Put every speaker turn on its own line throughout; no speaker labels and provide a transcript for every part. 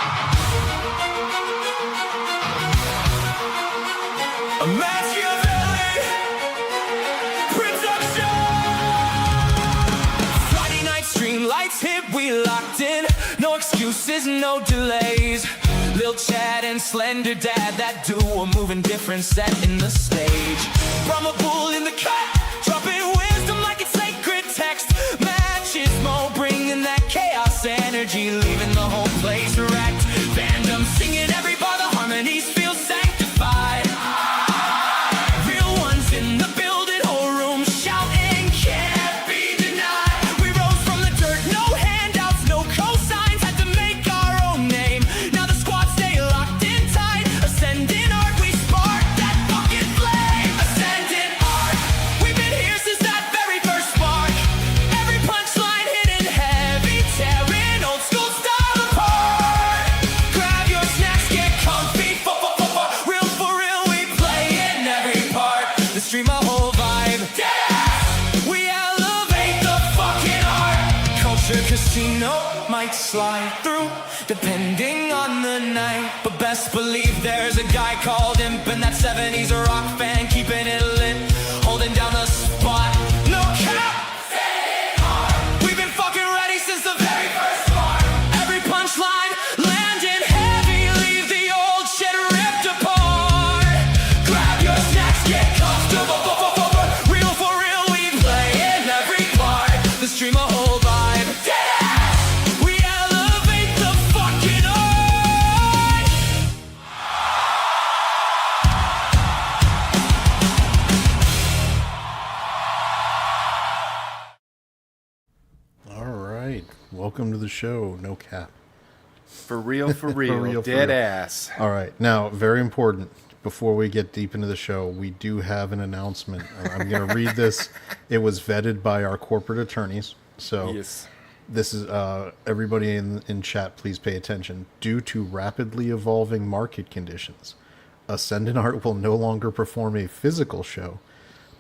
A Machiavelli production. Friday night stream lights hit, we locked in. No excuses, no delays. Lil Chad and Slender Dad, that duo moving different, setting the stage. Brahma Bull in the cut, dropping wisdom like it's sacred text. Matches Mo bringing that chaos energy, leaving the whole place wrecked. Fandom singing every bar, the harmonies feel sanctified. Real ones in the building, whole room shouting, can't be denied. We rose from the dirt, no handouts, no cosigns, had to make our own name. Now the squad stay locked in tight, ascending art, we spark that fucking flame. Ascending art, we've been here since that very first spark. Every punchline hitting heavy, tearing old school style apart. Grab your snacks, get comfy, real for real, we play in every part. The stream a whole vibe, we elevate the fucking art. Culture casino might slide through, depending on the night. But best believe there's a guy called Imp, and that 70s rock fan keeping it lit, holding down the spot. No cap, we've been fucking ready since the very first spark. Every punchline landing heavy, leave the old shit ripped apart. Grab your snacks, get comfortable. Real for real, we play in every part. The stream a whole vibe. We elevate the fucking art.
All right. Welcome to the show. No cap.
For real, for real,
for
dead
real.
ass.
All right. Now, very important. Before we get deep into the show, we do have an announcement. I'm going to read this. It was vetted by our corporate attorneys. So
Yes.
this is everybody in chat, please pay attention. Due to rapidly evolving market conditions, Ascendant Art will no longer perform a physical show.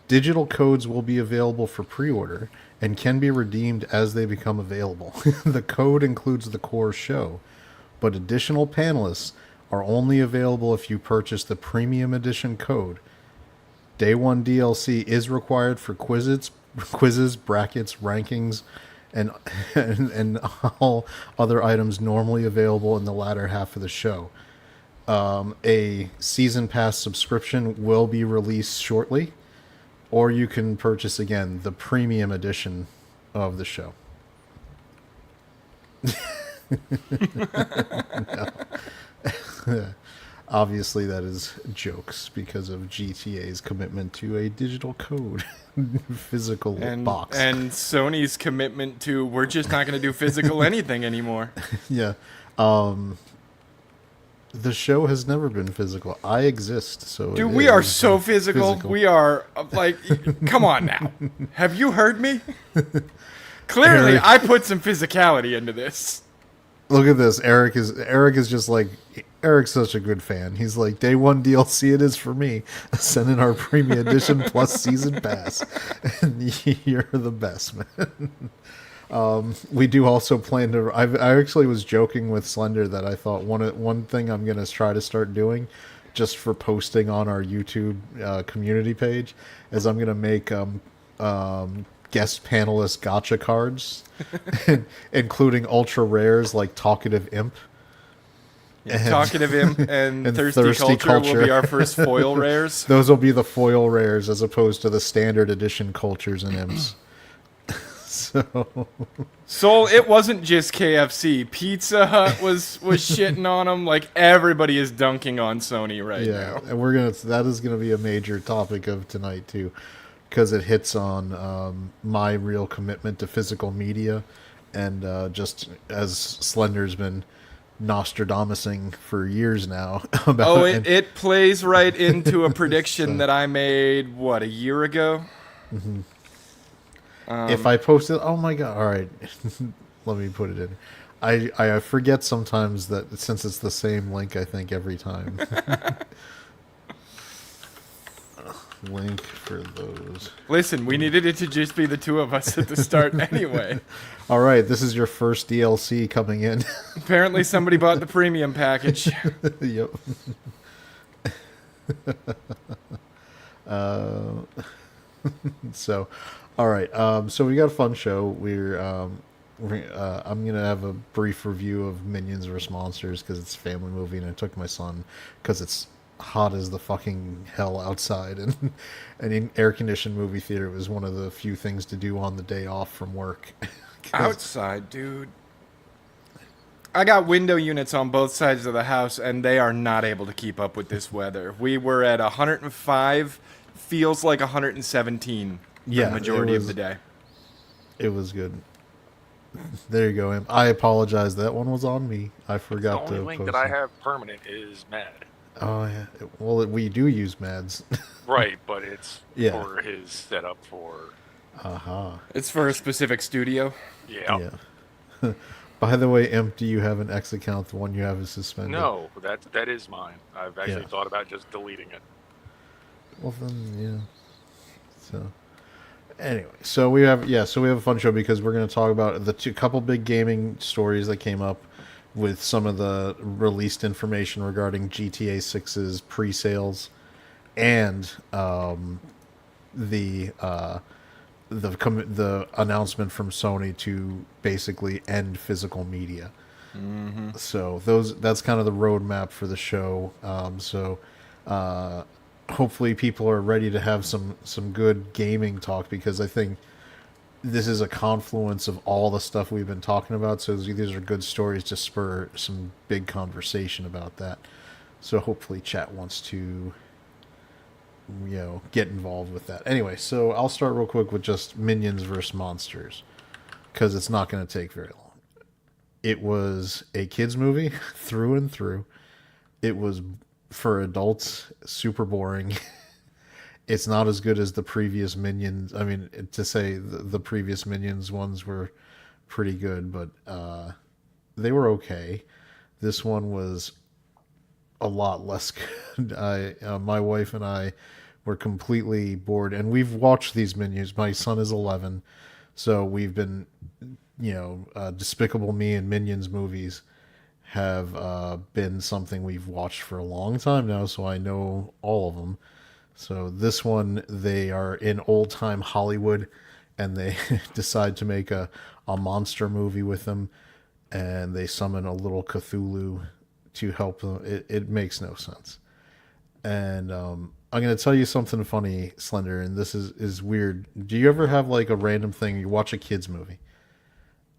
Digital codes will be available for pre-order and can be redeemed as they become available. The code includes the core show, but additional panelists are only available if you purchase the premium edition code. Day 1 DLC is required for quizzes, brackets, rankings, and all other items normally available in the latter half of the show. A season pass subscription will be released shortly, or you can purchase again the premium edition of the show. Obviously, that is jokes because of GTA's commitment to a digital code, physical box.
And Sony's commitment to, we're just not going to do physical anything anymore.
Yeah. The show has never been physical. I exist, so...
Dude, we are so physical. We are, like, come on now. Have you heard me? Clearly,
Eric.
I put some physicality into this.
Look at this. Eric is just like... Eric's such a good fan. He's like, day 1 DLC it is for me. Send in our premium edition plus season pass. And you're the best, man. We do also plan to... I actually was joking with Slender that I thought one thing I'm going to try to start doing just for posting on our YouTube community page is I'm going to make guest panelist gotcha cards, including ultra rares like Talkative Imp.
Talkative Imp and Thirsty Culture will be our first foil rares.
Those will be the foil rares as opposed to the standard edition cultures and imps.
So it wasn't just KFC. Pizza Hut was shitting on them. Like, everybody is dunking on Sony right now.
And that is gonna be a major topic of tonight too, because it hits on my real commitment to physical media, and just as Slender's been Nostradamusing for years now.
It plays right into a prediction that I made, what, a year ago?
Mm-hmm. If I posted, oh my god! All right, let me put it in. I forget sometimes that since it's the same link, I think every time. link for those.
Listen, we needed it to just be the two of us at the start anyway.
All right, this is your first DLC coming in.
Apparently somebody bought the premium package.
Yep. So, all right. So we got a fun show. I'm gonna have a brief review of Minions vs. Monsters because it's a family movie, and I took my son because it's hot as the fucking hell outside, and an air-conditioned movie theater was one of the few things to do on the day off from work.
Outside, dude. I got window units on both sides of the house, and they are not able to keep up with this weather. We were at 105, feels like 117
Yeah,
the majority
it
of
was-
the day.
It was good. There you go, Em. I apologize. That one was on me. I
The
forgot
only
to
link
post
that I
it.
have permanent is Mad.
Oh yeah. Well, we do use Mads.
Right, but it's
Yeah.
for his setup for
Aha.
It's for a specific studio.
yeah.
Yeah. By the way, Imp, do you have an X account? The one you have is suspended.
No, that is mine. I've actually
Yeah.
thought about just deleting it.
Well then, yeah. So, anyway, so we have a fun show because we're going to talk about the couple big gaming stories that came up with some of the released information regarding GTA 6's pre-sales and the announcement from Sony to basically end physical media. Mm-hmm. So that's kind of the roadmap for the show. Hopefully people are ready to have some good gaming talk because I think this is a confluence of all the stuff we've been talking about. So these are good stories to spur some big conversation about that. So hopefully chat wants to, get involved with that. Anyway, so I'll start real quick with just Minions vs. Monsters because it's not going to take very long. It was a kids movie through and through. It was for adults, super boring. It's not as good as the previous Minions. I mean, to say the previous Minions ones were pretty good, but they were okay. This one was a lot less good. My wife and I were completely bored, and we've watched these Minions. My son is 11, so we've been, Despicable Me and Minions movies have been something we've watched for a long time now, so I know all of them. So this one, they are in old-time Hollywood, and they decide to make a monster movie with them, and they summon a little Cthulhu to help them. It makes no sense. And I'm going to tell you something funny, Slender, and this is weird. Do you ever have like a random thing, you watch a kid's movie,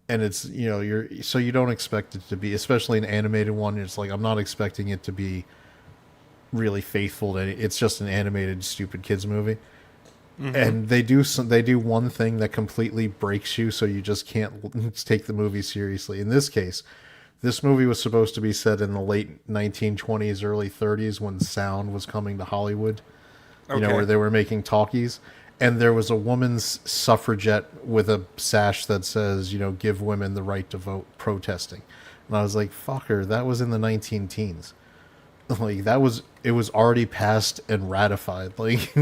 and it's, you don't expect it to be, especially an animated one, it's like, I'm not expecting it to be really faithful to it's just an animated stupid kids movie. Mm-hmm. And they do one thing that completely breaks you, so you just can't take the movie seriously. In this case, this movie was supposed to be set in the late 1920s, early 30s when sound was coming to Hollywood.
Okay.
Where they were making talkies, and there was a woman's suffragette with a sash that says, give women the right to vote, protesting. And I was like, fucker, that was in the 19-teens. Like, it was already passed and ratified. Like,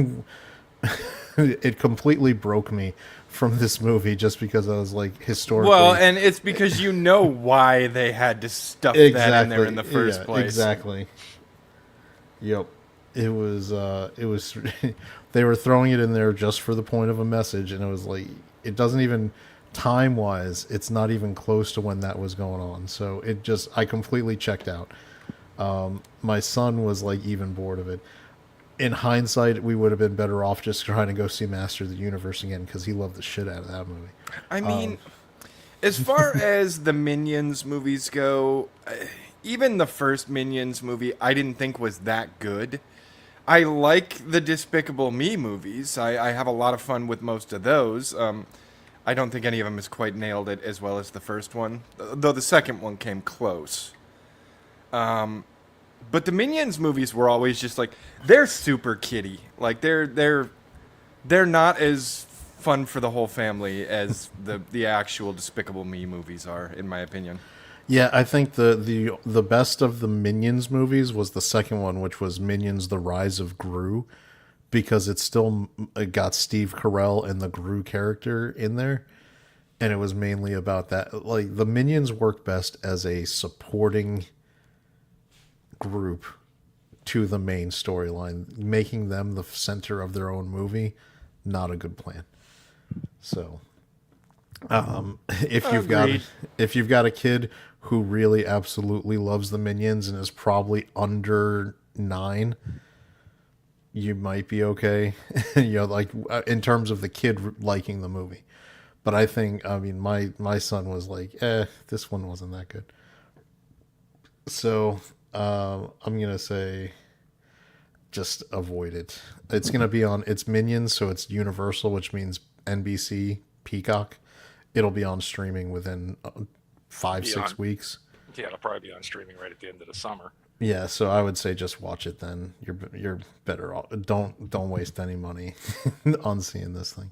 it completely broke me from this movie just because I was like, historically.
Well, and it's because why they had to stuff that in there in the first place.
Exactly. Yep. It was they were throwing it in there just for the point of a message, and it was like, it doesn't even, time-wise, it's not even close to when that was going on. So I completely checked out. My son was like even bored of it. In hindsight, we would have been better off just trying to go see Master of the Universe again because he loved the shit out of that movie.
I mean, as far as the Minions movies go, even the first Minions movie I didn't think was that good. I like the Despicable Me movies. I have a lot of fun with most of those. I don't think any of them has quite nailed it as well as the first one, though the second one came close. But the Minions movies were always just like, they're super kiddie. Like they're not as fun for the whole family as the actual Despicable Me movies are, in my opinion.
Yeah, I think the best of the Minions movies was the second one, which was Minions: The Rise of Gru, because it still got Steve Carell and the Gru character in there. And it was mainly about that. Like, the Minions work best as a supporting group to the main storyline. Making them the center of their own movie, not a good plan. So, if you've got a kid who really absolutely loves the Minions and is probably under 9, you might be okay. Like in terms of the kid liking the movie. But I think, my son was like, this one wasn't that good. So I'm gonna say, just avoid it. It's gonna be on. It's Minions, so it's Universal, which means NBC, Peacock. It'll be on streaming within 5-6 weeks.
Yeah, it'll probably be on streaming right at the end of the summer.
Yeah, so I would say just watch it then. You're better off. Don't waste any money on seeing this thing.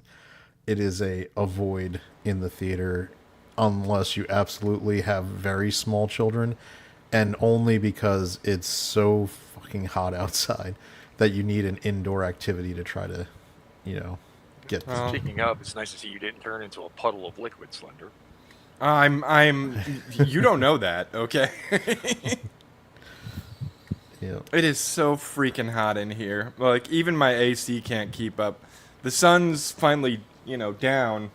It is a avoid in the theater unless you absolutely have very small children, and only because it's so fucking hot outside that you need an indoor activity to try to, get.
Speaking of, it's nice to see you didn't turn into a puddle of liquid, Slender.
You don't know that, okay?
Yeah.
It is so freaking hot in here. Like, even my AC can't keep up. The sun's finally, down,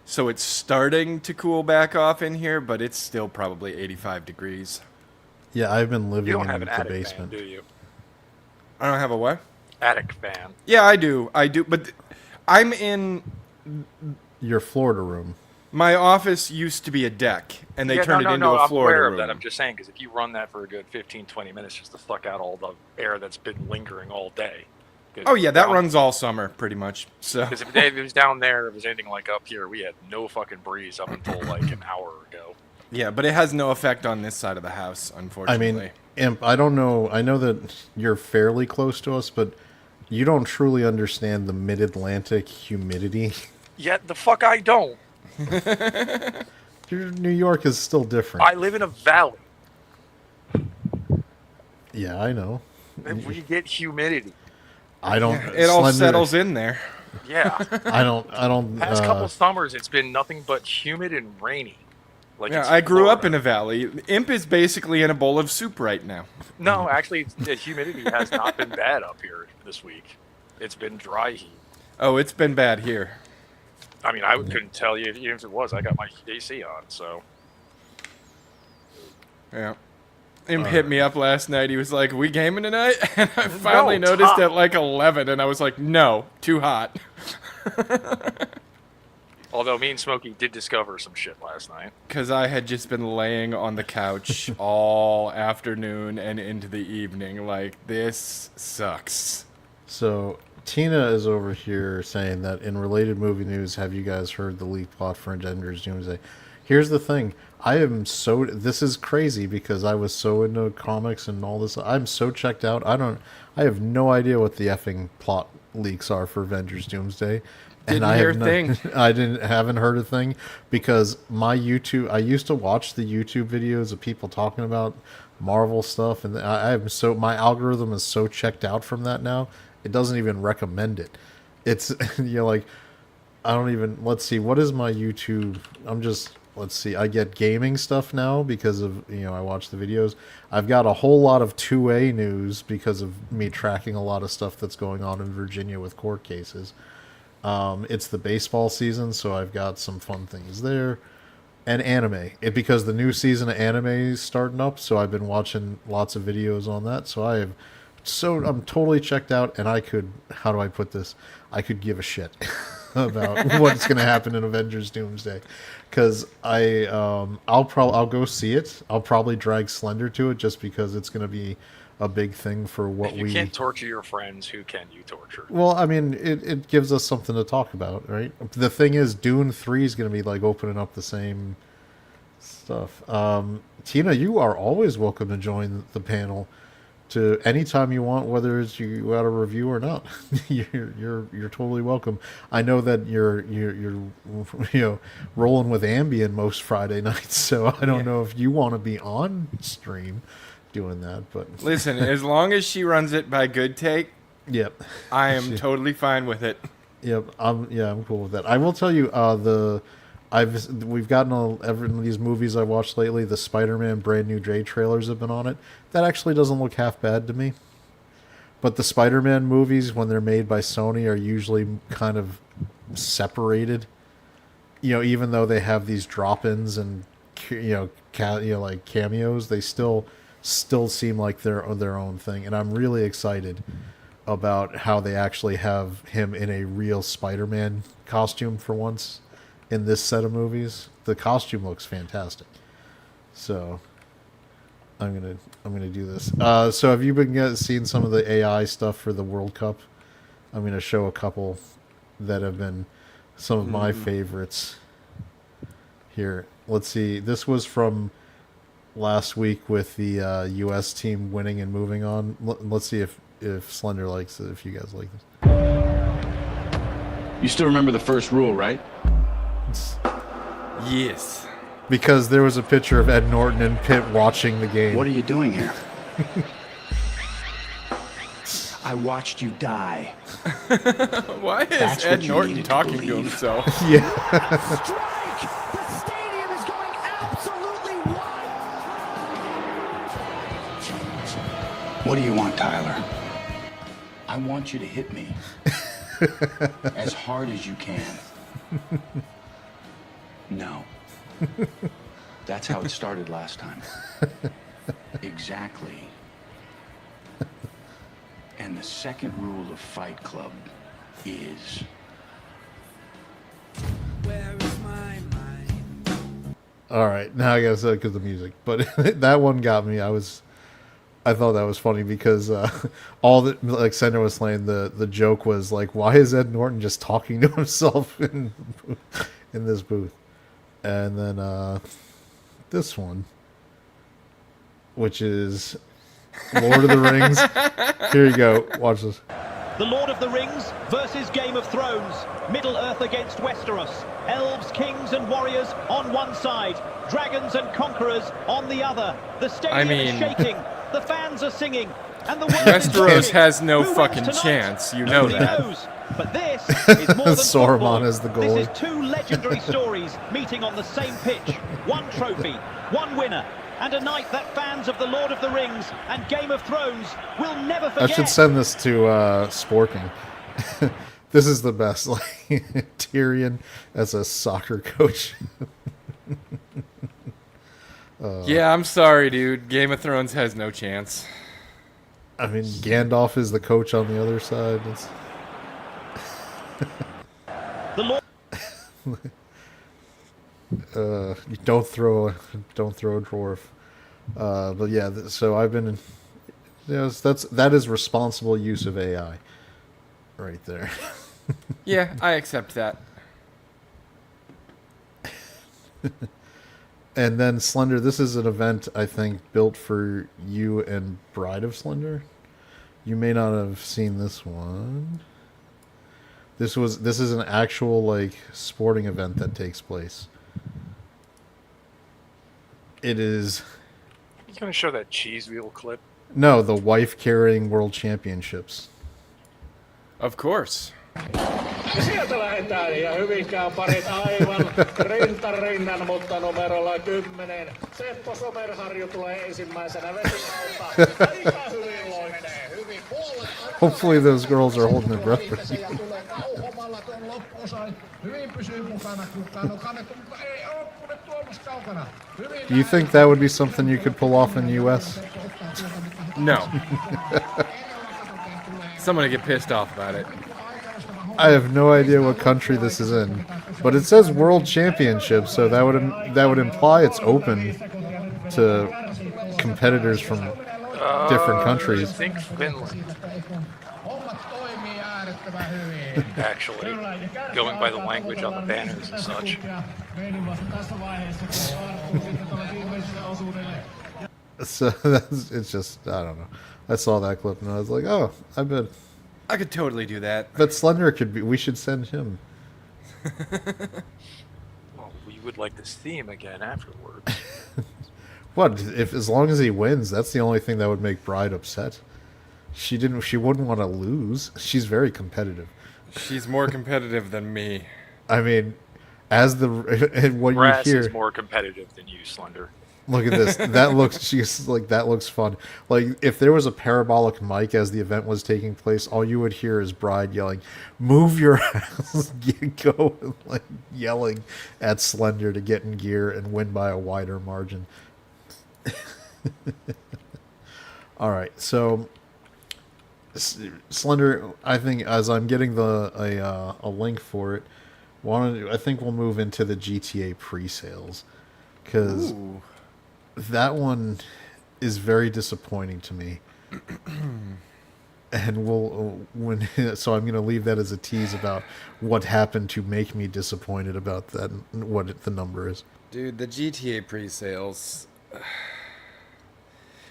so it's starting to cool back off in here, but it's still probably 85 degrees.
Yeah, I've been living
You don't
in
have an
the
attic
basement.
fan, do you?
I don't have a what?
Attic fan.
Yeah, I do, but I'm in...
Your Florida room.
My office used to be a deck, and they turned it into a
I'm
Florida
aware
room.
of that. I'm just saying, because if you run that for a good 15, 20 minutes just to suck out all the air that's been lingering all day.
Oh, yeah, that runs all summer, pretty much. So.
Because if it was down there, if it was anything like up here, we had no fucking breeze up until like an hour ago.
Yeah, but it has no effect on this side of the house, unfortunately.
Imp, I don't know. I know that you're fairly close to us, but you don't truly understand the mid-Atlantic humidity.
Yet the fuck I don't.
New York is still different.
I live in a valley.
Yeah, I know.
And we get humidity.
I don't.
It all settles in there.
Yeah.
I don't.
Past couple summers, it's been nothing but humid and rainy. Like
Yeah,
it's
I grew up in
Florida.
a valley. Imp is basically in a bowl of soup right now.
No, actually, the humidity has not been bad up here this week. It's been dry heat.
Oh, it's been bad here.
I mean, I couldn't tell you even if it was. I got my AC on, so.
Yeah. Imp hit me up last night. He was like, "We gaming tonight?" And I finally noticed
Tom.
at like 11, and I was like, "No, too hot."
Although me and Smokey did discover some shit last night.
Because I had just been laying on the couch all afternoon and into the evening. Like, this sucks.
So Tina is over here saying that in related movie news, have you guys heard the leaked plot for Avengers Doomsday? Here's the thing. This is crazy because I was so into comics and all this. I'm so checked out. I have no idea what the effing plot leaks are for Avengers Doomsday.
Didn't
I
hear
have
a thing.
I haven't heard a thing because my YouTube. I used to watch the YouTube videos of people talking about Marvel stuff, and my algorithm is so checked out from that now. It doesn't even recommend it. It's like I don't even. Let's see. What is my YouTube? Let's see. I get gaming stuff now because of I watch the videos. I've got a whole lot of 2A news because of me tracking a lot of stuff that's going on in Virginia with court cases. It's the baseball season, so I've got some fun things there. And anime. Because the new season of anime is starting up, so I've been watching lots of videos on that. So I'm totally checked out, and how do I put this? I could give a shit about what's going to happen in Avengers Doomsday. Because I'll go see it. I'll probably drag Slender to it just because it's going to be a big thing for what
If you can't torture your friends, who can you torture?
Well, I mean, it gives us something to talk about, right? The thing is, Dune 3 is going to be like opening up the same stuff. Tina, you are always welcome to join the panel to anytime you want, whether it's you got a review or not. you're totally welcome. I know that you're rolling with Ambien most Friday nights, so I don't know if you want to be on stream doing that, but
Listen, as long as she runs it by Good Take,
Yep.
I am totally fine with it.
Yep. I'm cool with that. I will tell you, we've gotten every one of these movies I watched lately. The Spider-Man brand new J trailers have been on it. That actually doesn't look half bad to me. But the Spider-Man movies, when they're made by Sony, are usually kind of separated. Even though they have these drop-ins and like cameos, they still seem like they're their own thing. And I'm really excited about how they actually have him in a real Spider-Man costume for once in this set of movies. The costume looks fantastic. So I'm gonna do this. So have you been seeing some of the AI stuff for the World Cup? I'm gonna show a couple that have been some of my favorites. Here, let's see. This was from last week with the U.S. team winning and moving on. Let's see if Slender likes it, if you guys like this.
You still remember the first rule, right?
Yes.
Because there was a picture of Ed Norton and Pitt watching the game.
What are you doing here? I watched you die.
Why is
That's
Ed
what you
Norton
needed to
talking to
believe.
himself?
Yeah.
Strike! The stadium is going absolutely wild!
What do you want, Tyler? I want you to hit me as hard as you can. No. That's how it started last time. Exactly. And the second rule of Fight Club is...
Where is my mind?
All right, now I gotta say because of the music, but that one got me. I thought that was funny because all that, like Sender was saying, the joke was like, why is Ed Norton just talking to himself in this booth? And then this one, which is Lord of the Rings. Here you go. Watch this.
The Lord of the Rings versus Game of Thrones. Middle-earth against Westeros. Elves, kings and warriors on one side. Dragons and conquerors on the other. The stadium is shaking. The fans are singing. And the world is
Westeros
watching.
has no
Who wins
fucking
tonight?
chance. You know
Nobody
that.
knows. But this is more than
Saruman
football.
is the goalie.
This is two legendary stories meeting on the same pitch. One trophy, one winner. And a night that fans of The Lord of the Rings and Game of Thrones will never forget.
I should send this to Sporting. This is the best. Like Tyrion as a soccer coach.
Yeah, I'm sorry, dude. Game of Thrones has no chance.
I mean, Gandalf is the coach on the other side.
The Lord
You don't throw a dwarf. But yeah, so I've been. Yes, that is responsible use of AI, right there.
Yeah, I accept that.
And then Slender, this is an event I think built for you and Bride of Slender. You may not have seen this one. This is an actual like sporting event that takes place. It is
You gonna show that cheese wheel clip?
no, the wife carrying world championships.
Of course.
Sieltä lähdetään ja Hyvinkään parit aivan rintarinnan, mutta numerolla 10. Seppo Somerharju tulee ensimmäisenä vesilauta. Aika hyvin loitee. Hyvin puolet.
Hopefully those girls are holding their breath.
Ja tulee kauhomalla tuon loppuosan. Hyvin pysyy mukana, kun on kannettu, mutta ei ole kuule Tuomas kaukana. Hyvin
Do you think that would be something you could pull off in the U.S.?
No. Someone to get pissed off about it.
I have no idea what country this is in, but it says World Championship, so that would imply it's open to competitors from different
I
countries.
think Finland,
hommat toimii äärettömän hyvin.
actually, going by the language on the banners and such.
Menin vasta tässä vaiheessa, kun sitten tuolla viimeisellä osuudelle.
So it's just, I don't know. I saw that clip and I was like, oh, I bet
I could totally do that.
Slender could be. We should send him.
Well, we would like this theme again afterwards.
What if as long as he wins? That's the only thing that would make Bride upset. She didn't. She wouldn't want to lose. She's very competitive.
She's more competitive than me.
I mean, as the and what
Brass
you
is
hear.
more competitive than you, Slender.
Look at this. That looks. She's like that looks fun. Like if there was a parabolic mic as the event was taking place, all you would hear is Bride yelling, "Move your ass, go!" And like yelling at Slender to get in gear and win by a wider margin. All right, so Slender. I think as I'm getting a link for it, I think we'll move into the GTA pre-sales because.
Ooh.
That one is very disappointing to me. And so I'm going to leave that as a tease about what happened to make me disappointed about that, what the number is.
Dude, the GTA pre-sales.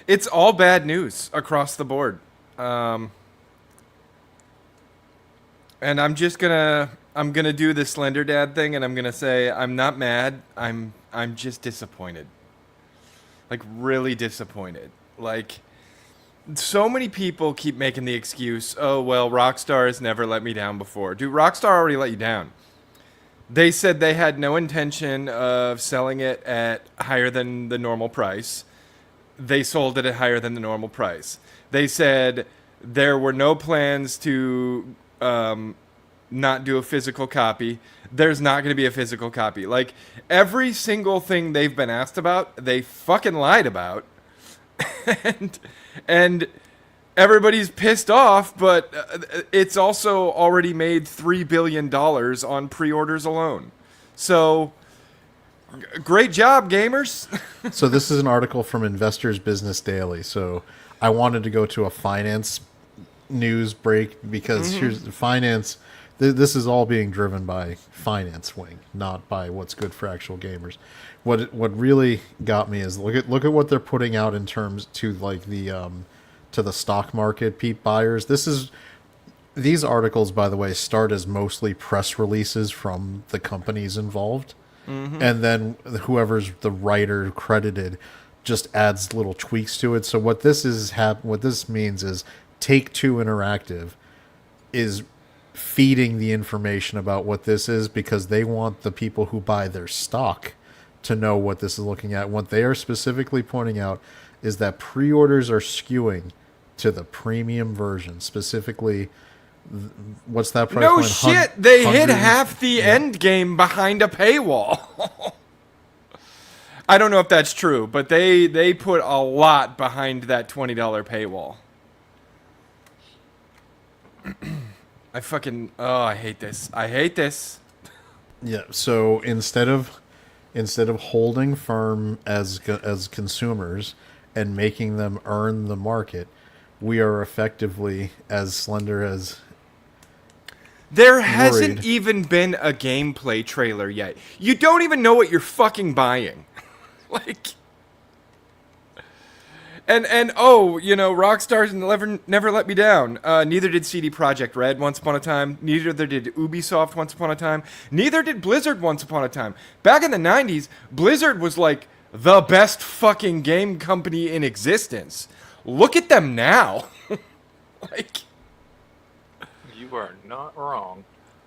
It's all bad news across the board. And I'm gonna do the Slender Dad thing, and I'm gonna say I'm not mad. I'm just disappointed. Like, really disappointed. Like, so many people keep making the excuse, oh, well, Rockstar has never let me down before. Dude, Rockstar already let you down. They said they had no intention of selling it at higher than the normal price. They sold it at higher than the normal price. They said there were no plans to not do a physical copy. There's not going to be a physical copy. Like, every single thing they've been asked about, they fucking lied about. and everybody's pissed off, but it's also already made $3 billion on pre-orders alone. So, great job, gamers.
So this is an article from Investors Business Daily. So I wanted to go to a finance news break because here's finance. This is all being driven by finance wing, not by what's good for actual gamers. What really got me is look at what they're putting out in terms to like to the stock market buyers. These articles, by the way, start as mostly press releases from the companies involved, and then whoever's the writer credited just adds little tweaks to it. So what this means is Take-Two Interactive is feeding the information about what this is because they want the people who buy their stock to know what this is looking at. What they are specifically pointing out is that pre-orders are skewing to the premium version, specifically. What's that price?
No
point?
shit, they hid
Hundreds?
half the end game behind a paywall. I don't know if that's true, but they put a lot behind that $20 paywall. I hate this. I hate this.
Yeah. So instead of holding firm as consumers and making them earn the market, we are effectively, as Slender as
There hasn't
worried.
even been a gameplay trailer yet. You don't even know what you're fucking buying. Like, and oh, you know, Rockstar's never let me down. Neither did CD Projekt Red once upon a time. Neither did Ubisoft once upon a time. Neither did Blizzard once upon a time. Back in the 90s, Blizzard was like the best fucking game company in existence. Look at them now. Like,
You are not wrong.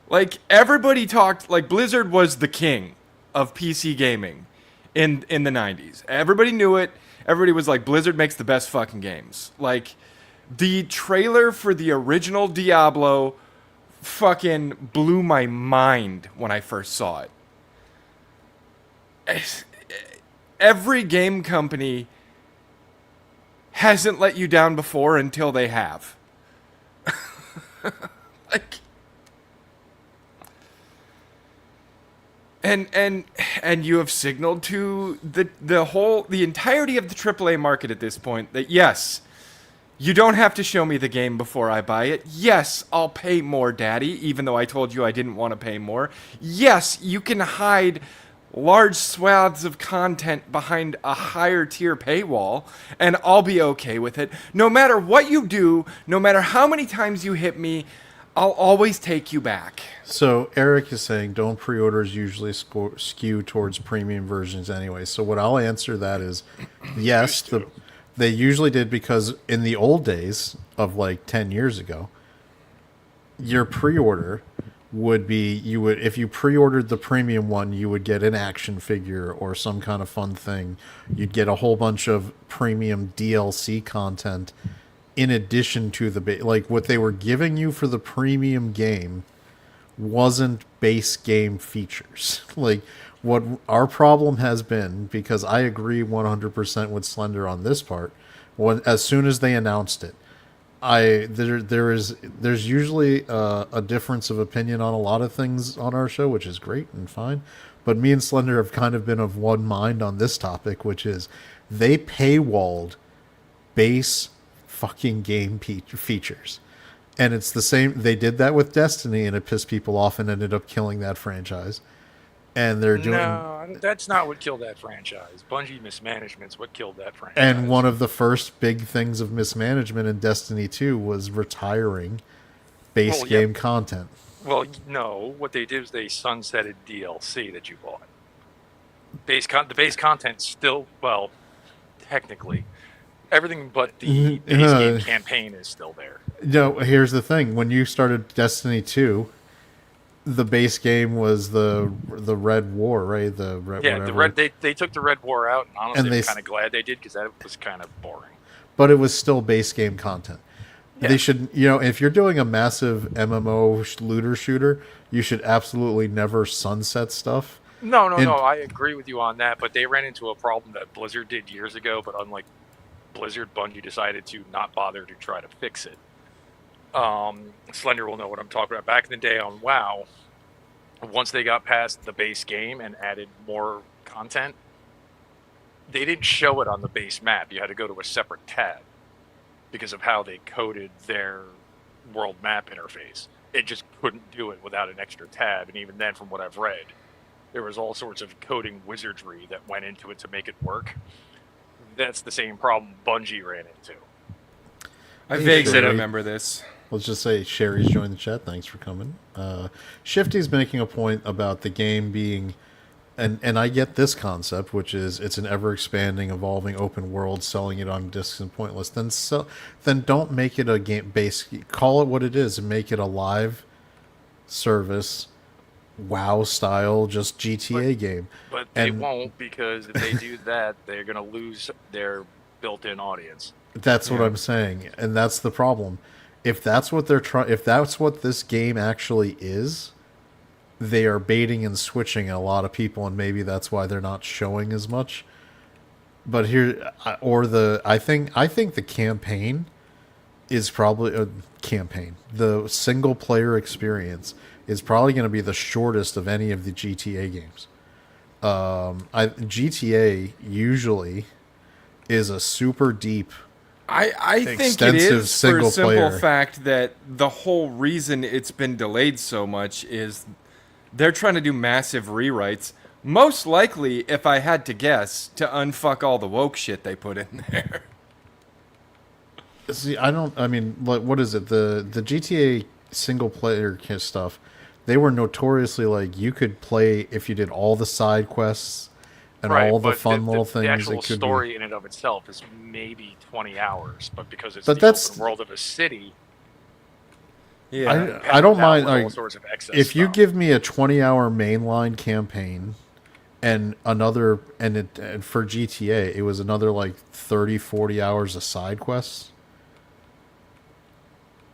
like everybody talked like Blizzard was the king of PC gaming in the 90s. Everybody knew it. Everybody was like, Blizzard makes the best fucking games. Like, the trailer for the original Diablo fucking blew my mind when I first saw it. Every game company hasn't let you down before until they have. Like, and you have signaled to the entirety of the AAA market at this point that yes, you don't have to show me the game before I buy it. Yes, I'll pay more, Daddy, even though I told you I didn't want to pay more. Yes, you can hide large swaths of content behind a higher tier paywall, and I'll be okay with it. No matter what you do, no matter how many times you hit me, I'll always take you back.
So Eric is saying don't pre-orders usually skew towards premium versions anyway. So what I'll answer that is yes, They usually did because in the old days of like 10 years ago, your pre-order would be if you pre-ordered the premium one, you would get an action figure or some kind of fun thing. You'd get a whole bunch of premium DLC content in addition to like what they were giving you for the premium game wasn't base game features. Like what our problem has been, because I agree 100% with Slender on this part, as soon as they announced it, there's usually a difference of opinion on a lot of things on our show, which is great and fine. But me and Slender have kind of been of one mind on this topic, which is they paywalled base fucking game features. And it's the same. They did that with Destiny, and it pissed people off and ended up killing that franchise. And they're doing.
No, that's not what killed that franchise. Bungie mismanagement's what killed that franchise.
And one of the first big things of mismanagement in Destiny 2 was retiring base game content.
Well, no. What they did was they sunsetted DLC that you bought. The base content still, well, technically, everything but the base game campaign is still there.
No, here's the thing. When you started Destiny 2, the base game was the Red War, right?
The
whatever.
Red. They took the Red War out, and honestly, I'm kind of glad they did because that was kind of boring.
But it was still base game content.
Yeah.
They should, if you're doing a massive MMO looter shooter, you should absolutely never sunset stuff.
No, I agree with you on that. But they ran into a problem that Blizzard did years ago. But unlike Blizzard, Bungie decided to not bother to try to fix it. Slender will know what I'm talking about. Back in the day on WoW, once they got past the base game and added more content, they didn't show it on the base map. You had to go to a separate tab because of how they coded their world map interface. It just couldn't do it without an extra tab. And even then, from what I've read, there was all sorts of coding wizardry that went into it to make it work. That's the same problem Bungie ran into.
I vaguely remember this.
Let's just say Sherry's joined the chat. Thanks for coming. Shifty's making a point about the game being, and I get this concept, which is it's an ever-expanding, evolving open world, selling it on discs and pointless. Then don't make it a game base. Call it what it is and make it a live service, WoW style, just GTA game.
But they won't, because if they do that, they're going to lose their built-in audience.
That's what I'm saying, and that's the problem. If that's what if that's what this game actually is, they are baiting and switching a lot of people, and maybe that's why they're not showing as much. But I think the campaign is probably the single player experience is probably going to be the shortest of any of the GTA games. GTA usually is a super deep.
I think it is for a simple fact that the whole reason it's been delayed so much is they're trying to do massive rewrites. Most likely, if I had to guess, to unfuck all the woke shit they put in there.
See, what is it? The GTA single player stuff, they were notoriously like you could play if you did all the side quests and all the fun little things.
The actual story in and of itself is maybe 20 hours, but because it's the open world of a city,
I don't mind.
All sorts of excess
if you
stuff.
give me a 20-hour mainline campaign and another, and for GTA, it was another like 30, 40 hours of side quests.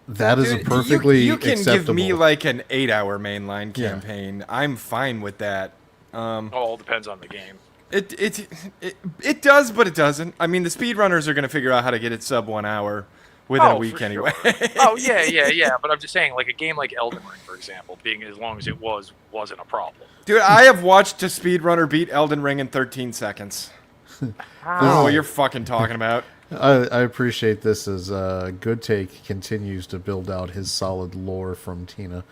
That is a perfectly
you can
acceptable.
give me like an 8-hour mainline campaign. Yeah. I'm fine with that.
All depends on the game.
It does, but it doesn't. I mean, the speedrunners are going to figure out how to get it sub 1 hour within a week anyway.
Sure. Yeah. But I'm just saying, like a game like Elden Ring, for example, being as long as it wasn't a problem.
Dude, I have watched a speedrunner beat Elden Ring in 13 seconds. I don't know what you're fucking talking about.
I appreciate this as Good Take continues to build out his solid lore from Tina.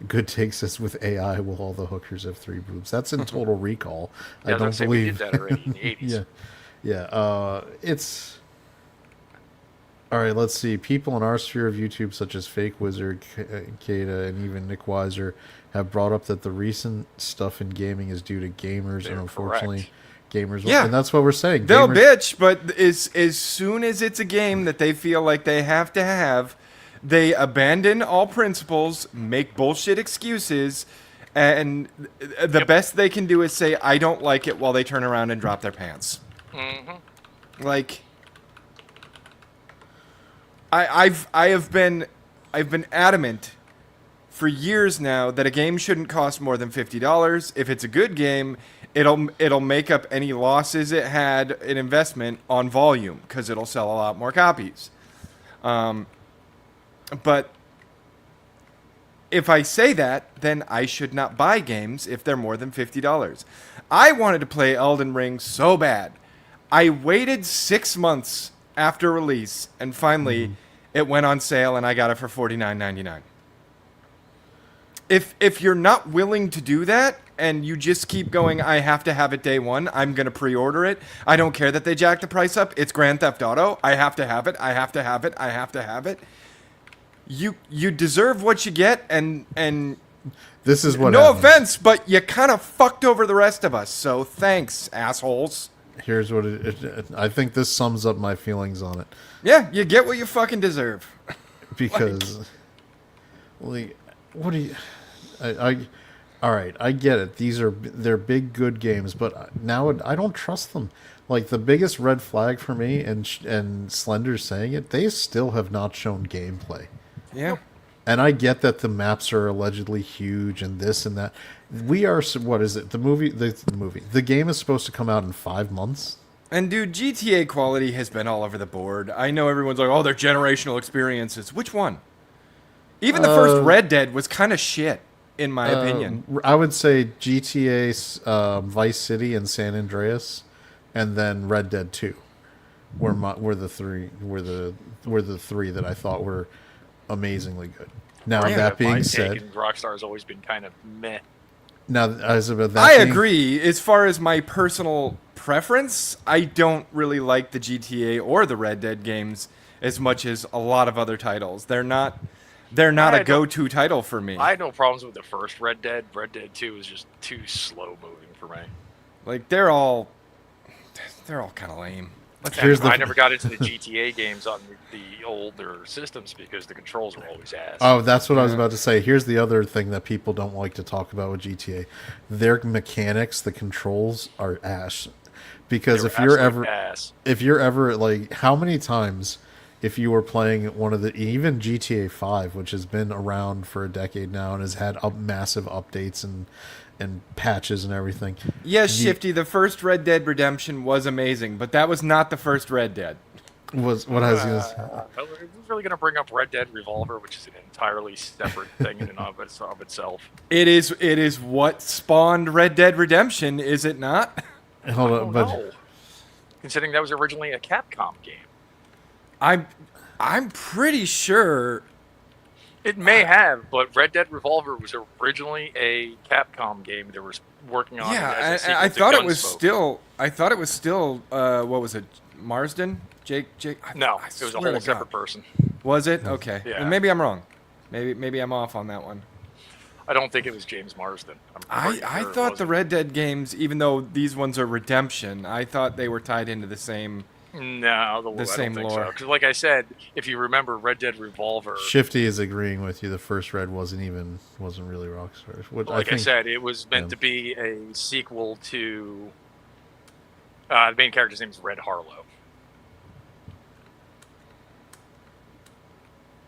Good Take says with AI, will all the hookers have 3 boobs? That's in Total Recall.
Yeah,
I don't believe
we did that already in the 80s.
It's all right. Let's see. People in our sphere of YouTube, such as Fake Wizard, Kata, and even Nick Weiser, have brought up that the recent stuff in gaming is due to gamers, and unfortunately, Gamers,
Yeah.
and that's what we're saying.
They'll
Gamers,
bitch, but as soon as it's a game that they feel like they have to have, they abandon all principles, make bullshit excuses, and the best they can do is say, I don't like it, while they turn around and drop their pants.
Mm-hmm.
Like, I've been adamant for years now that a game shouldn't cost more than $50. If it's a good game, it'll make up any losses it had in investment on volume, because it'll sell a lot more copies. But if I say that, then I should not buy games if they're more than $50. I wanted to play Elden Ring so bad. I waited 6 months after release, and finally it went on sale, and I got it for $49.99. If you're not willing to do that, and you just keep going, I have to have it day one, I'm going to pre-order it, I don't care that they jack the price up, it's Grand Theft Auto, I have to have it, I have to have it, I have to have it. You deserve what you get, and
this is what.
No
happens.
offense, but you kind of fucked over the rest of us, so thanks, assholes.
Here's what I think this sums up my feelings on it.
Yeah, you get what you fucking deserve.
Because, like, what do you? All right, I get it. They're big good games, but now I don't trust them. Like, the biggest red flag for me, and Slender's saying it, they still have not shown gameplay.
Yeah.
And I get that the maps are allegedly huge and this and that. We are, what is it? The game is supposed to come out in 5 months.
And dude, GTA quality has been all over the board. I know everyone's like, oh, they're generational experiences. Which one? Even the first Red Dead was kind of shit, in my opinion.
I would say GTA, Vice City, and San Andreas, and then Red Dead 2 were the three that I thought were amazingly good. Now that being said,
Rockstar has always been kind of meh.
Now, as about that,
I agree. As far as my personal preference, I don't really like the GTA or the Red Dead games as much as a lot of other titles. They're not a go-to title for me.
I had no problems with the first Red Dead. Red Dead 2 was just too slow moving for me.
Like, they're all kind of lame.
I never got into the GTA games on the older systems because the controls were always ass.
Oh, that's what I was about to say. Here's the other thing that people don't like to talk about with GTA. Their mechanics, the controls are ass. Because if you're ever like, how many times, if you were playing one of the, even GTA 5, which has been around for a decade now and has had massive updates and patches and everything.
Yes, Shifty, the first Red Dead Redemption was amazing, but that was not the first Red Dead.
We're really going to bring up Red Dead Revolver, which is an entirely separate thing in and of itself.
It is what spawned Red Dead Redemption, is it not?
Hold on,
but considering that was originally a Capcom game.
I'm pretty sure
it may have, but Red Dead Revolver was originally a Capcom game they were working on.
Yeah, I thought it was still. I thought it was still. What was it? Marsden? Jake?
No, it was a whole separate person.
Was it? Okay.
Yeah.
Well, maybe I'm wrong. Maybe I'm off on that one.
I don't think it was James Marsden.
I thought the Red Dead games, even though these ones are Redemption, I thought they were tied into the same.
No, the same lore. Because, like I said, if you remember, Red Dead Revolver.
Shifty is agreeing with you. The first Red wasn't really Rockstar.
I said, it was meant to be a sequel to. The main character's name is Red Harlow.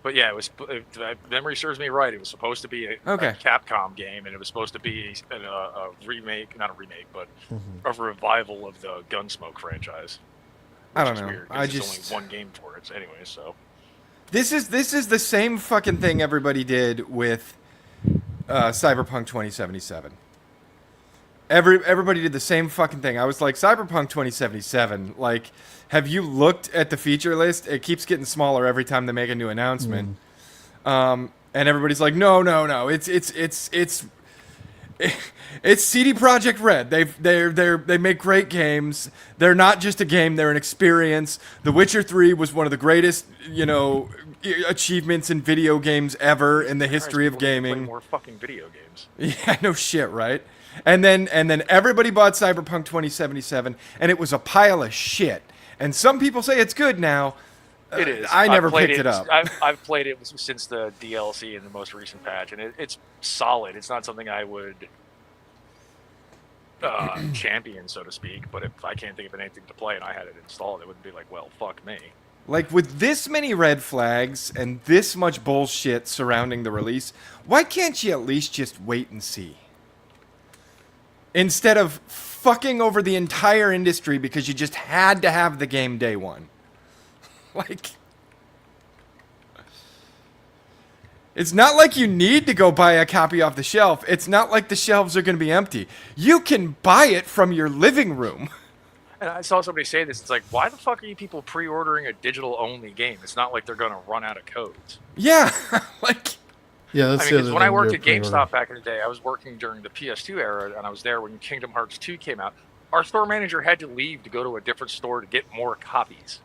But yeah, it was. If memory serves me right, it was supposed to be a Capcom game, and it was supposed to be a remake, not a remake, but a revival of the Gunsmoke franchise.
I don't know.
Weird, there's only one game for it, anyway. So
this is the same fucking thing everybody did with Cyberpunk 2077. Everybody did the same fucking thing. I was like, Cyberpunk 2077. Like, have you looked at the feature list? It keeps getting smaller every time they make a new announcement. And everybody's like, no. It's CD Projekt Red. They make great games. They're not just a game; they're an experience. The Witcher 3 was one of the greatest, achievements in video games ever in the history of gaming.
Play more fucking video games.
Yeah, no shit, right? And then everybody bought Cyberpunk 2077, and it was a pile of shit. And some people say it's good now.
It is.
I never
played
picked it up.
I've played it since the DLC and the most recent patch, and it's solid. It's not something I would champion, so to speak. But if I can't think of anything to play and I had it installed, it would be like, well, fuck me.
Like, with this many red flags and this much bullshit surrounding the release, why can't you at least just wait and see? Instead of fucking over the entire industry because you just had to have the game day one. Like, it's not like you need to go buy a copy off the shelf. It's not like the shelves are going to be empty. You can buy it from your living room.
And I saw somebody say this. It's like, why the fuck are you people pre-ordering a digital-only game? It's not like they're going to run out of codes.
Yeah, like...
Yeah, that's
I mean, 'cause when I worked at GameStop back in the day, I was working during the PS2 era, and I was there when Kingdom Hearts 2 came out. Our store manager had to leave to go to a different store to get more copies.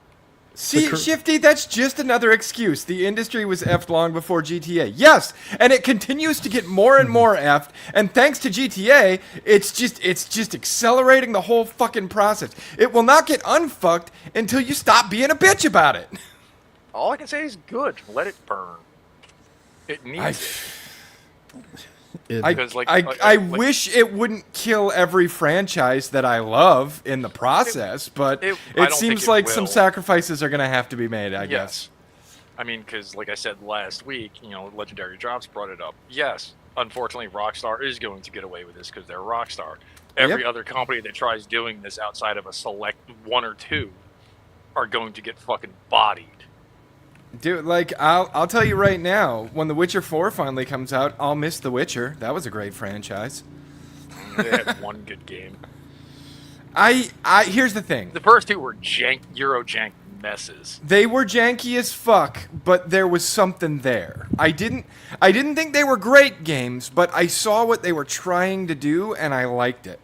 See, Shifty, that's just another excuse. The industry was effed long before GTA. Yes, and it continues to get more and more effed, and thanks to GTA, it's just accelerating the whole fucking process. It will not get unfucked until you stop being a bitch about it.
All I can say is good. Let it burn. It needs it.
I wish it wouldn't kill every franchise that I love in the process, but
I
it
don't
seems
think it
like
will.
some sacrifices are going to have to be made, I guess.
I mean, because like I said last week, Legendary Drops brought it up. Yes, unfortunately, Rockstar is going to get away with this because they're Rockstar. Every other company that tries doing this outside of a select one or two are going to get fucking bodied.
Dude, like, I'll tell you right now, when The Witcher 4 finally comes out, I'll miss The Witcher. That was a great franchise.
They had one good game.
Here's the thing.
The first two were Euro jank messes.
They were janky as fuck, but there was something there. I didn't think they were great games, but I saw what they were trying to do, and I liked it.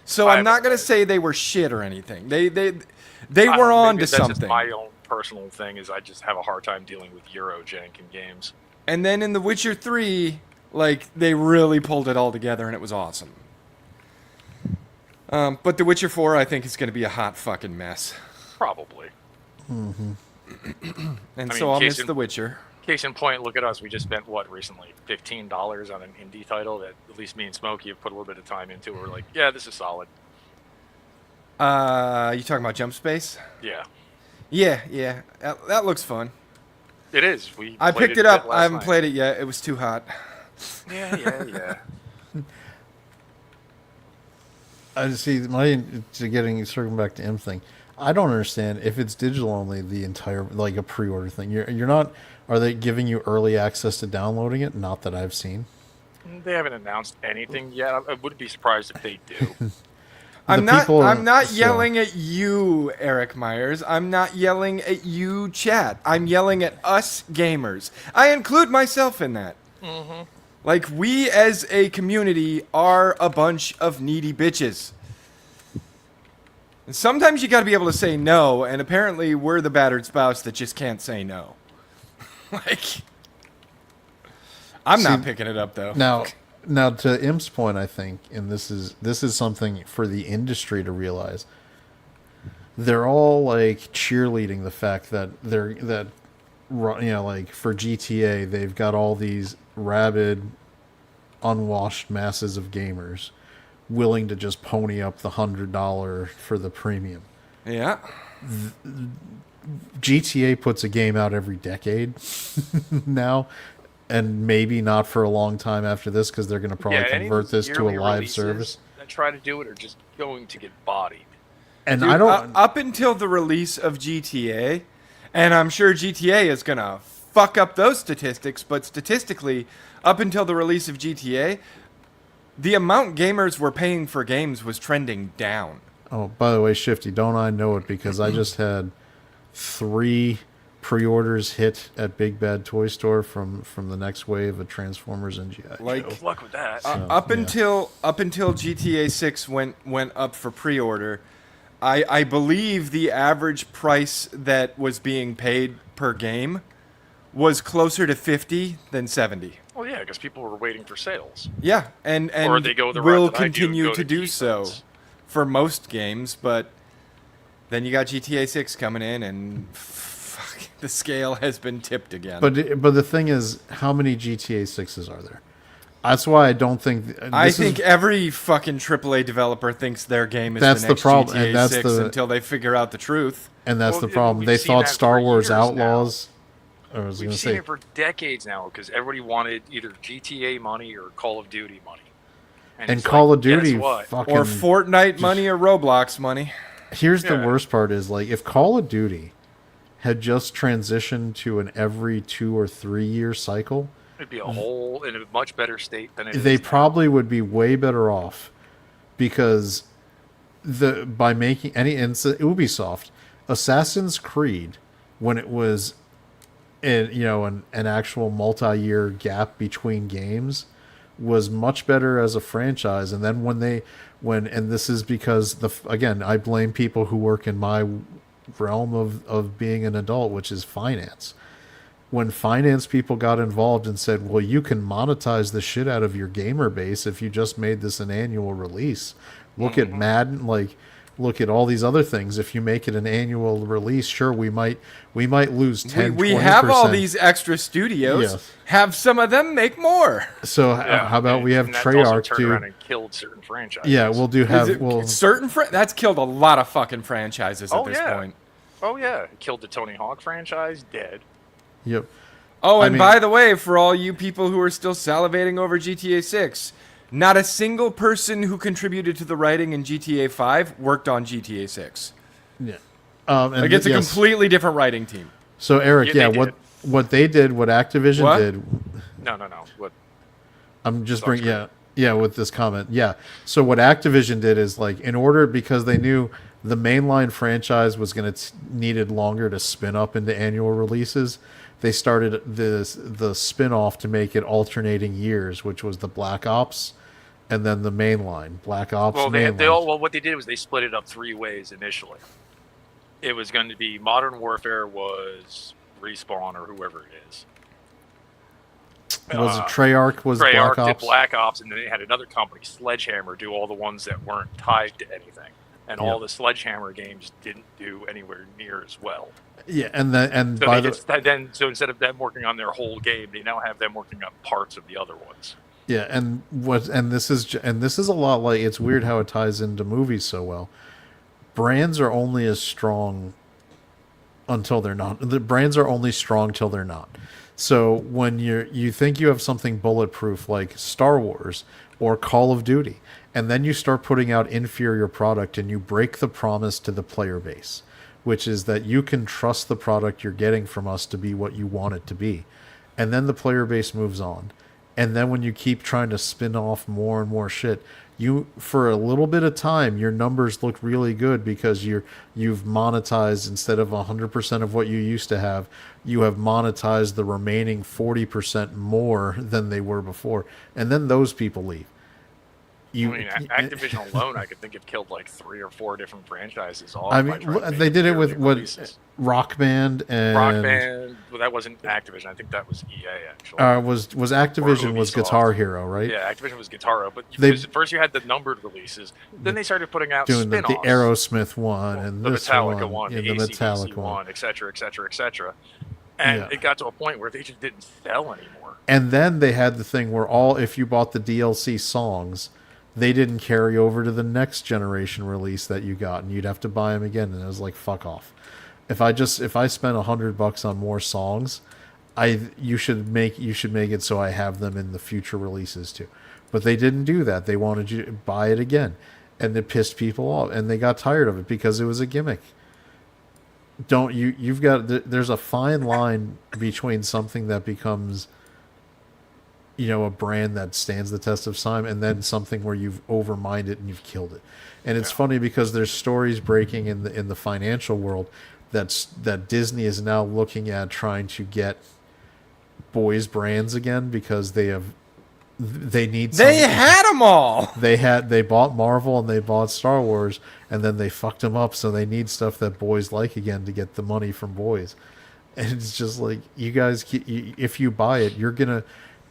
So I'm not gonna say they were shit or anything. They were on to something.
Just my own personal thing is I just have a hard time dealing with Euro jank in games.
And then in The Witcher 3, like, they really pulled it all together, and it was awesome. But The Witcher 4, I think, is going to be a hot fucking mess.
Probably.
And so I'll miss The Witcher.
Case in point, look at us. We just spent, recently? $15 on an indie title that at least me and Smokey have put a little bit of time into. We're like, yeah, this is solid.
You talking about Jump Space?
Yeah.
Yeah. That looks fun.
It is.
I picked it up. I haven't played it yet. It was too hot.
Yeah.
I see. Circling back to M thing. I don't understand if it's digital only. The entire a pre-order thing. You're not. Are they giving you early access to downloading it? Not that I've seen.
They haven't announced anything yet. I wouldn't be surprised if they do.
I'm not yelling at you, Eric Myers. I'm not yelling at you, chat. I'm yelling at us gamers. I include myself in that.
Mm-hmm.
Like, we as a community are a bunch of needy bitches. And sometimes you gotta be able to say no, and apparently we're the battered spouse that just can't say no. Like, I'm not picking it up, though.
Now, to Im's point, I think, and this is something for the industry to realize. They're all cheerleading the fact that for GTA they've got all these rabid, unwashed masses of gamers willing to just pony up the $100 for the premium.
Yeah.
GTA puts a game out every decade now. And maybe not for a long time after this because they're going to probably convert this to a live service.
That try to do it are just going to get bodied.
And
Dude,
I don't.
Up until the release of GTA, and I'm sure GTA is going to fuck up those statistics, but statistically, up until the release of GTA, the amount gamers were paying for games was trending down.
Oh, by the way, Shifty, don't I know it because I just had 3 pre-orders hit at Big Bad Toy Store from the next wave of Transformers and G.I. Joe.
Good luck with that.
Up until GTA 6 went up for pre-order, I believe the average price that was being paid per game was closer to 50 than 70.
Well, yeah, because people were waiting for sales.
Yeah, and
Or they go the
will
route that I do,
continue
go
to do so
defense.
for most games, but then you got GTA 6 coming in, and fuck, the scale has been tipped again.
But the thing is, how many GTA 6s are there? That's why I don't think.
I think every fucking AAA developer thinks their game is
That's
the
the
next
problem,
GTA
and that's
6
the-
until they figure out the truth.
and that's
Well,
the
yeah,
problem.
we've
They
seen
thought
that
Star
for
Wars
years now.
Outlaws. I was going
We've
to
seen
say,
it for decades now because everybody wanted either GTA money or Call of Duty money.
and
it's
Call
like,
of Duty
guess what?
fucking.
Or Fortnite money or Roblox money.
Here's the
Yeah.
worst part: is like if Call of Duty had just transitioned to an every 2 or 3 year cycle,
It'd be a whole in a much better state than it
they
is now.
probably would be way better off, because by making any, and it's Ubisoft, Assassin's Creed, when it was an actual multi-year gap between games, was much better as a franchise. And then and this is because again, I blame people who work in my realm of being an adult, which is finance. When finance people got involved and said, well, you can monetize the shit out of your gamer base if you just made this an annual release. Look at Madden, look at all these other things. If you make it an annual release, sure, we might lose 10,
We
20%.
have all these extra studios.
Yes.
Have some of them make more.
So
Yeah,
how about we have
and that's also
Treyarch
turned
do?
around and killed certain franchises.
Yeah, we'll do
Certain that's killed a lot of fucking franchises at
Oh,
this
yeah.
point.
Oh yeah, it killed the Tony Hawk franchise, dead.
Yep.
Oh,
I
and
mean-
by the way, for all you people who are still salivating over GTA 6, not a single person who contributed to the writing in GTA 5 worked on GTA 6.
Yeah. And
Like, it's a
yes.
completely different writing team.
So Eric,
Yeah,
yeah,
they
what they did, what Activision
What?
did.
No. What?
I'm just
Sounds
bringing with this comment. Yeah. So what Activision did is, like, in order, because they knew the mainline franchise was going to needed longer to spin up into annual releases, they started the spin-off to make it alternating years, which was the Black Ops and then the mainline. Black Ops
Well,
mainline.
what they did was they split it up 3 ways initially. It was going to be Modern Warfare was Respawn or whoever it is.
Was it Treyarch was
Treyarch
Black Ops?
did Black Ops, and then they had another company, Sledgehammer, do all the ones that weren't tied to anything. And
Yeah.
all the Sledgehammer games didn't do anywhere near as well.
Yeah, and
So
by
they
the
just, so instead of them working on their whole game, they now have them working on parts of the other ones.
yeah, and this is a lot like, it's weird how it ties into movies so well. Brands are only as strong until they're not. The brands are only strong till they're not. So when you think you have something bulletproof like Star Wars or Call of Duty, and then you start putting out inferior product and you break the promise to the player base, which is that you can trust the product you're getting from us to be what you want it to be. And then the player base moves on. And then when you keep trying to spin off more and more shit, you, for a little bit of time, your numbers look really good because you've monetized, instead of 100% of what you used to have, you have monetized the remaining 40% more than they were before. And then those people leave.
I mean, Activision alone, I could think have killed like 3 or 4 different franchises off.
I
by
mean,
trying to
they
make
did it with
yearly
what
releases.
Rock Band and
Rock Band. Well, that wasn't Activision. I think that was EA actually.
was Activision was
Ubisoft.
Guitar Hero, right?
Yeah, Activision was Guitar Hero, but
They-
because first you had the numbered releases, then they started putting out
Doing the
spin-offs.
Aerosmith one and
the
this
Metallica one,
and
the
the
AC/DC
Metallica
one, et cetera, et cetera, et cetera. And
Yeah.
it got to a point where they just didn't sell anymore.
And then they had the thing where if you bought the DLC songs, they didn't carry over to the next generation release that you got, and you'd have to buy them again. And it was like, fuck off. If I spent $100 on more songs, you should make it so I have them in the future releases too. But they didn't do that. They wanted you to buy it again, and it pissed people off, and they got tired of it because it was a gimmick. There's a fine line between something that becomes, a brand that stands the test of time, and then something where you've overmined it and you've killed it. And it's funny because there's stories breaking in the financial world that Disney is now looking at trying to get boys brands again because they need
They
something.
had them all.
They bought Marvel and they bought Star Wars, and then they fucked them up, so they need stuff that boys like again to get the money from boys. And it's just like, you guys, if you buy it,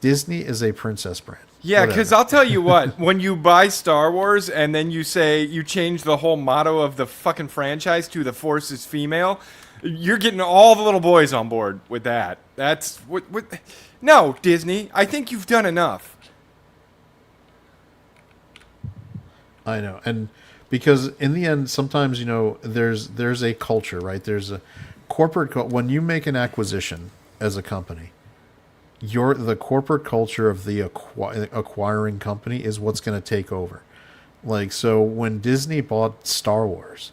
Disney is a princess brand.
Yeah, because
Whatever.
I'll tell you what, when you buy Star Wars and then you say you change the whole motto of the fucking franchise to the Force is female, you're getting all the little boys on board with that. That's what no, Disney, I think you've done enough.
I know, and because in the end, sometimes there's a culture, right? There's a when you make an acquisition as a company, the corporate culture of the acquiring company is what's going to take over. Like, so when Disney bought Star Wars,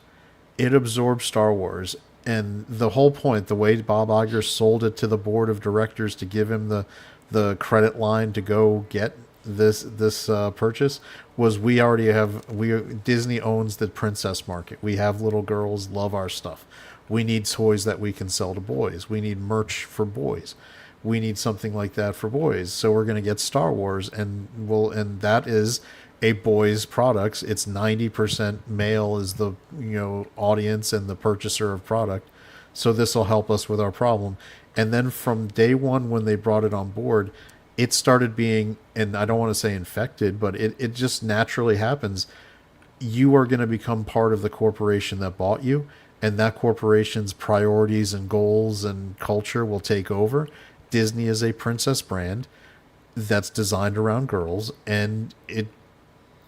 it absorbed Star Wars, and the whole point, the way Bob Iger sold it to the board of directors to give him the credit line to go get this purchase was Disney owns the princess market. We have little girls love our stuff. We need toys that we can sell to boys. We need merch for boys. We need something like that for boys. So we're going to get Star Wars, and that is a boys' products. It's 90% male is the audience and the purchaser of product. So this will help us with our problem. And then from day one, when they brought it on board, it started being, and I don't want to say infected, but it just naturally happens. You are going to become part of the corporation that bought you, and that corporation's priorities and goals and culture will take over. Disney is a princess brand that's designed around girls, and it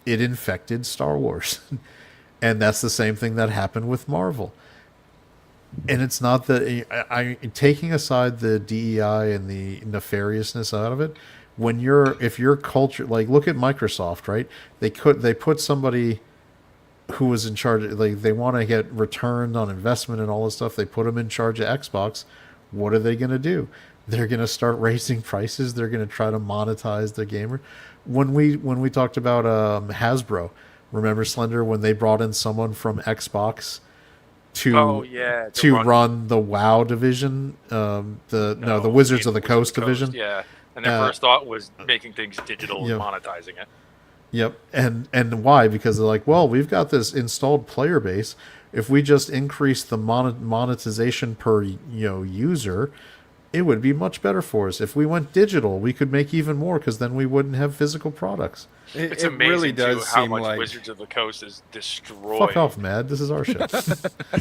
infected Star Wars. And that's the same thing that happened with Marvel. And it's not that I taking aside the DEI and the nefariousness out of it. If your culture, like, look at Microsoft, right? They put somebody who was in charge, like, they want to get return on investment and all this stuff. They put them in charge of Xbox. What are they going to do? They're going to start raising prices. They're going to try to monetize the gamer. When we talked about Hasbro, remember Slender, when they brought in someone from Xbox to run the WoW division, the Wizards of the Coast division.
Yeah, and their first thought was making things digital and monetizing it.
Yep, and why? Because they're like, well, we've got this installed player base. If we just increase the monetization per user, it would be much better for us. If we went digital, we could make even more, because then we wouldn't have physical products.
It's
it
amazing
really does
how
seem
much
like
Wizards of the Coast is destroyed.
Fuck off, Mad. This is our show.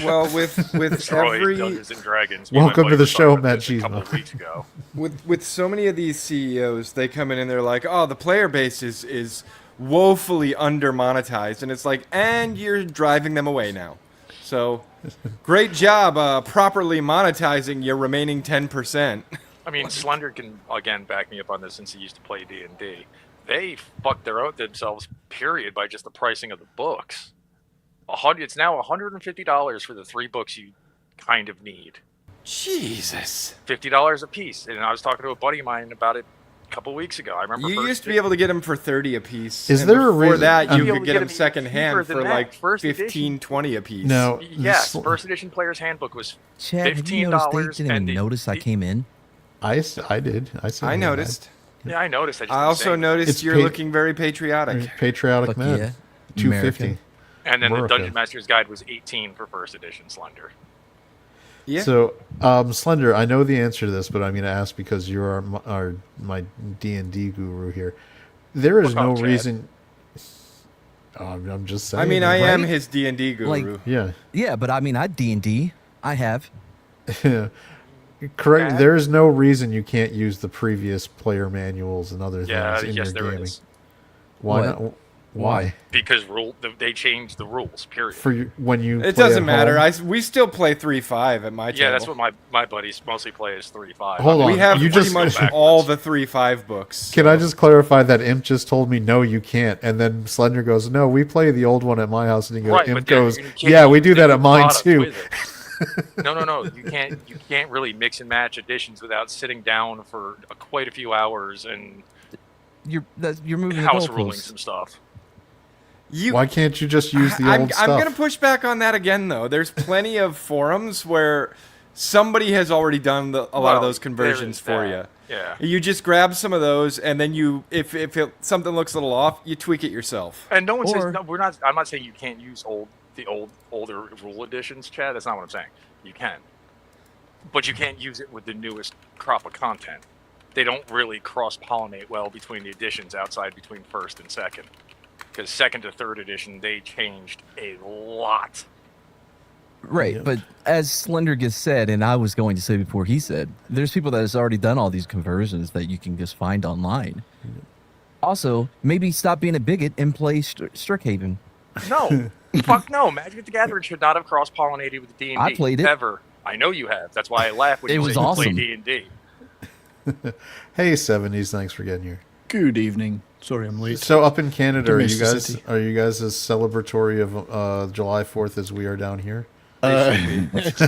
well, with
Destroyed
every
Dungeons and Dragons. Me and my
Welcome
buddy
to the
were
show,
talking about
Matt
this a couple
Cheesema.
of weeks ago.
with so many of these CEOs, they come in and they're like, "Oh, the player base is woefully under monetized," and it's like, and you're driving them away now. So, great job properly monetizing your remaining 10%.
I mean, Slender can again back me up on this since he used to play D&D. They fucked themselves, period, by just the pricing of the books. It's now $150 for the 3 books you kind of need.
Jesus.
$50 a piece. And I was talking to a buddy of mine about it a couple weeks ago. I remember
You used to be able to get them for $30 a piece.
Is
and
there a
before
reason-
that,
I'm-
you
You'll
could
get
get
them
them second
cheaper
hand
than
for
that.
like
First edition.
$15-20 a piece.
No,
Yes, first edition Player's Handbook was
Chad, have you
$15.
noticed they didn't even notice I came in?
I did.
I noticed.
Yeah, I noticed.
I also noticed
It's
you're looking very patriotic.
Patriotic
Fuck
man.
yeah.
250.
American.
And then
America.
the Dungeon Master's Guide was $18 for first edition Slender.
Yeah.
So, Slender, I know the answer to this, but I'm going to ask because you're my D&D guru here. There is
Fuck
no
off, Chad.
reason. I'm just saying.
I mean, I am
Right?
his D&D guru.
Like-
Yeah.
Yeah, but I mean, I D&D. I have.
Correct.
Chad?
There is no reason you can't use the previous player manuals and other
Yeah,
things in
yes,
your
there
gaming.
is.
Why
What?
not? Why?
Because they changed the rules, period.
When you
it
play
doesn't
at
matter.
home?
We still play 3-5 at my table.
Yeah, that's what my buddies mostly play is 3-5.
Hold on.
We have
You
pretty
just-
much
Go backwards.
all the 3-5 books.
Can I just clarify that Imp just told me no, you can't, and then Slender goes, no, we play the old one at my house, and he goes,
Right,
Imp
but then
goes,
you can't
yeah, we
use
do
the
that at mine
product
too.
with it. No. You can't really mix and match editions without sitting down for quite a few hours and
You're moving the
house ruling
goalposts.
some stuff.
Why can't you just use the old stuff?
I'm going to push back on that again, though. There's plenty of forums where somebody has already done a lot of those conversions for you.
Yeah.
You just grab some of those, and then if something looks a little off, you tweak it yourself.
And no one
Or-
says no, we're not. I'm not saying you can't use older rule editions, Chad. That's not what I'm saying. You can, but you can't use it with the newest crop of content. they don't really cross-pollinate well between the editions outside between first and second. Because second to third edition, they changed a lot.
Right,
Yep.
but as Slender gets said, and I was going to say before he said, there's people that has already done all these conversions that you can just find online. Also, maybe stop being a bigot and play Strixhaven.
No, fuck no. Magic the Gathering should not have cross-pollinated with D&D.
I played it.
Ever. I know you have. That's why I laugh when
It
you
was
say
awesome.
you play D&D.
Hey, 70s, thanks for getting here.
Good evening. Sorry I'm late.
So up in Canada,
Domesticity.
are you guys as celebratory of July 4th as we are down here?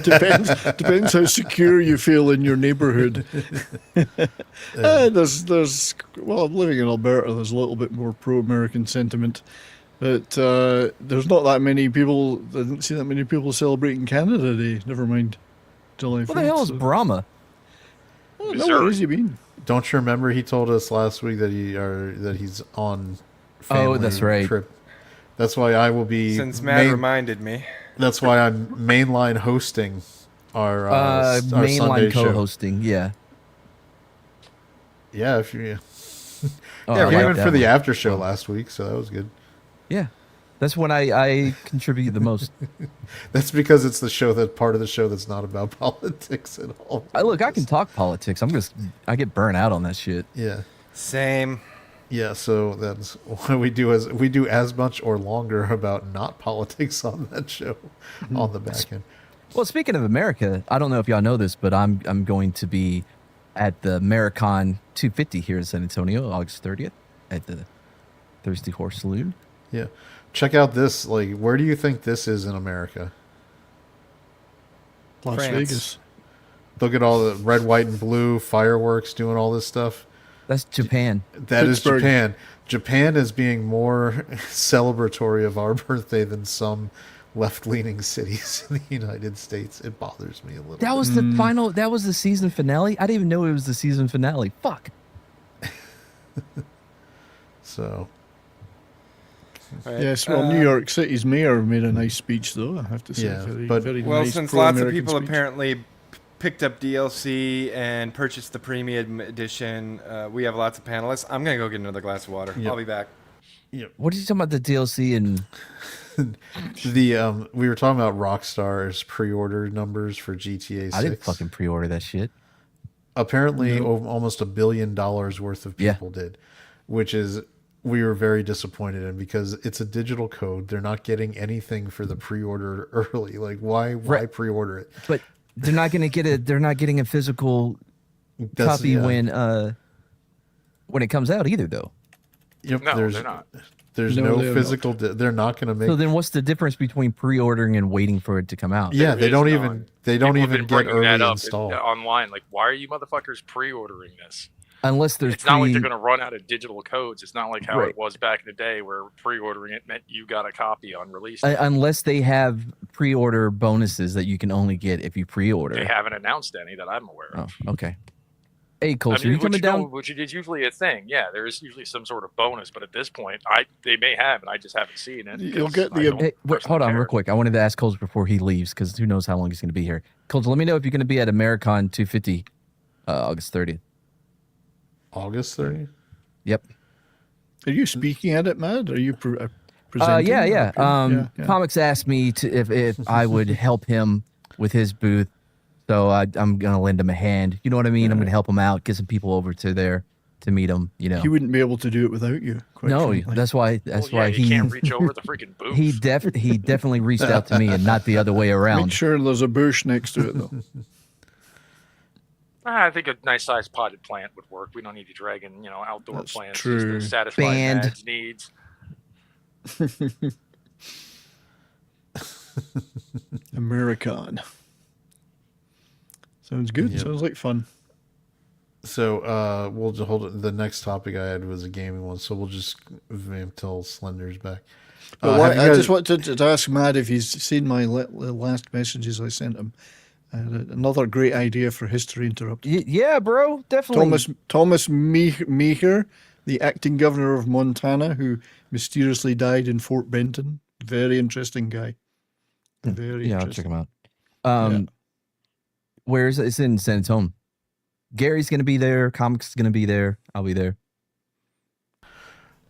Depends how secure you feel in your neighbourhood. There's well, I'm living in Alberta. There's a little bit more pro-American sentiment, but there's not that many people. I didn't see that many people celebrating Canada Day. Never mind July 4th.
What the hell is
so-
Brahma?
Oh, no, where has he been?
Don't you remember he told us last week that he's on family
that's right.
trip. That's why I will be
Since Matt reminded me.
That's why I'm mainline hosting our
mainline
Sunday show.
co-hosting. Yeah.
Yeah, if you
Oh,
yeah,
I
we
like
went
that
for the
one.
after show last week, so that was good.
Yeah, that's when I contribute the most.
That's because it's the show that part of the show that's not about politics at all.
I can talk politics. I get burnt out on that shit.
Yeah.
Same.
Yeah, so that's what we do as much or longer about not politics on that show on the back end.
Well, speaking of America, I don't know if y'all know this, but I'm going to be at the Americon 250 here in San Antonio, August 30th, at the Thirsty Horse Saloon.
Yeah. Check out this. Like, where do you think this is in America?
Las
France.
Vegas.
Look at all the red, white, and blue fireworks doing all this stuff.
That's Japan.
That is
Pittsburgh.
Japan. Japan is being more celebratory of our birthday than some left-leaning cities in the United States. It bothers me a little.
That was the final. That was the season finale. I didn't even know it was the season finale. Fuck.
So
Right.
Yes, well, New York City's mayor made a nice speech, though, I have to say.
Yeah,
very,
but-
very
Well,
nice
since lots of
pro-American
people
speech.
apparently picked up DLC and purchased the premium edition, we have lots of panelists. I'm going to go get another glass of water.
Yep.
I'll be back.
What are you talking about? The DLC and
we were talking about Rockstar's pre-order numbers for GTA 6.
I didn't fucking pre-order that shit.
Apparently, almost $1 billion worth of
Yeah.
people did, which is we were very disappointed in because it's a digital code. They're not getting anything for the pre-order early. Like, why
Right.
pre-order it?
But they're not gonna get it. They're not getting a physical
That's-
copy
yeah.
when it comes out either, though.
Yep,
No,
there's
they're not.
There's
No,
no
they're
physical. They're not going to make.
So then, what's the difference between pre-ordering and waiting for it to come out?
yeah,
There
they
is
don't
none.
even. They don't
People have
even
been
get
bringing that
early
up
install.
online. Like, why are you motherfuckers pre-ordering this?
Unless there's
It's not like they're going to run out of digital codes. It's not like how
Right.
it was back in the day where pre-ordering it meant you got a copy on release.
unless they have pre-order bonuses that you can only get if you pre-order.
They haven't announced any that I'm aware of.
Oh, okay. Hey, Colts,
I mean,
are you coming down?
which is usually a thing. Yeah, there is usually some sort of bonus, but at this point, they may have, and I just haven't seen it.
You'll
because
get the-
I don't
Hey, wait, hold
personally
on, real
care.
quick. I wanted to ask Colts before he leaves because who knows how long he's going to be here. Colts, let me know if you're going to be at Americon 250, August 30th.
August 30th.
Yep.
Are you speaking at it, Mad? Are you presenting?
Yeah.
Okay. Yeah.
Comics asked me to if I would help him with his booth, so I'm gonna lend him a hand. You know what I mean? I'm gonna help him out, get some people over to there to meet him. You know.
He wouldn't be able to do it without you. Quite
No,
frankly.
that's why.
Well,
That's why
you
he
can't reach over the freaking booth.
he definitely reached out to me and not the other way
Make
around.
sure there's a bush next to it, though.
I think a nice sized potted plant would work. We don't need to drag in, outdoor
That's
plants
true.
just to satisfy
Band.
Mad's needs.
American. Sounds good.
Yep.
Sounds like fun.
So we'll just hold it. The next topic I had was a gaming one, so we'll just vamp till Slender's back.
But why,
have you
I
guys-
just wanted to ask Matt if he's seen my last messages I sent him. Another great idea for History Interrupted.
Yeah, bro, definitely.
Thomas Meeker, the acting governor of Montana, who mysteriously died in Fort Benton. Very interesting guy. Very
Yeah, I'll check
interesting.
him out. Where is it? It's in San Antonio. Gary's gonna be there. Comics is gonna be there. I'll be there.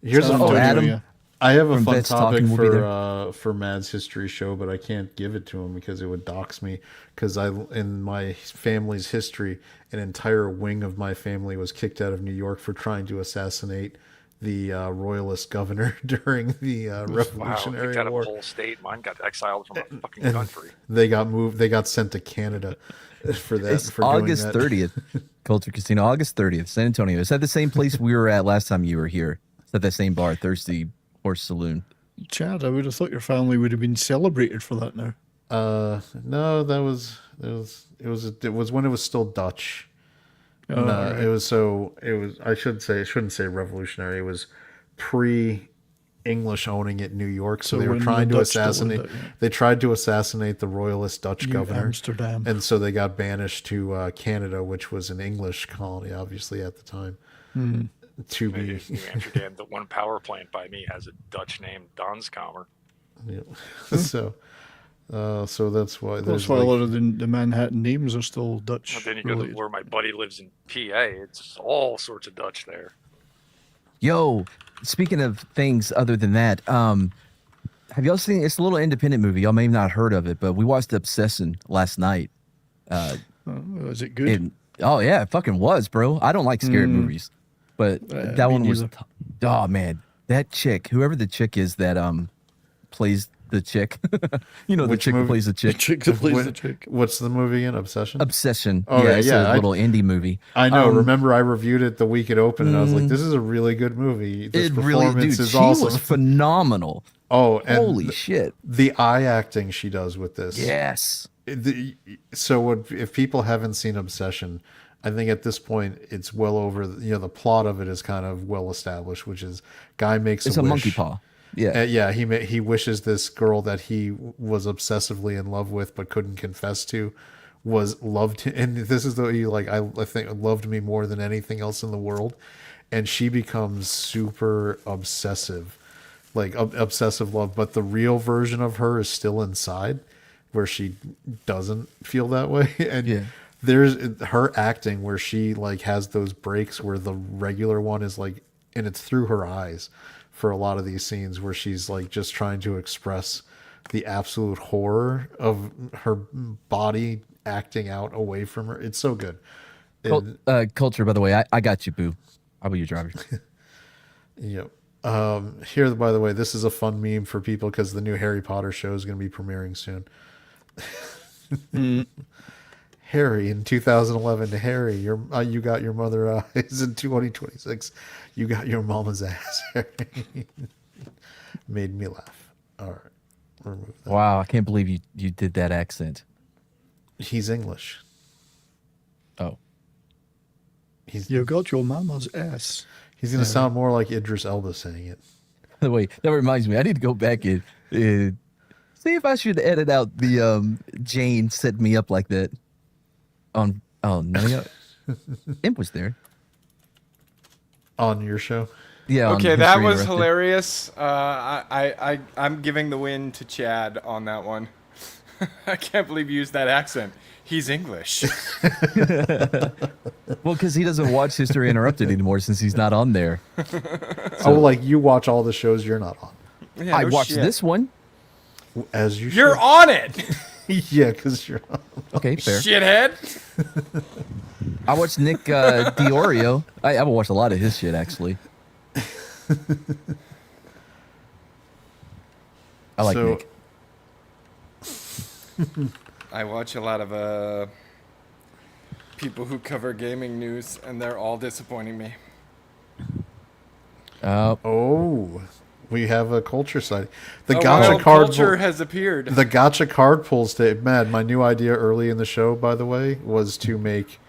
Here's
San
a
Antonio,
Adam.
yeah.
I have a
From
fun
Vets
topic
Talking will be
for Mad's history show, but I can't give it to him because it would dox me. Because in my family's history, an entire wing of my family was kicked out of New York for trying to assassinate the royalist governor during the
Wow,
Revolutionary
kicked out of
War.
a whole state. Mine got exiled from a fucking
And
country.
they got moved. They got sent to Canada for that.
It's
for
August
doing that.
30th. Culture Casino, August 30th, San Antonio. It's at the same place we were at last time you were here. It's at that same bar, Thirsty Horse Saloon.
Chad, I would have thought your family would have been celebrated for that now.
No, it was when it was still Dutch.
Oh,
No,
alright.
it was I shouldn't say revolutionary. It was pre English owning it New York, so
So
they were
when
trying
the
to
Dutch still owned
assassinate
it, yeah.
they tried to assassinate the royalist Dutch
New
governor.
Amsterdam.
And so they got banished to Canada, which was an English colony obviously at the time. To
Maybe
be
New Amsterdam, the one power plant by me has a Dutch name, Donskamer.
yeah. so that's why
That's
there's
why a
like-
lot of the Manhattan names are still Dutch.
And then you go to
related.
where my buddy lives in PA. It's all sorts of Dutch there.
Yo, speaking of things other than that, have y'all seen? It's a little independent movie. Y'all may have not heard of it, but we watched Obsession last night.
Oh, is it good?
Oh yeah, it fucking was, bro. I don't like scary movies, but that
me
one was.
neither.
Oh man, that chick, whoever the chick is that plays the chick, you know, the
Which
chick who
movie?
plays the
The
chick.
chick that plays
What-
the chick.
What's the movie again? Obsession?
Obsession.
Oh,
yeah,
yeah,
it's
yeah,
a little indie movie.
I know.
Um,
Remember, I reviewed it the week it opened, and I was like, "This is a really good movie. This
It really,
performance
dude,
is
she
awesome."
was phenomenal.
Oh, and
Holy shit!
the eye acting she does with this.
Yes.
If people haven't seen Obsession, I think at this point it's well over. The plot of it is kind of well established, which is guy makes
It's
a
a
wish.
monkey paw. Yeah.
Yeah, he wishes this girl that he was obsessively in love with but couldn't confess to was loved him, and this is the way I think loved me more than anything else in the world, and she becomes super obsessive, like obsessive love, but the real version of her is still inside, where she doesn't feel that way, and
Yeah.
there's her acting where she has those breaks where the regular one is and it's through her eyes for a lot of these scenes where she's just trying to express the absolute horror of her body acting out away from her. It's so good.
Culture, by the way, I got you, boo. I'll be your driver.
Yep. Here, by the way, this is a fun meme for people because the new Harry Potter show is going to be premiering soon. Harry in 2011 to Harry, you got your mother eyes. In 2026, you got your mama's ass. Harry. Made me laugh. All right, remove that.
Wow, I can't believe you did that accent.
He's English.
Oh,
You got your mama's ass.
He's going to sound more like Idris Elba saying it.
by the way, that reminds me. I need to go back and see if I should edit out the Jane set me up like that. Oh no, Imp was there.
On your show?
Yeah. on
Okay, that
History
was
Interrupted.
hilarious. I'm giving the win to Chad on that one. I can't believe you used that accent. He's English.
Well, because he doesn't watch History Interrupted anymore since he's not on there.
You watch all the shows you're not on.
Yeah,
I
no
watched
shit.
this one.
As you
You're
should.
on it,
Yeah, because you're on.
Okay, fair.
shithead.
I watched Nick Diorio. I watched a lot of his shit actually. I like
So-
Nick.
I watch a lot of people who cover gaming news, and they're all disappointing me.
Oh, we have a culture side. The
A
gotcha
wild
card
culture has appeared.
The gotcha card pulls to Mad. My new idea early in the show, by the way, was to make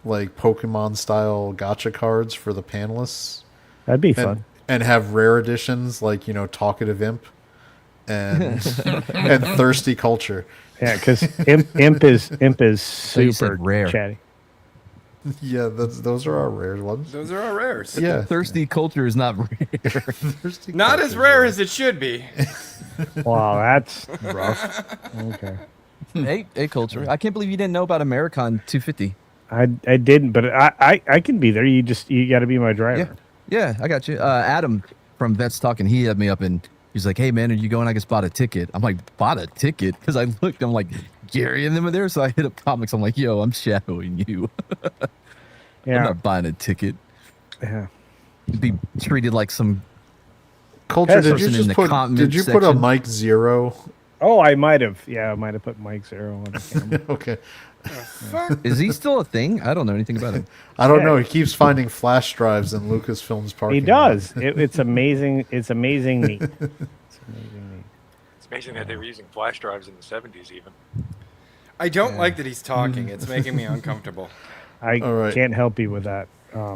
Pokemon style gotcha cards for the panelists.
That'd be
and,
fun.
And have rare editions like Talkative Imp and and Thirsty Culture.
Yeah, because imp is
you
super
said rare.
chatty.
Yeah, those are our rare ones.
Those are our rares.
Yeah,
Thirsty culture is not rare.
Thirsty
Not
Culture's
as rare as it should be.
Wow, that's rough. Okay.
Hey, culture. I can't believe you didn't know about Americon 250.
I didn't, but I can be there. You got to be my driver.
Yeah, I got you. Adam from Vets Talking, he had me up and he's like, "Hey man, are you going? I just bought a ticket." I'm like, "Bought a ticket?" Because I looked, I'm like, Gary and them are there. So I hit up comics. I'm like, "Yo, I'm shadowing you."
Yeah.
I'm not buying a ticket.
Yeah.
Be treated like some
Culture, did you
person in
just
the
put?
comment
Did you put a
section.
Mike Zero?
Oh, I might have. Yeah, I might have put Mike Zero on the camera.
Okay.
Is he still a thing? I don't know anything about him.
I don't know. He keeps finding flash drives in Lucasfilm's parking.
He does. It's amazing. It's amazing neat.
It's amazing that they were using flash drives in the 70s even.
I don't like that he's talking. It's making me uncomfortable.
I
All right.
can't help you with that.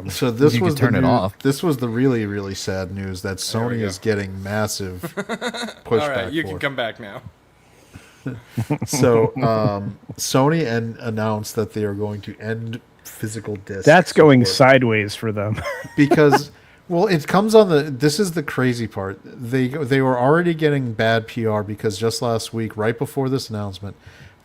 So this
You
was
could turn
the
it
news-
off.
This was the really, really sad news that Sony is getting massive pushback.
All right, you
for.
can come back now.
So Sony announced that they are going to end physical discs.
That's going
support.
sideways for them.
Because well, it comes on the. This is the crazy part. They were already getting bad PR because just last week, right before this announcement,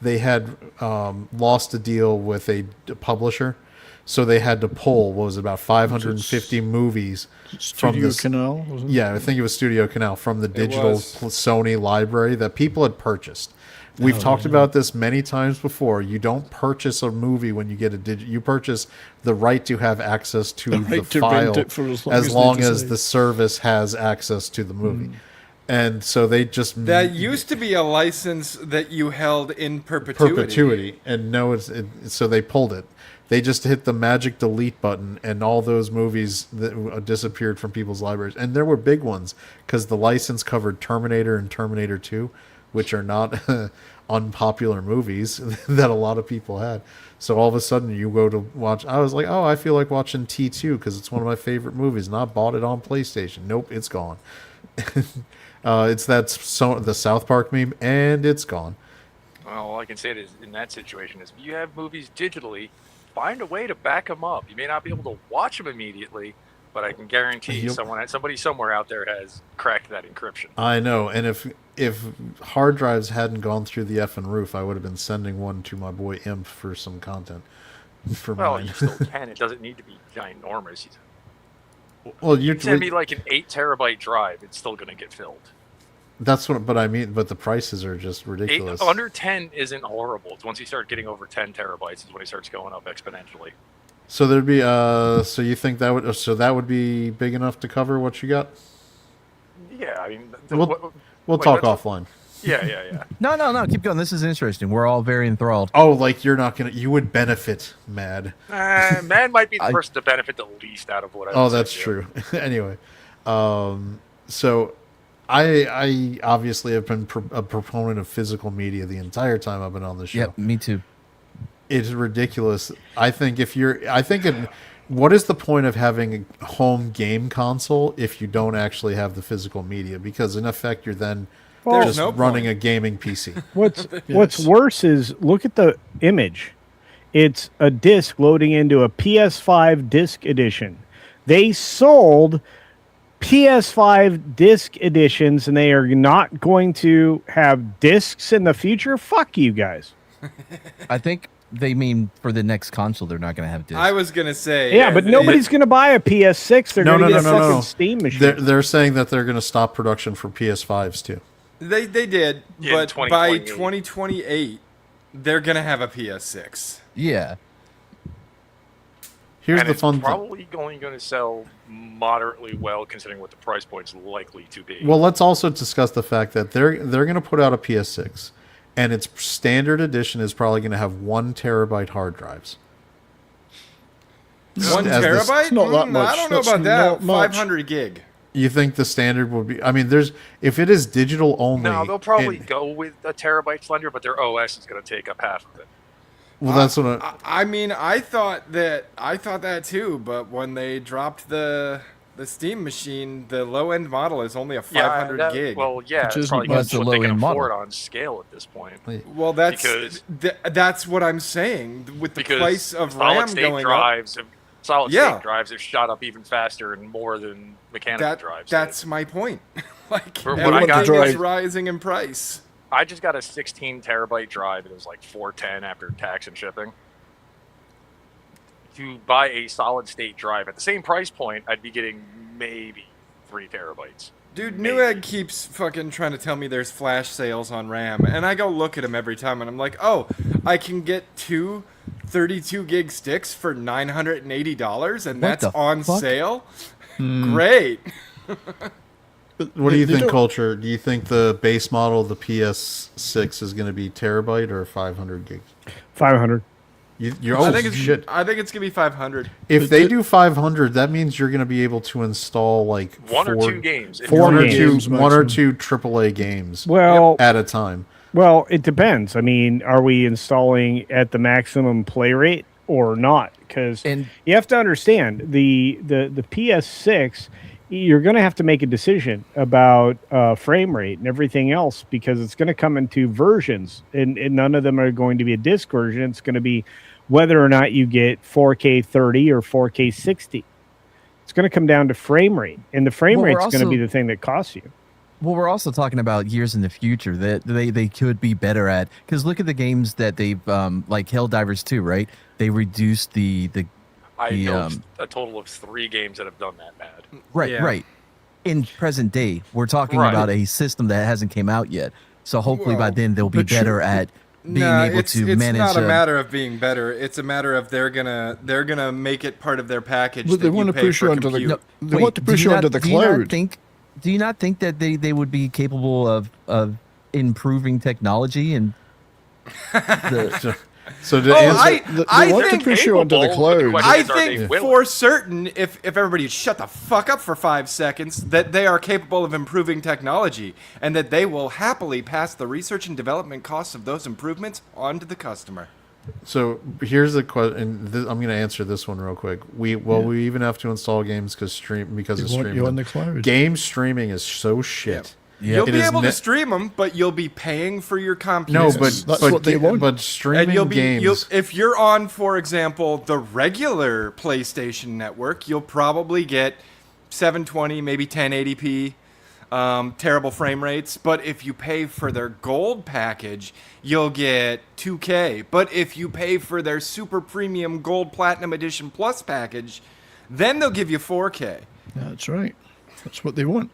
they had lost a deal with a publisher, so they had to pull what was it, about 550 movies from
Studio
this.
Canal, wasn't it?
Yeah, I think it was Studio Canal from the digital
was.
Sony library that people had purchased. We've talked about this many times before. You don't purchase a movie when you get a you purchase the right to have access to the
right to
file
rent it for as long as they
the service has access to the movie. And so they just
That used to be a license that you held in perpetuity.
and no, so they pulled it. They just hit the magic delete button, and all those movies that disappeared from people's libraries. And there were big ones because the license covered Terminator and Terminator 2, which are not unpopular movies that a lot of people had. So all of a sudden you go to watch. I was like, oh, I feel like watching T2 because it's one of my favorite movies, and I bought it on PlayStation. Nope, it's gone. It's the South Park meme, and it's gone.
Well, all I can say is in that situation is if you have movies digitally, find a way to back them up. You may not be able to watch them immediately, but I can guarantee
Yep.
somebody somewhere out there has cracked that encryption.
I know, and if hard drives hadn't gone through the effing roof, I would have been sending one to my boy Imp for some content. For
Well,
mine.
you still can. It doesn't need to be ginormous.
Well, you
Send me like an 8 terabyte drive. It's still going to get filled.
That's what, but I mean, but the prices are just ridiculous.
Under 10 isn't horrible. It's once you start getting over 10 terabytes is when it starts going up exponentially.
So there'd be, so you think that would be big enough to cover what you got?
Yeah, I mean,
We'll
wait,
talk
that's-
offline.
Yeah.
No, keep going. This is interesting. We're all very enthralled.
Oh, like you would benefit, Mad.
Man might be the person to benefit the least out of what I
Oh,
said,
that's
yeah.
true. Anyway, so I obviously have been a proponent of physical media the entire time I've been on the show.
Yep, me too.
It's ridiculous. What is the point of having a home game console if you don't actually have the physical media? Because in effect, you're then
Well,
just
no
running
point.
a gaming PC.
What's worse is look at the image. It's a disc loading into a PS5 disc edition. They sold PS5 disc editions, and they are not going to have discs in the future. Fuck you guys.
I think they mean for the next console, they're not going to have discs.
I was gonna say,
Yeah, but nobody's going to buy a PS6. They're
No,
going to
no,
get
no,
a
no,
fucking
no.
Steam machine.
They're saying that they're going to stop production for PS5s too.
They did,
In
but by
2028.
2028, they're gonna have a PS6.
Yeah.
Here's
And
the
it's
fun thing.
probably only going to sell moderately well, considering what the price point's likely to be.
Well, let's also discuss the fact that they're going to put out a PS6, and its standard edition is probably going to have 1 terabyte hard drives.
1
As the-
terabyte?
It's not that
I
much.
don't know
That's
about that.
not much.
500 gig.
You think the standard would be? I mean, if it is digital only.
no, they'll probably
and-
go with a terabyte Slender, but their OS is going to take up half of it.
Well, that's what.
I mean, I thought that too, but when they dropped the Steam machine, the low end model is only a 500 gig.
Well, yeah,
Which
it's
isn't
probably
much.
what
That's the
they can
low-end model.
afford on scale at this point.
well, that's
because-
that's what I'm saying. With the
Because
price of
solid
RAM
state
going up,
drives, solid
Yeah.
state drives have shot up even faster and more than mechanical drives.
that's my point. Like
For what I
everything
got-
is rising in price.
I just got a 16 terabyte drive. It was like $410 after tax and shipping. to buy a solid state drive at the same price point, I'd be getting maybe 3 terabytes.
Dude, Newegg keeps fucking trying to tell me there's flash sales on RAM, and I go look at him every time, and I'm like, oh, I can get 2 32 gig sticks for $980, and that's on sale? Great.
What do you think, Culture? Do you think the base model of the PS6 is going to be terabyte or 500 gigs?
500.
I think
it's gonna be 500.
If they do 500, that means you're gonna be able to install like
one or two games,
one or two AAA games at a time.
Well, it depends. I mean, are we installing at the maximum play rate or not? Because you have to understand the PS6. You're going to have to make a decision about frame rate and everything else because it's going to come in 2 versions, and none of them are going to be a disc version. It's going to be whether or not you get 4K 30 or 4K 60. It's going to come down to frame rate, and the frame rate's going to be the thing that costs you.
Well, we're also talking about years in the future that they could be better at, because look at the games that they've like Helldivers 2, right? They reduced
I know a total of 3 games that have done that, Matt.
Right. In present day, we're talking about a system that hasn't came out yet. So hopefully by then they'll be better at being able to manage.
It's not a matter of being better. It's a matter of they're gonna make it part of their package.
But they want to push you onto the. They want to push you onto the cloud.
Do you not think that they would be capable of improving technology and the?
I
want to push you onto the cloud.
I think for certain, if everybody shut the fuck up for 5 seconds, that they are capable of improving technology, and that they will happily pass the research and development costs of those improvements on to the customer.
So here's the question. I'm going to answer this one real quick. We even have to install games because of streaming.
You on the cloud.
Game streaming is so shit.
Yeah. You'll be able to stream them, but you'll be paying for your computer.
No, but that's what they want. But streaming games.
If you're on, for example, the regular PlayStation network, you'll probably get 720, maybe 1080p, terrible frame rates. But if you pay for their gold package, you'll get 2K. But if you pay for their super premium gold platinum edition plus package, then they'll give you 4K.
That's right. That's what they want.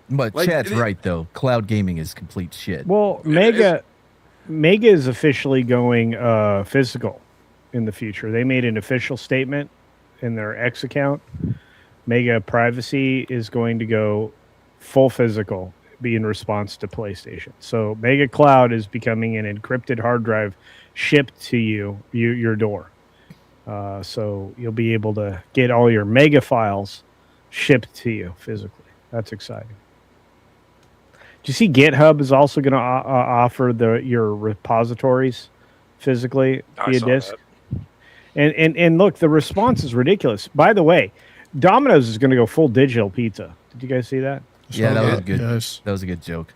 But Chad's right, though. Cloud gaming is complete shit.
Well, Mega is officially going physical in the future. They made an official statement in their X account. Mega Privacy is going to go full physical, be in response to PlayStation. So Mega Cloud is becoming an encrypted hard drive shipped to your door. So you'll be able to get all your Mega files shipped to you physically. That's exciting. Do you see GitHub is also going to offer your repositories physically via disk? And look, the response is ridiculous. By the way, Domino's is going to go full digital pizza. Did you guys see that?
Yeah, that was good. Yes. That was a good joke.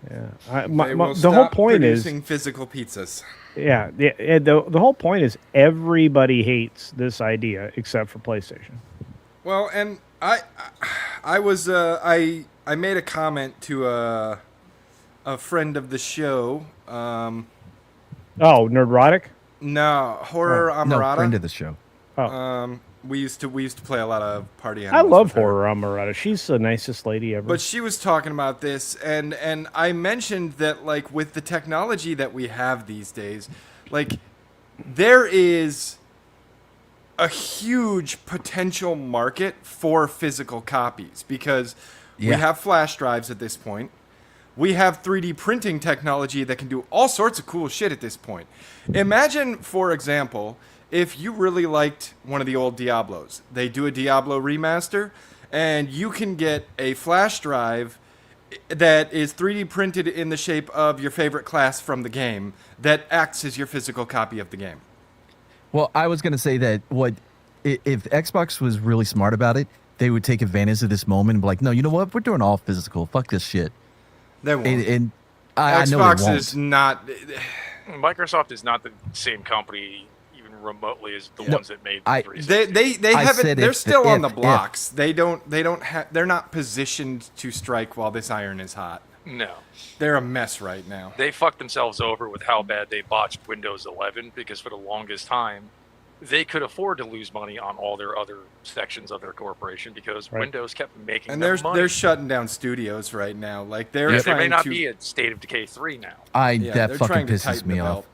Yeah,
the whole point is
producing physical pizzas.
Yeah, the whole point is everybody hates this idea except for PlayStation.
Well, and I made a comment to a friend of the show.
Nerdrotic?
No, Horror Amarata.
No, friend of the show.
We used to play a lot of Party
I
Animals.
love Horror Amarata. She's the nicest lady ever.
But she was talking about this, and I mentioned that, like, with the technology that we have these days, like, there is a huge potential market for physical copies because we have flash drives at this point. We have 3D printing technology that can do all sorts of cool shit at this point. Imagine, for example, if you really liked one of the old Diablos. They do a Diablo remaster, and you can get a flash drive that is 3D printed in the shape of your favorite class from the game that acts as your physical copy of the game.
Well, I was going to say that if Xbox was really smart about it, they would take advantage of this moment and be like, no, you know what? We're doing all physical. Fuck this shit.
They won't.
And I know
Xbox
they won't.
is not...
Microsoft is not the same company even remotely as the ones that made the
360. They haven't. They're still on the blocks. They don't have. They're not positioned to strike while this iron is hot.
No.
They're a mess right now.
They fucked themselves over with how bad they botched Windows 11 because for the longest time, they could afford to lose money on all their other sections of their corporation because
Right.
Windows kept making
And
them
they're
money.
shutting down studios right now. Like they're
Yeah,
trying
they may not
to.
be at State of Decay 3 now.
Yeah,
That
they're
fucking
trying to
pisses
tighten
me
the
off.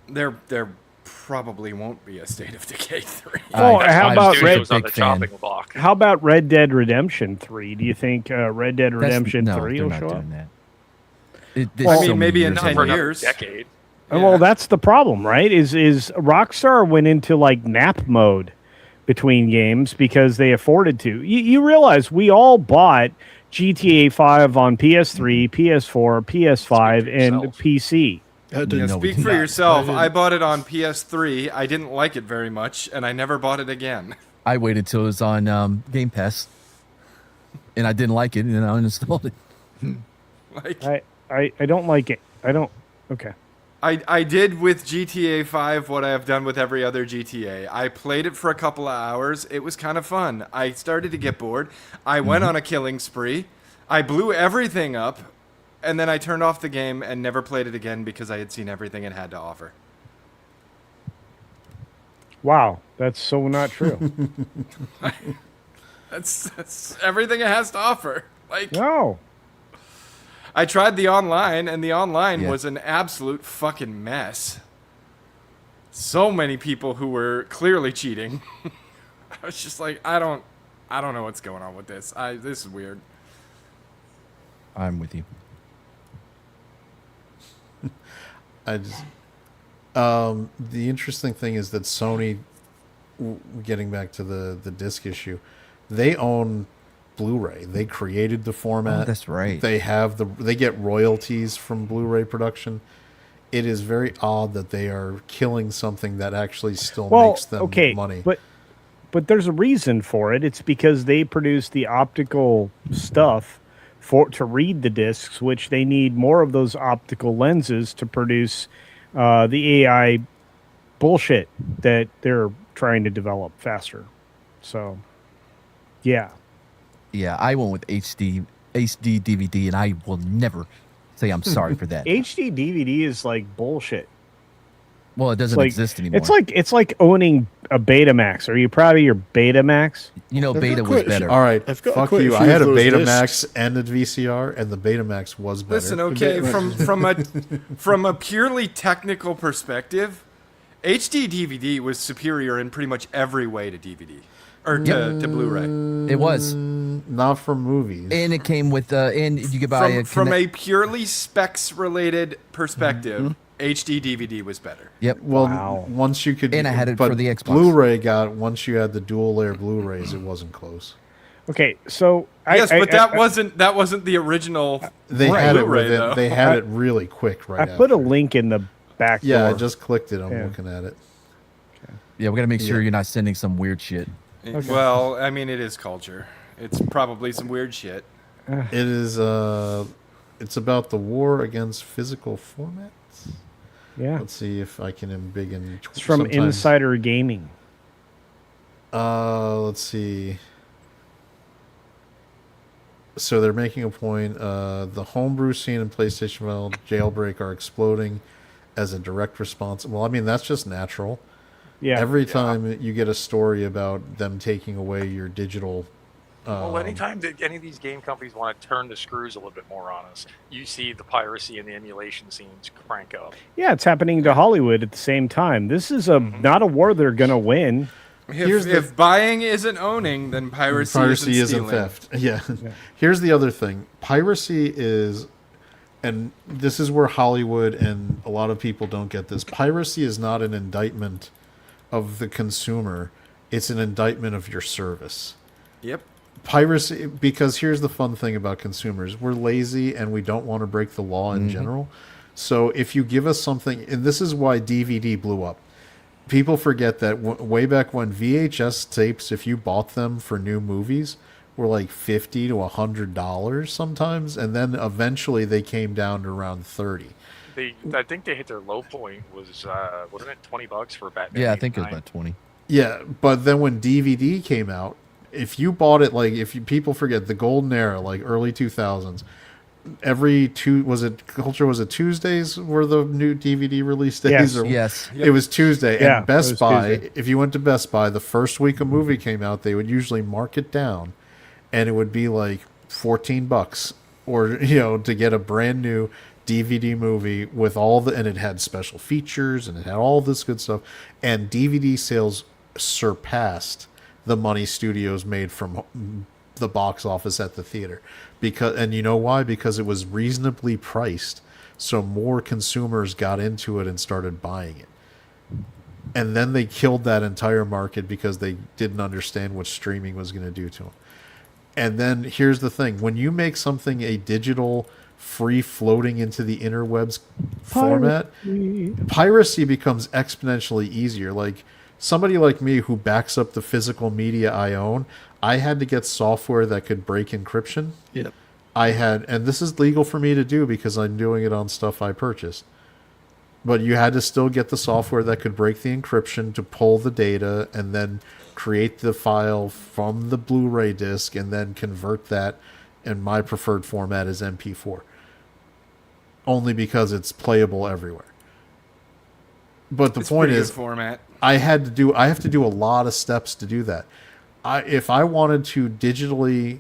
belt. There probably won't be a State of Decay 3.
Oh,
That's
how
why
about
Studios
Red?
on the chopping block?
How about Red Dead Redemption 3? Do you think Red Dead Redemption
no,
3
they're
will
not
show up?
doing that. It,
I
there's
mean,
so many
maybe in
years
10
away.
For another
years.
decade.
Well, that's the problem, right? Is Rockstar went into like nap mode between games because they afforded to. You realize we all bought GTA 5 on PS3, PS4, PS5, and
yourself.
PC.
Yeah,
No, we
speak
did
for
not.
yourself. I bought it on PS3. I didn't like it very much, and I never bought it again.
I waited till it was on Game Pass, and I didn't like it, and I uninstalled it.
Like
I don't like it. I don't. Okay.
I did with GTA 5 what I have done with every other GTA. I played it for a couple of hours. It was kind of fun. I started to get bored. I went on a killing spree. I blew everything up, and then I turned off the game and never played it again because I had seen everything it had to offer.
Wow, that's so not true.
That's everything it has to offer. Like
No.
I tried the online, and the online
Yeah.
was an absolute fucking mess. So many people who were clearly cheating. I was just like, I don't know what's going on with this. This is weird.
I'm with you.
The interesting thing is that Sony, getting back to the disc issue, they own Blu-ray. They created the format.
Oh, that's right.
They get royalties from Blu-ray production. It is very odd that they are killing something that actually still makes them money.
But there's a reason for it. It's because they produce the optical stuff to read the discs, which they need more of those optical lenses to produce the AI bullshit that they're trying to develop faster. So, yeah.
Yeah, I went with HD DVD, and I will never say I'm sorry for that.
HD DVD is like bullshit.
Well, it doesn't
like,
exist anymore.
It's like owning a Betamax. Are you proud of your Betamax?
You know,
I've got
Beta was
quite a-
better.
All right,
I've got
fuck
quite a
you.
few
I had a
of those
Betamax
discs.
and a VCR, and the Betamax was better.
Listen, okay, from a purely technical perspective, HD DVD was superior in pretty much every way to DVD or to Blu-ray.
It was,
Not for movies.
and it came with and you could buy
From a purely specs related perspective, HD DVD was better.
Yep.
Well,
Wow.
once you could,
And I had it
but
for the Xbox.
Blu-ray once you had the dual layer Blu-rays, it wasn't close.
Okay, so
Yes, but that wasn't the original.
They
Right.
had it
Blu-ray,
within,
though.
They had it really quick right
I put a
after.
link in the back
Yeah, I
door.
just clicked it. I'm
Yeah.
looking at it.
Yeah, we gotta make sure
Yeah.
you're not sending some weird shit.
Well, I mean, it is culture. It's probably some weird shit.
It is. It's about the war against physical formats.
Yeah,
Let's see if I can embiggen.
it's from
sometimes-
Insider Gaming.
Let's see. So they're making a point. The homebrew scene in PlayStation Valve Jailbreak are exploding as a direct response. Well, I mean that's just natural.
Yeah,
Every time you get a story about them taking away your digital.
Well, anytime that any of these game companies want to turn the screws a little bit more on us, you see the piracy and the emulation scenes crank up.
yeah, it's happening to Hollywood at the same time. This is not a war they're gonna win.
If buying isn't owning, then piracy isn't stealing.
theft. Yeah. Here's the other thing. Piracy is, and this is where Hollywood and a lot of people don't get this. Piracy is not an indictment of the consumer. It's an indictment of your service.
Yep.
Piracy, because here's the fun thing about consumers. We're lazy and we don't want to break the law in general. So if you give us something, and this is why DVD blew up. People forget that way back when VHS tapes, if you bought them for new movies, were like $50 to $100 sometimes, and then eventually they came down to around $30.
I think they hit their low point was wasn't it $20 for Batman?
Yeah, I think it was
89?
about 20.
Yeah, but then when DVD came out, if you bought it, like people forget the golden era, like early 2000s, was it Tuesdays were the new DVD release days?
Yes.
Yes.
It was Tuesday.
Yeah,
And Best
it was
Buy,
Tuesday.
if you went to Best Buy, the first week a movie came out, they would usually mark it down, and it would be like $14, or to get a brand new DVD movie with and it had special features and it had all this good stuff, and DVD sales surpassed the money studios made from the box office at the theater. And you know why? Because it was reasonably priced, so more consumers got into it and started buying it. And then they killed that entire market because they didn't understand what streaming was going to do to them. And then here's the thing: when you make something a digital, free floating into the interwebs format, piracy becomes exponentially easier. Like somebody like me who backs up the physical media I own, I had to get software that could break encryption.
Yep.
And this is legal for me to do because I'm doing it on stuff I purchased. But you had to still get the software that could break the encryption to pull the data and then create the file from the Blu-ray disc and then convert that. And my preferred format is MP4. Only because it's playable everywhere. But the point is,
format.
I have to do a lot of steps to do that. If I wanted to digitally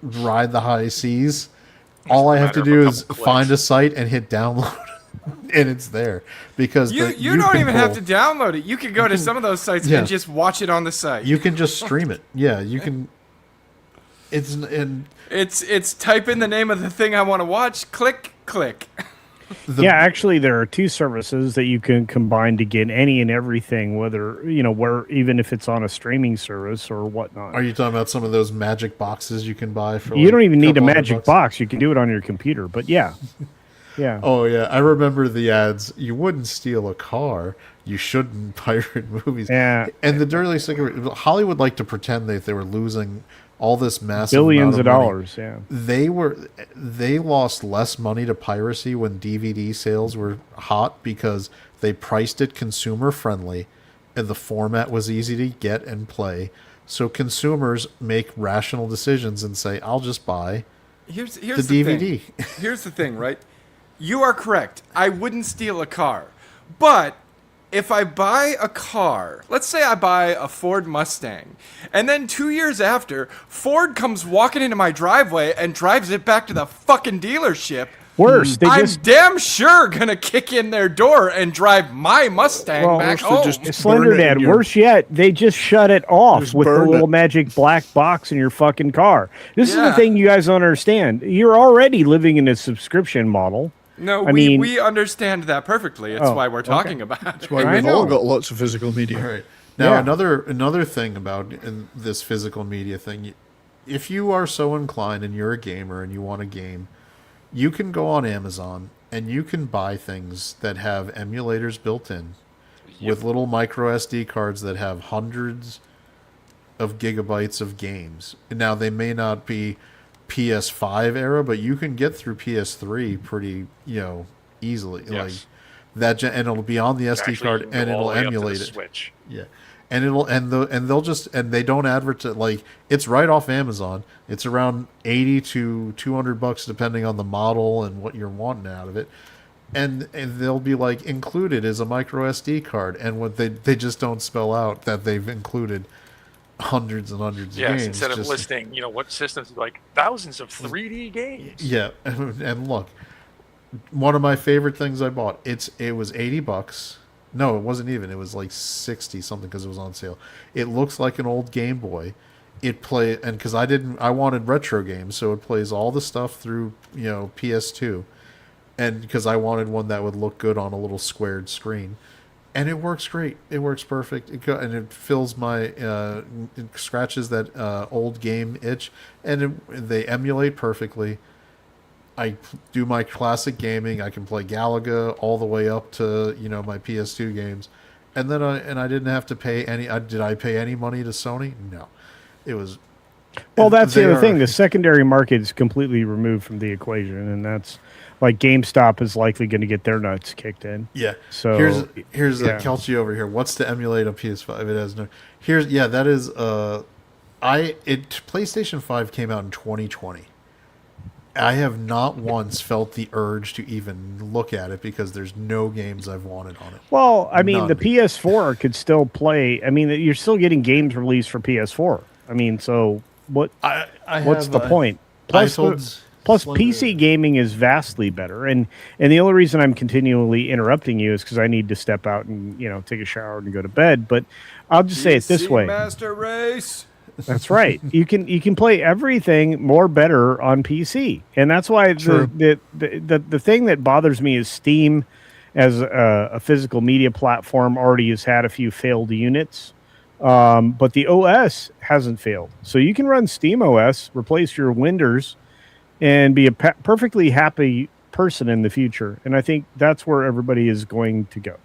ride the high seas, all I have to do is find a site and hit download, and it's there. Because
You don't even have to download it. You could go to some of those sites
Yeah.
and just watch it on the site.
You can just stream it. Yeah, you can.
It's type in the name of the thing I want to watch. Click.
Yeah, actually, there are two services that you can combine to get any and everything, whether where even if it's on a streaming service or whatnot.
Are you talking about some of those magic boxes you can buy for?
You don't even need a
$200?
magic box. You can do it on your computer. But yeah, yeah.
Oh yeah, I remember the ads. You wouldn't steal a car. You shouldn't pirate movies.
Yeah.
And the dirty secret, Hollywood liked to pretend that they were losing all this massive
Billions
amount
of
money.
dollars. Yeah.
They lost less money to piracy when DVD sales were hot because they priced it consumer friendly, and the format was easy to get and play. So consumers make rational decisions and say, "I'll just buy
Here's
the
the
DVD."
thing. Here's the thing, right? You are correct. I wouldn't steal a car. But if I buy a car, let's say I buy a Ford Mustang, and then 2 years after, Ford comes walking into my driveway and drives it back to the fucking dealership.
Worse,
I'm damn sure gonna kick in their door and drive my Mustang back home.
Slender Dad. Worse yet, they just shut it off
Just
with the
burn
little
it.
magic black box in your fucking car. This is
Yeah.
the thing you guys don't understand. You're already living in a subscription model.
No,
I mean-
we understand that perfectly. It's
Oh,
why we're
okay.
talking about it.
That's why
I
we've all
know.
got lots of physical media.
Right. Now,
Yeah.
another thing about this physical media thing, if you are so inclined and you're a gamer and you want a game, you can go on Amazon and you can buy things that have emulators built in with little micro SD cards that have hundreds of gigabytes of games. Now, they may not be PS5 era, but you can get through PS3 pretty, easily.
Yes.
Like that, and it'll be on the SD
Actually,
card
you can
and
go all
it'll
the way up to the
emulate it.
Switch.
Yeah, and they don't advertise, like, it's right off Amazon. It's around $80 to $200 depending on the model and what you're wanting out of it. And they'll be like included as a micro SD card, and what they just don't spell out that they've included hundreds and hundreds of
Yes,
games.
instead of
just-
listing, what systems, like thousands of 3D games.
Yeah, and look, one of my favorite things I bought. It was $80. No, it wasn't even. It was like 60 something because it was on sale. It looks like an old Game Boy. It and because I wanted retro games, so it plays all the stuff through PS2, and because I wanted one that would look good on a little squared screen. And it works great. It works perfect. And it fills my, it scratches that old game itch. And they emulate perfectly. I do my classic gaming. I can play Galaga all the way up to, my PS2 games. And then I didn't have to pay any. Did I pay any money to Sony? No. It was.
Well, that's the
they
other
are-
thing. The secondary market is completely removed from the equation, and that's like GameStop is likely going to get their nuts kicked in.
Yeah.
So
here's
yeah.
Kelchi over here. What's to emulate a PS5? It has no. That is PlayStation 5 came out in 2020. I have not once felt the urge to even look at it because there's no games I've wanted on it.
Well, I mean,
None.
the PS4 could still play. I mean, you're still getting games released for PS4. I mean, so what? What's the point? Plus,
Slender-
PC gaming is vastly better, and the only reason I'm continually interrupting you is because I need to step out and take a shower and go to bed. But I'll just say it this
PC
way.
Master Race.
That's right. You can play everything more better on PC, and that's why the thing that bothers me is Steam, as a physical media platform, already has had a few failed units, but the OS hasn't failed. So you can run Steam OS, replace your Windows, and be a perfectly happy person in the future. And I think that's where everybody is going to go.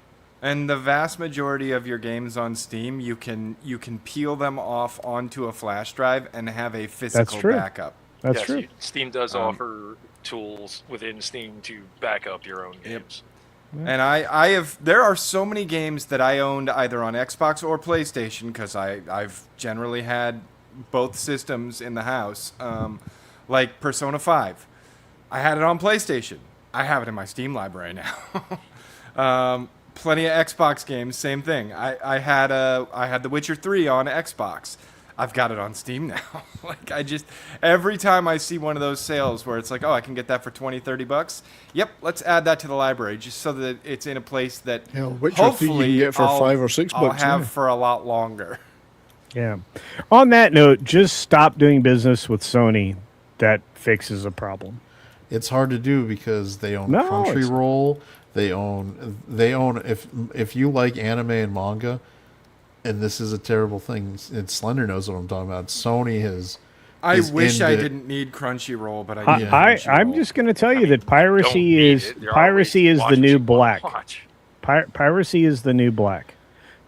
And the vast majority of your games on Steam, you can peel them off onto a flash drive and have a physical backup.
That's
yes,
true.
Steam does offer tools within Steam to back up your own games.
And there are so many games that I owned either on Xbox or PlayStation, because I've generally had both systems in the house. Like Persona 5. I had it on PlayStation. I have it in my Steam library now. Plenty of Xbox games, same thing. I had The Witcher 3 on Xbox. I've got it on Steam now. Every time I see one of those sales where it's like, oh, I can get that for $20-$30. Yep, let's add that to the library just so that it's in a place that
Witcher 3 you
hopefully
can get for
I'll,
$5 or $6
I'll have
now.
for a lot longer.
Yeah. On that note, just stop doing business with Sony. That fixes a problem.
It's hard to do because they own
No,
Crunchyroll. They own if you like anime and manga, and this is a terrible thing. And Slender knows what I'm talking about. Sony has.
I wish I didn't need Crunchyroll, but I do.
I'm just going to tell you that piracy is the new black. Piracy is the new black.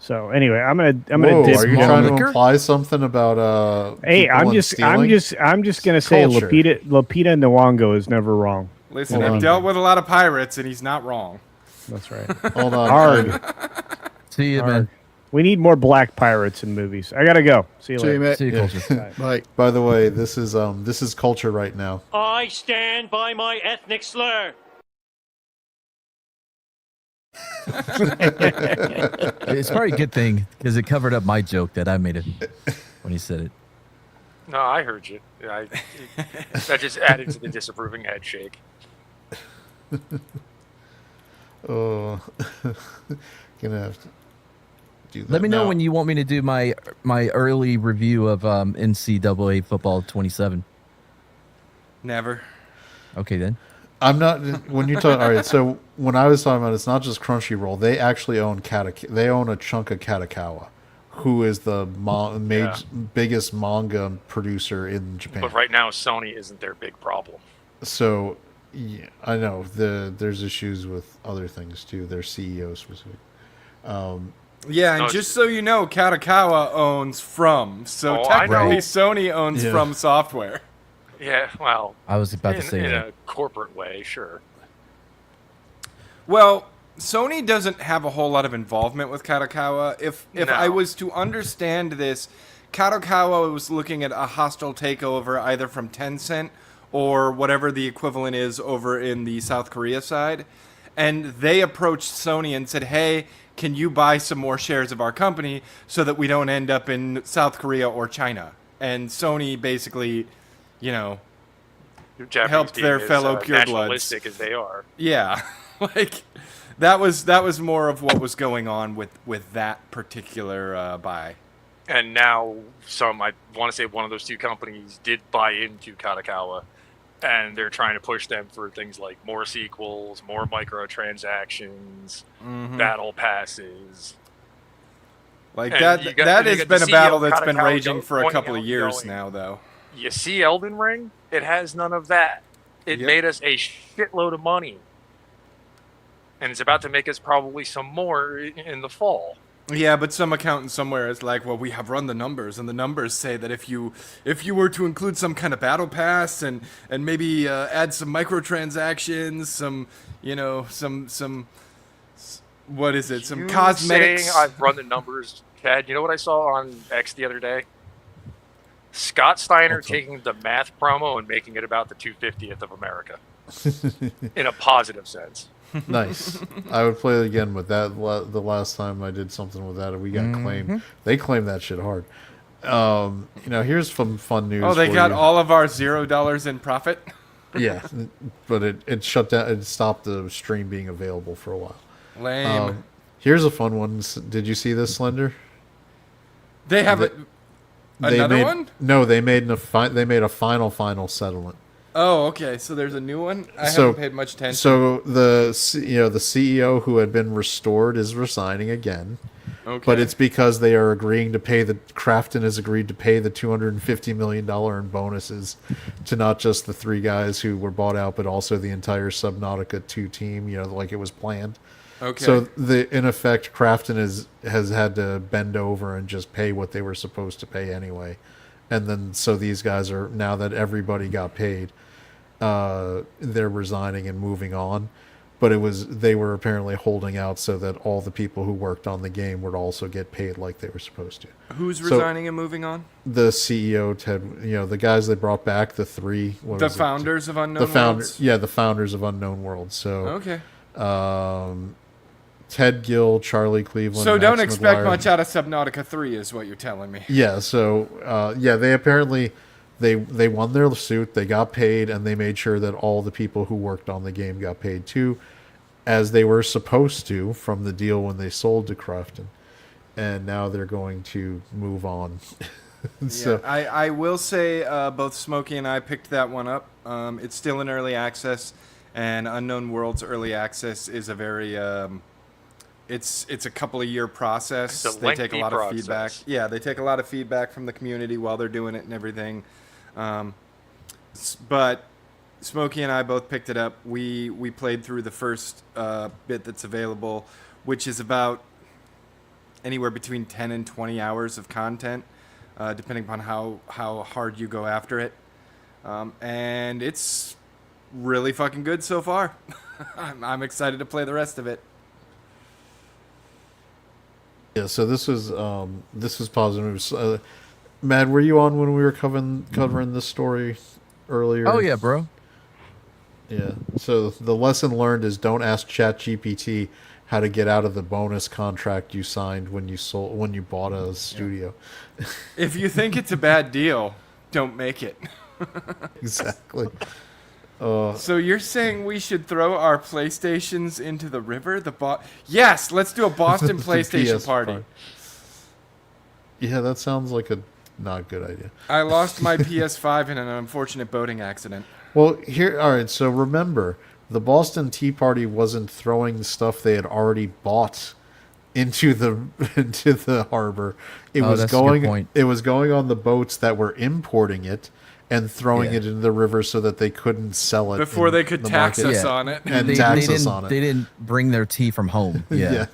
So anyway, I'm gonna dip.
Are you trying to imply something about
Hey, I'm just gonna say
Culture.
Lupita Nyong'o is never wrong.
Listen, I've dealt with a lot of pirates, and he's not wrong.
That's right.
Hold on.
Hard.
See you, man.
We need more black pirates in movies. I gotta go. See you later.
mate.
See you, Culture.
Bye.
By the way, this is culture right now.
I stand by my ethnic slur.
It's probably a good thing because it covered up my joke that I made it when he said it.
No, I heard you. That just added to the disapproving head shake.
Oh, gonna have to do that.
Let me know
now.
when you want me to do my early review of NCAA football 27.
Never.
Okay then.
I'm not when you talk. All right, so when I was talking about, it's not just Crunchyroll. They actually own They own a chunk of Katakawa, who is the biggest manga producer in Japan.
But right now, Sony isn't their big problem.
So, yeah, I know there's issues with other things too. Their CEO specific.
Yeah, and just so you know, Katakawa owns From. So technically, Sony owns From Software.
Yeah, well,
I was about to say
in
that.
a corporate way, sure.
Well, Sony doesn't have a whole lot of involvement with Katakawa. If I was to understand this, Katakawa was looking at a hostile takeover either from Tencent or whatever the equivalent is over in the South Korea side. And they approached Sony and said, hey, can you buy some more shares of our company so that we don't end up in South Korea or China? And Sony basically, helped their fellow purebloods.
Nationalistic as they are.
Yeah, that was more of what was going on with that particular buy.
And now I want to say one of those two companies did buy into Katakawa, and they're trying to push them for things like more sequels, more microtransactions, battle passes.
That has been a battle that's been raging for a couple of years now, though.
You see Elden Ring? It has none of that. It made us a shitload of money. And it's about to make us probably some more in the fall.
Yeah, but some accountant somewhere is like, well, we have run the numbers, and the numbers say that if you were to include some kind of battle pass and maybe add some microtransactions, some what is it? Some cosmetics.
Saying I've run the numbers, Chad. You know what I saw on X the other day? Scott Steiner taking the math promo and making it about the 250th of America in a positive sense.
Nice. I would play it again with that. The last time I did something with that, we got claimed. They claimed that shit hard. Here's some fun news.
Oh, they
for
got
you.
all of our $0 in profit?
Yeah, but it shut down. It stopped the stream being available for a while.
Lame.
Here's a fun one. Did you see this, Slender?
They have another one?
No, they made a final settlement.
Oh, okay. So there's a new one? I haven't paid much attention.
So the CEO who had been restored is resigning again.
Okay.
But it's because they are agreeing to pay Crafton has agreed to pay the $250 million in bonuses to not just the 3 guys who were bought out, but also the entire Subnautica 2 team, like it was planned.
Okay.
So in effect, Crafton has had to bend over and just pay what they were supposed to pay anyway. And then so these guys are, now that everybody got paid, they're resigning and moving on. But they were apparently holding out so that all the people who worked on the game would also get paid like they were supposed to.
Who's resigning and moving on?
The CEO, Ted, the guys they brought back, the 3.
The founders of Unknown Worlds?
Yeah, the founders of Unknown Worlds. So,
okay.
Ted Gill, Charlie Cleveland.
So don't
Max
expect
McGuire.
much out of Subnautica 3 is what you're telling me.
Yeah, so, they apparently... They won their suit, they got paid, and they made sure that all the people who worked on the game got paid too, as they were supposed to from the deal when they sold to Crafton. And now they're going to move on. So
yeah, I will say both Smokey and I picked that one up. It's still in early access, and Unknown Worlds early access is a very it's a couple of year process.
It's a
they take a lot
lengthy
of feedback. Yeah, they take a lot of feedback from the community while they're doing it and everything. But Smokey and I both picked it up. We played through the first bit that's available, which is about anywhere between 10 and 20 hours of content, depending upon how hard you go after it. And it's really fucking good so far. I'm excited to play the rest of it.
yeah, so this was positive news. Matt, were you on when we were covering this story earlier?
Oh yeah, bro.
Yeah. So the lesson learned is don't ask ChatGPT how to get out of the bonus contract you signed when you bought a studio.
If you think it's a bad deal, don't make it.
Exactly.
So you're saying we should throw our PlayStations into the river? Yes, let's do a Boston PlayStation
PS
party.
Yeah, that sounds like a not good idea.
I lost my PS5 in an unfortunate boating accident.
Well, all right, so remember, the Boston Tea Party wasn't throwing the stuff they had already bought into the harbor. It was
that's a good
going
point.
It was going on the boats that were importing it and throwing it into the river so that they couldn't sell it
Before they could
the
tax
market.
us on it.
And
They
tax us
didn't,
on it.
they didn't bring their tea from home. Yeah.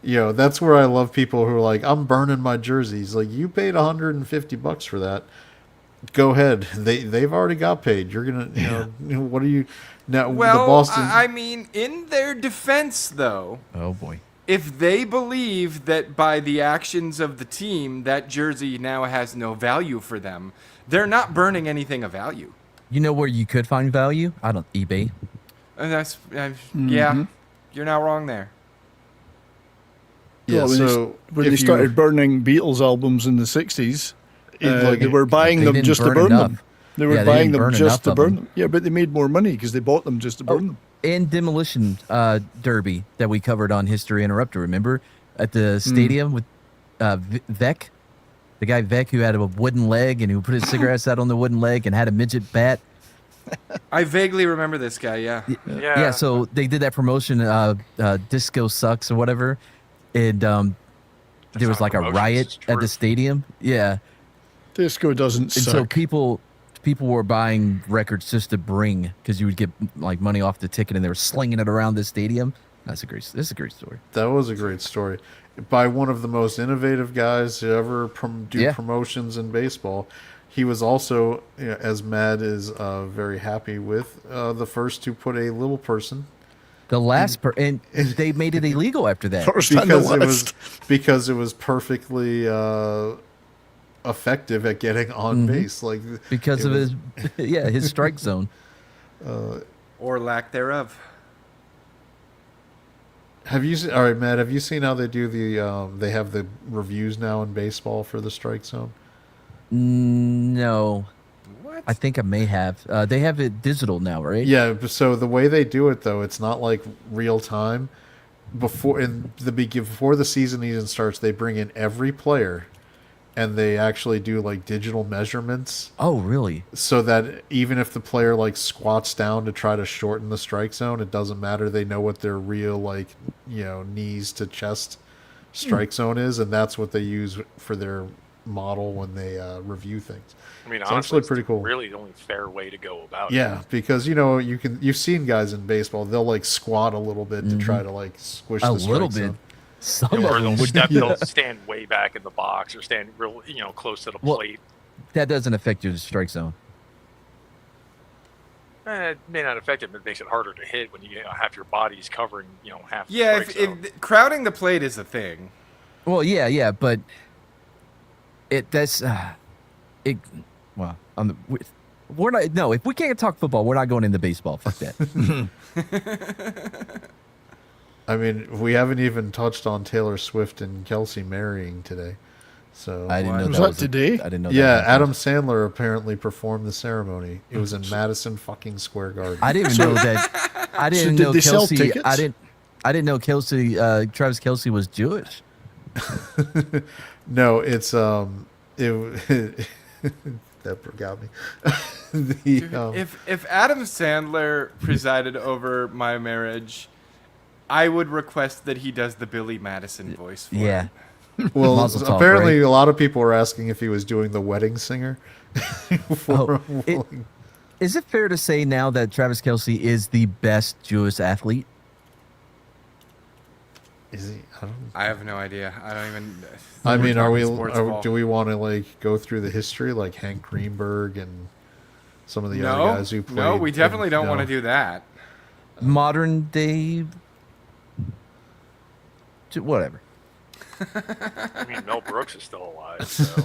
That's where I love people who are like, I'm burning my jerseys. Like, you paid $150 for that. Go ahead. They've already got paid. You're gonna, what are you now?
Well,
the Boston.
I mean, in their defense, though,
Oh boy.
if they believe that by the actions of the team, that jersey now has no value for them, they're not burning anything of value.
You know where you could find value? I don't eBay.
And that's yeah, you're not wrong there.
Yeah,
Well,
so
when
if
they started burning Beatles albums in the 60s, they were buying
They
them
didn't
just to
burn
burn
enough.
them. They were
Yeah, they
buying
didn't
them
burn
just
enough
to
of
burn
them.
them. Yeah, but they made more money because they bought them just to burn them.
And Demolition Derby that we covered on History Interrupted, remember? At the stadium with Vec? The guy Vec who had a wooden leg and who put his cigarettes out on the wooden leg and had a midget bat.
I vaguely remember this guy. Yeah.
Yeah, so they did that promotion, Disco Sucks or whatever. And there was
not
like a
promotion,
riot
it's
at the
truth.
stadium. Yeah.
Disco doesn't
And so
suck.
people were buying records just to bring because you would get like money off the ticket and they were slinging it around the stadium. This is a great story.
That was a great story by one of the most innovative guys to ever do promotions in baseball. He was also, as Mad is very happy with, the first to put a little person.
The last and they made it illegal after that.
First and the
Because
last.
it was perfectly effective at getting on base. Like
because
it
of
was-
his strike zone.
Or lack thereof.
Have you seen, all right, Matt? Have you seen how they do the? They have the reviews now in baseball for the strike zone.
No,
What?
I think I may have. They have it digital now, right?
Yeah. So the way they do it though, it's not like real time. Before the season even starts, they bring in every player, and they actually do like digital measurements.
Oh, really?
So that even if the player like squats down to try to shorten the strike zone, it doesn't matter. They know what their real like knees to chest strike zone is, and that's what they use for their model when they review things.
I mean,
It's
honestly,
actually pretty cool.
Really, the only fair way to go about it.
Yeah, because you've seen guys in baseball, they'll like squat a little bit to try to like squish
A
the
little
strike
bit.
zone.
Some
Or
of
they'll
them would.
they'll stand way back in the box or stand real, close to the
Well,
plate.
That doesn't affect your strike zone.
It may not affect it, but it makes it harder to hit when half your body's covering, half. The
Yeah,
strike zone.
if crowding the plate is a thing.
Well, yeah, but that's it. Well, we're not. No, if we can't talk football, we're not going into baseball. Fuck that.
I mean, we haven't even touched on Taylor Swift and Kelsey marrying today. So
I didn't know
Was
that
that
was
today?
I didn't know.
yeah,
that
Adam Sandler apparently performed the ceremony. It was in Madison fucking Square Garden.
I didn't even know that. I didn't
did
know
they sell
Kelsey.
tickets?
I didn't know Kelsey. Travis Kelsey was Jewish.
No, it's it that got me.
If Adam Sandler presided over my marriage, I would request that he does the Billy Madison voice for
Yeah.
it.
Well,
Mazel tov,
apparently
right?
a lot of people were asking if he was doing the wedding singer. for
Is it fair to say now that Travis Kelsey is the best Jewish athlete?
Is he? I don't.
I have no idea. I don't even.
I
we're
mean,
talking sports ball.
do we want to like go through the history like Hank Greenberg and some of the other guys who played?
No, we definitely don't
no.
want to do that.
Modern day. Whatever.
I mean, Mel Brooks is still alive. So.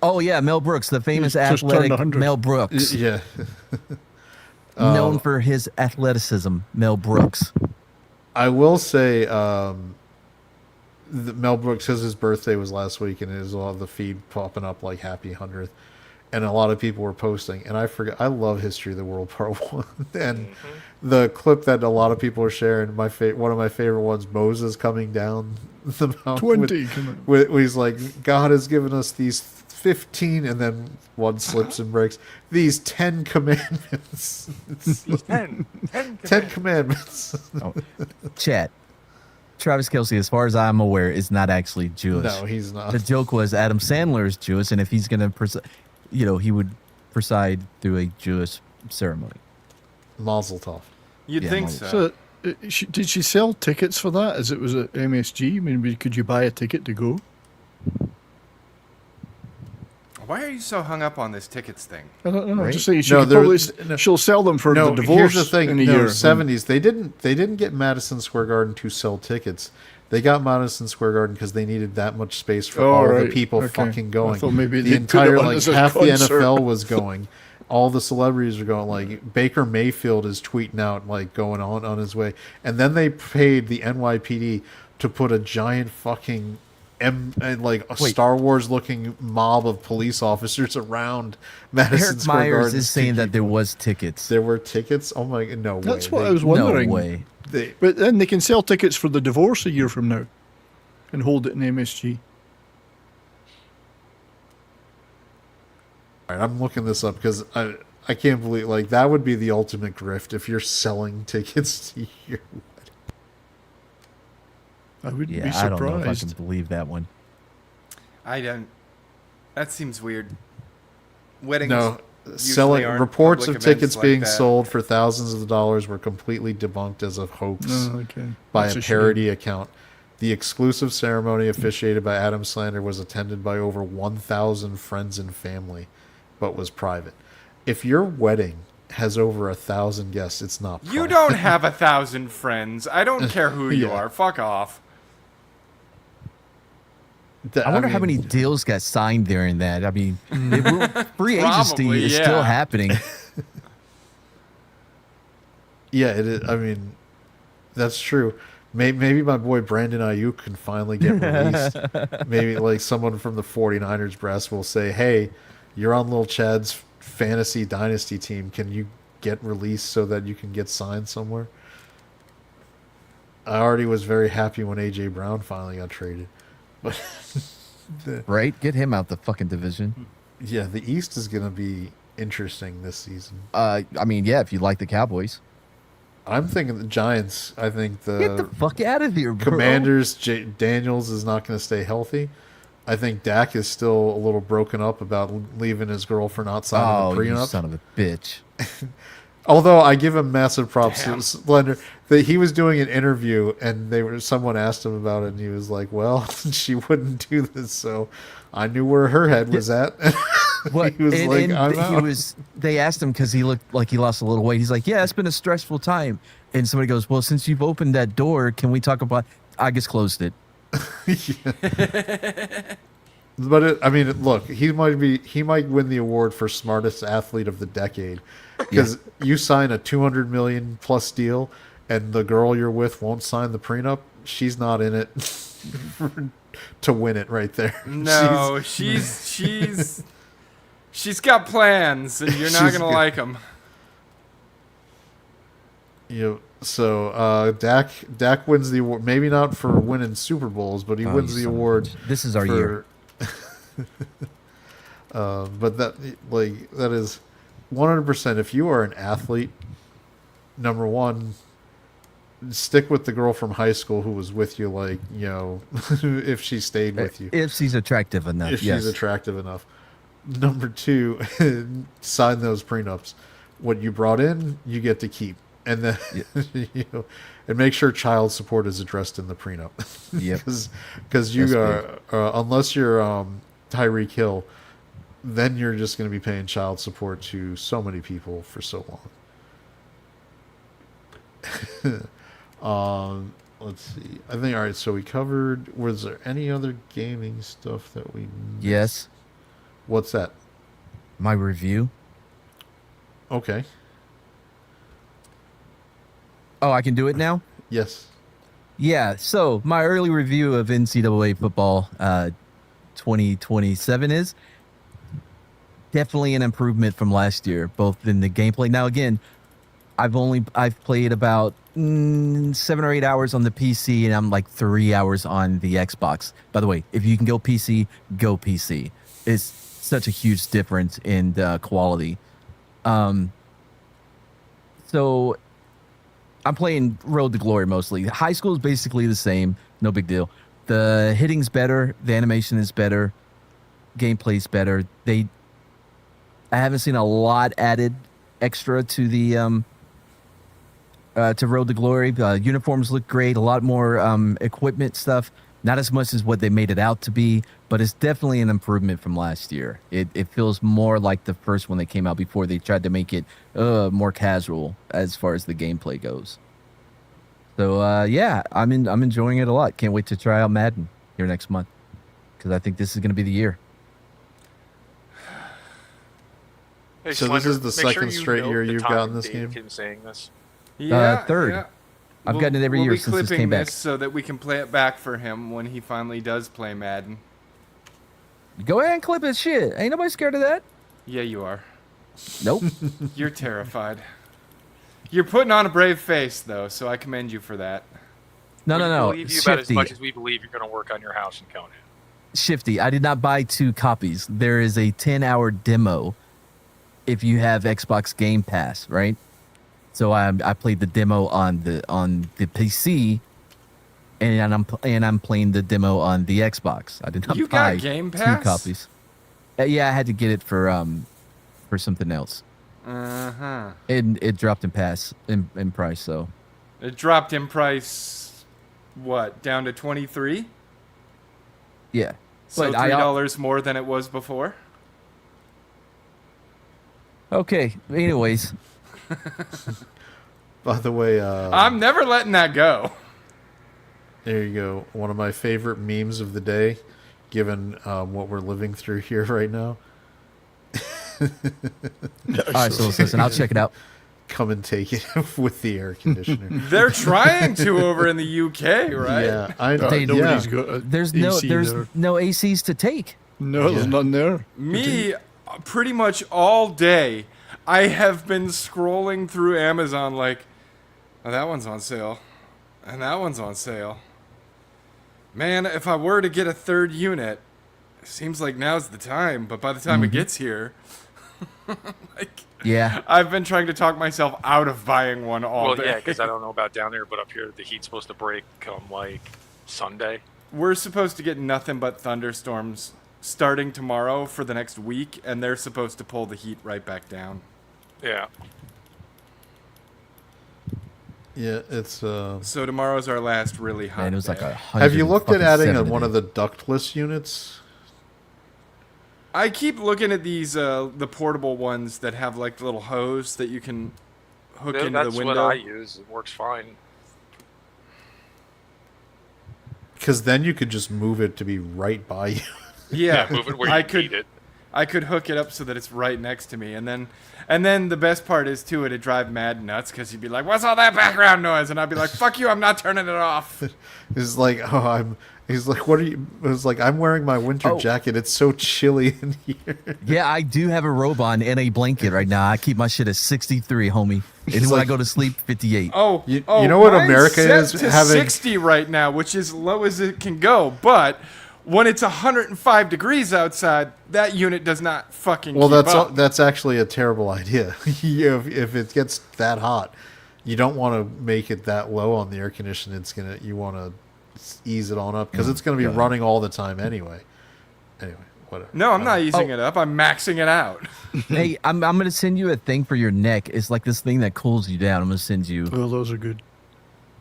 Oh yeah, Mel Brooks, the famous
Just turned
athletic
100.
Mel Brooks,
Yeah.
known for his athleticism. Mel Brooks.
I will say, Mel Brooks, because his birthday was last week, and there's a lot of the feed popping up like Happy 100th, and a lot of people were posting. And I forgot, I love History of the World Part 1, and the clip that a lot of people are sharing, one of my favorite ones, Moses coming down the mountain
20.
with he's like, God has given us these 15, and then one slips and breaks, these 10 commandments. It's
10
commandments.
Oh, chat. Travis Kelsey, as far as I'm aware, is not actually Jewish.
No, he's not.
The joke was Adam Sandler is Jewish, and if he's gonna, he would preside through a Jewish ceremony.
Mazel tov.
You'd
Yeah,
think
no.
so.
So, did she sell tickets for that as it was at MSG? I mean, could you buy a ticket to go?
Why are you so hung up on this tickets thing?
I don't know.
Right?
Just saying,
No,
probably, she'll sell them for the divorce
here's the thing.
in a
No,
year.
70s. They didn't get Madison Square Garden to sell tickets. They got Madison Square Garden because they needed that much space for
Oh,
all the
right.
people
Okay.
fucking going.
I thought maybe
the
they put it
entire
on
like
as a
half the
concert.
NFL was going. All the celebrities are going. Like Baker Mayfield is tweeting out like going on his way, and then they paid the NYPD to put a giant fucking like a
Wait.
Star Wars looking mob of police officers around Madison
Eric
Square
Myers
Garden.
is saying that there was tickets.
There were tickets. Oh my god, no way.
That's what
They-
I was
No
wondering.
way.
they-
But then they can sell tickets for the divorce a year from now and hold it in MSG.
All right, I'm looking this up because I can't believe like that would be the ultimate grift if you're selling tickets to your wedding.
I wouldn't
Yeah,
be
I don't know if I
surprised.
can believe that one.
I don't. That seems weird. Weddings.
No,
usually
selling
aren't
reports
public
of
events
tickets
like
being
that.
sold for thousands of dollars were completely debunked as a hoax
Oh, okay.
by
That's
a
shame.
parody account. The exclusive ceremony officiated by Adam Slender was attended by over 1,000 friends and family, but was private. If your wedding has over 1,000 guests, it's not private.
You don't have 1,000 friends. I don't care who you
Yeah.
are. Fuck off.
I wonder how
mean,
many deals got signed during that. I mean, free agency
Probably,
is
yeah.
still happening.
Yeah, it is. I mean, that's true. Maybe my boy Brandon Ayuk can finally get released. Maybe like someone from the 49ers brass will say, "Hey, you're on Lil Chad's fantasy dynasty team. Can you get released so that you can get signed somewhere?" I already was very happy when AJ Brown finally got traded. But
Right? Get him out the fucking division.
yeah, the East is going to be interesting this season.
I mean, yeah, if you like the Cowboys.
I'm thinking the Giants. I think
Get the fuck out of here, bro.
Commanders, Daniels is not going to stay healthy. I think Dak is still a little broken up about leaving his girlfriend outside
Oh,
of the
you
prenup.
son of a bitch.
Although I give him massive props to Slender, that he was doing an interview and someone asked him about it and he was like, "Well, she wouldn't do this, so I knew where her head was at."
What?
He was like, "I'm out."
They asked him because he looked like he lost a little weight. He's like, "Yeah, it's been a stressful time." And somebody goes, "Well, since you've opened that door, can we talk about?" I just closed it.
But I mean, look, he might win the award for smartest athlete of the decade because you sign a $200 million plus deal, and the girl you're with won't sign the prenup. She's not in it to win it right there.
No, she's got plans, and you're not gonna like them.
So Dak wins the award. Maybe not for winning Super Bowls, but he wins the award.
This is our year.
But that is 100%. If you are an athlete, number one, stick with the girl from high school who was with you. If she stayed with you,
If she's attractive enough.
if
yes.
she's attractive enough. Number two, sign those prenups. What you brought in, you get to keep, and then and make sure child support is addressed in the prenup.
Yep.
Because you
That's
are unless you're Tyreek Hill, then you're just going to be paying child support to so many people for so long. Let's see. I think all right. So we covered. Was there any other gaming stuff that we missed?
Yes.
What's that?
My review.
Okay.
Oh, I can do it now?
Yes.
Yeah, so my early review of NCAA football 2027 is definitely an improvement from last year, both in the gameplay. Now, again, I've played about 7 or 8 hours on the PC, and I'm like 3 hours on the Xbox. By the way, if you can go PC, go PC. It's such a huge difference in quality. So I'm playing Road to Glory mostly. High school is basically the same. No big deal. The hitting's better. The animation is better. Gameplay's better. I haven't seen a lot added extra to the to Road to Glory. Uniforms look great. A lot more equipment stuff. Not as much as what they made it out to be, but it's definitely an improvement from last year. It feels more like the first one that came out before they tried to make it more casual as far as the gameplay goes. So yeah, I'm enjoying it a lot. Can't wait to try out Madden here next month because I think this is going to be the year.
Hey,
So
Slender,
this is the
make
second
you
straight
note
year
the
you've
time
gotten
and
this
date
game?
Him saying this.
Yeah,
Third.
yeah.
I've gotten it every year
be
since this
clipping
came back.
this so that we can play it back for him when he finally does play Madden.
Go ahead and clip his shit. Ain't nobody scared of that.
Yeah, you are.
Nope.
You're terrified. You're putting on a brave face, though, so I commend you for that.
No.
We believe you about as
Shifty.
much as we believe you're going to work on your house in Conan.
Shifty. I did not buy 2 copies. There is a 10-hour demo if you have Xbox Game Pass, right? So I played the demo on the PC, and I'm playing the demo on the Xbox. I did not
You
buy
got Game
2
Pass?
copies. Yeah, I had to get it for something else.
Uh-huh.
And it dropped in price, so
It dropped in price, what, down to 23?
yeah.
So
But I-
$3 more than it was before?
Okay. Anyways,
By the way,
I'm never letting that go.
there you go. One of my favorite memes of the day given what we're living through here right now.
All right, so listen, I'll check it out.
Come and take it with the air conditioner.
They're trying to over in the UK, right?
Yeah,
Nobody's got a
There's
AC
there's
there.
no ACs to take.
No, there's none there.
Me, pretty much all day, I have been scrolling through Amazon like, oh, that one's on sale, and that one's on sale. Man, if I were to get a third unit, it seems like now's the time. But by the time it gets here, like,
Yeah.
I've been trying to talk myself out of buying one all
Well,
day.
yeah, because I don't know about down there, but up here the heat's supposed to break come like Sunday.
We're supposed to get nothing but thunderstorms starting tomorrow for the next week, and they're supposed to pull the heat right back down.
Yeah.
Yeah, it's.
So tomorrow's our last really hot
Man, it was
day.
like
Have you looked at adding
107
one of
today.
the ductless units?
I keep looking at these the portable ones that have like the little hose that you can hook into
That's
the window.
what I use. It works fine.
Because then you could just move it to be right by you.
Yeah,
Move it where
I
you
could
need it.
I could hook it up so that it's right next to me, and then the best part is too, it'd drive Mad nuts because he'd be like, "What's all that background noise?" And I'd be like, "Fuck you! I'm not turning it off."
It's like, He's like, what are you? It's like, I'm wearing my winter
Oh.
jacket. It's so chilly in here.
Yeah, I do have a robe on and a blanket right now. I keep my shit at 63, homie. And when I
like-
go to sleep, 58.
Oh,
You know what
mine's
America
set
is
to
having?
60 right now, which is low as it can go. But when it's 105 degrees outside, that unit does not fucking.
Well,
keep up.
that's actually a terrible idea. If it gets that hot, you don't want to make it that low on the air conditioner. You want to ease it on up because it's going to be running all the time anyway. Anyway, whatever.
No, I'm not easing it up. I'm maxing it out.
Hey, I'm going to send you a thing for your neck. It's like this thing that cools you down. I'm going to send you.
Oh, those are good.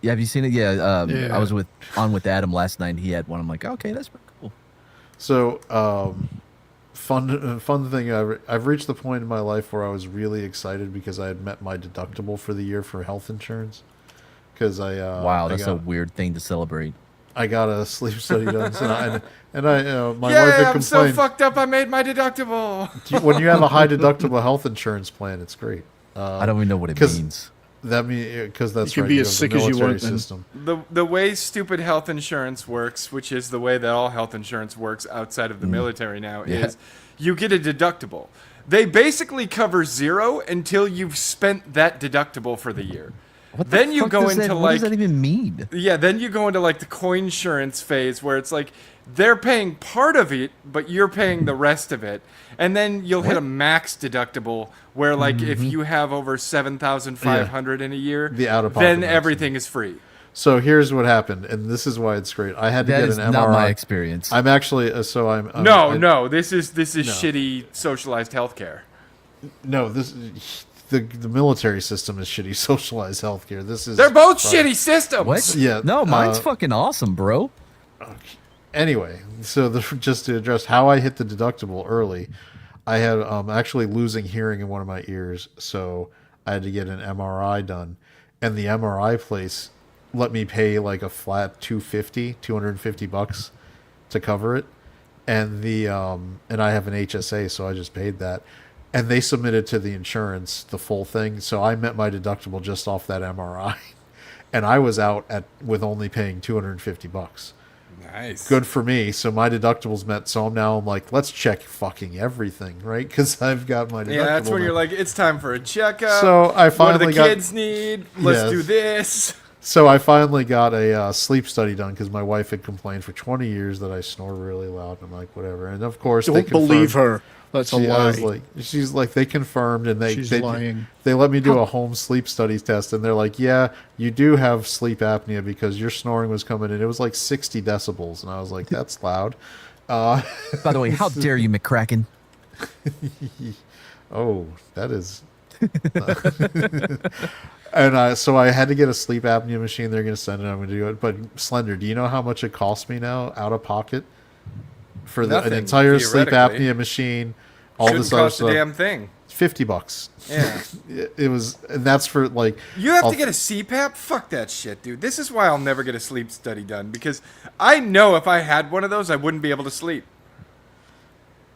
Yeah, have you seen it? Yeah,
Yeah.
I was on with Adam last night. And he had one. I'm like, okay, that's pretty cool.
So, fun thing. I've reached the point in my life where I was really excited because I had met my deductible for the year for health insurance. Because
Wow, that's a weird thing to celebrate.
I got a sleep study done, so my wife
Yeah,
had
I'm so
complained.
fucked up. I made my deductible.
When you have a high deductible health insurance plan, it's great.
I don't even know what it
'cause
means.
That means because that's
You can
right.
be
you
as
have
sick
the
as you
military
want then.
system.
The way stupid health insurance works, which is the way that all health insurance works outside of the military now, is you get a deductible. They basically cover zero until you've spent that deductible for the year.
What the
Then you
fuck
go
does
into
that, what
like
does that even mean?
yeah, then you go into like the coin insurance phase where it's like they're paying part of it, but you're paying the rest of it. And then you'll hit a max deductible where like if you have over 7,500 in a year,
The out-of-pocket
then
maximum.
everything is free.
So here's what happened, and this is why it's great. I had to
That
get
is
an MRI.
not my experience.
I'm actually I'm
No, this is shitty socialized healthcare.
no this. The military system is shitty socialized healthcare. This is
They're both shitty systems.
What?
Yeah,
No, mine's
uh,
fucking awesome, bro.
Anyway, so just to address how I hit the deductible early, I had actually losing hearing in one of my ears, so I had to get an MRI done, and the MRI place let me pay like a flat $250 to cover it, and and I have an HSA, so I just paid that, and they submitted to the insurance the full thing, so I met my deductible just off that MRI, and I was out with only paying $250.
Nice.
Good for me. So my deductible's met. So I'm like, let's check fucking everything, right? Because I've got my deductible.
Yeah, that's when
now.
you're like, it's time for a checkup.
So I
what
finally
do the
got-
kids need? Let's
Yes.
do this.
So I finally got a sleep study done because my wife had complained for 20 years that I snore really loud. I'm like, whatever. And of course, they
Don't believe
confirmed-
her. That's a
I
lie.
was like, she's like, they confirmed, and
She's
they
lying.
They let me do a home sleep studies test, and they're like, yeah, you do have sleep apnea because your snoring was coming in. It was like 60 decibels, and I was like, that's loud.
By the way, how dare you, McCracken?
Oh, that is. And so I had to get a sleep apnea machine. They're going to send it. I'm going to do it. But Slender, do you know how much it costs me now out of pocket for an
Nothing,
entire sleep
theoretically.
apnea machine, all
Shouldn't
this other
cost a
stuff.
damn thing.
$50.
Yeah.
It was, and that's for like.
You have
I'll-
to get a CPAP? Fuck that shit, dude. This is why I'll never get a sleep study done, because I know if I had one of those, I wouldn't be able to sleep.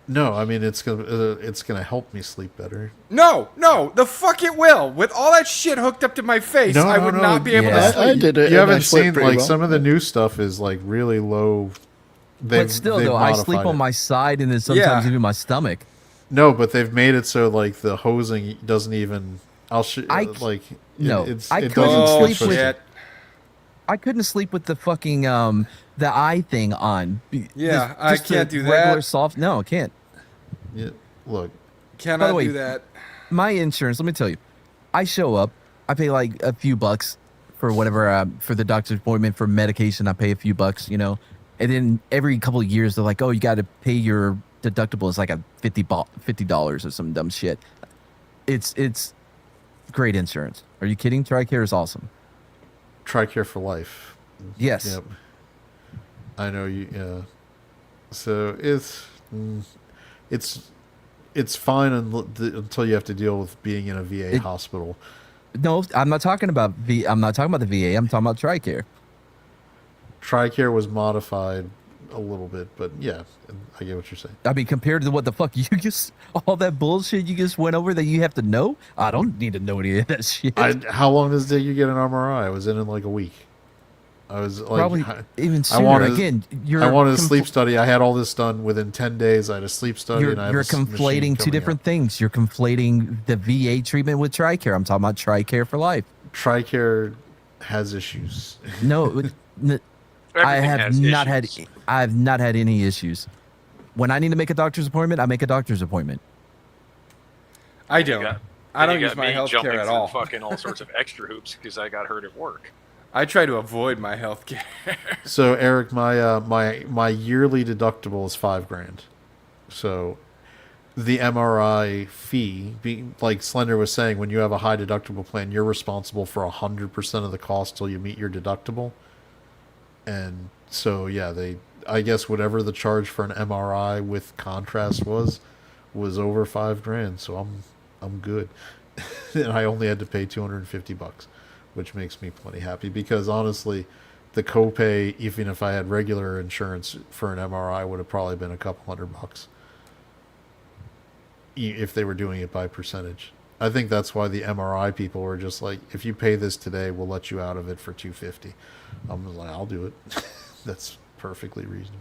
No, I mean it's gonna help me sleep better.
No, the fuck it will. With all that shit hooked up to my face, I would not be able to
Yeah.
sleep.
I did it.
You
and I
haven't
slept
seen
pretty
like
well.
some of the new stuff is like really low.
But still,
they've
though, I sleep
modified
on
it.
my side and then sometimes
Yeah.
even my stomach.
No, but they've made it so like the hosing doesn't even.
No,
It's,
I
it
couldn't
doesn't
sleep
switch
with-
it.
I couldn't sleep with the fucking the eye thing on.
Yeah, I
the
can't do
regular
that.
soft. No, I can't.
Yeah, look,
Cannot
way,
do that.
My insurance. Let me tell you, I show up. I pay like a few bucks for whatever for the doctor's appointment, for medication. I pay a few bucks, you know, and then every couple of years they're like, oh, you got to pay your deductible. It's like a $50 or some dumb shit. It's great insurance. Are you kidding? TRICARE is awesome.
TRICARE for life.
Yes.
Yep. I know you. Yeah. So it's fine until you have to deal with being in a VA hospital.
No, I'm not talking about I'm not talking about the VA. I'm talking about TRICARE.
TRICARE was modified a little bit, but yeah, I get what you're saying.
I mean, compared to what the fuck you just all that bullshit you just went over that you have to know. I don't need to know any of that shit.
How long does it take you to get an MRI? I was in like a week. I was like,
Probably even sooner.
I wanted,
Again,
I wanted a sleep study. I had all this done within 10 days. I had a sleep study.
You're,
and I had
you're
this machine
conflating two
coming
different
out.
things. You're conflating the VA treatment with TRICARE. I'm talking about TRICARE for life.
TRICARE has issues.
No, I
Everything
have
has
not
issues.
had. I have not had any issues. When I need to make a doctor's appointment, I make a doctor's appointment.
I don't.
Yeah.
I don't
You
use
got
my
me
health
jumping
care at
through
all.
Fucking all sorts of extra hoops because I got hurt at work.
I try to avoid my health care.
So Eric, my yearly deductible is $5,000. So the MRI fee, like Slender was saying, when you have a high deductible plan, you're responsible for 100% of the cost till you meet your deductible. And so yeah, I guess whatever the charge for an MRI with contrast was over $5,000. So I'm good, and I only had to pay $250, which makes me plenty happy because honestly, the copay, even if I had regular insurance for an MRI, would have probably been a couple $100 if they were doing it by percentage. I think that's why the MRI people were just like, if you pay this today, we'll let you out of it for $250. I'm like, I'll do it. That's perfectly reasonable.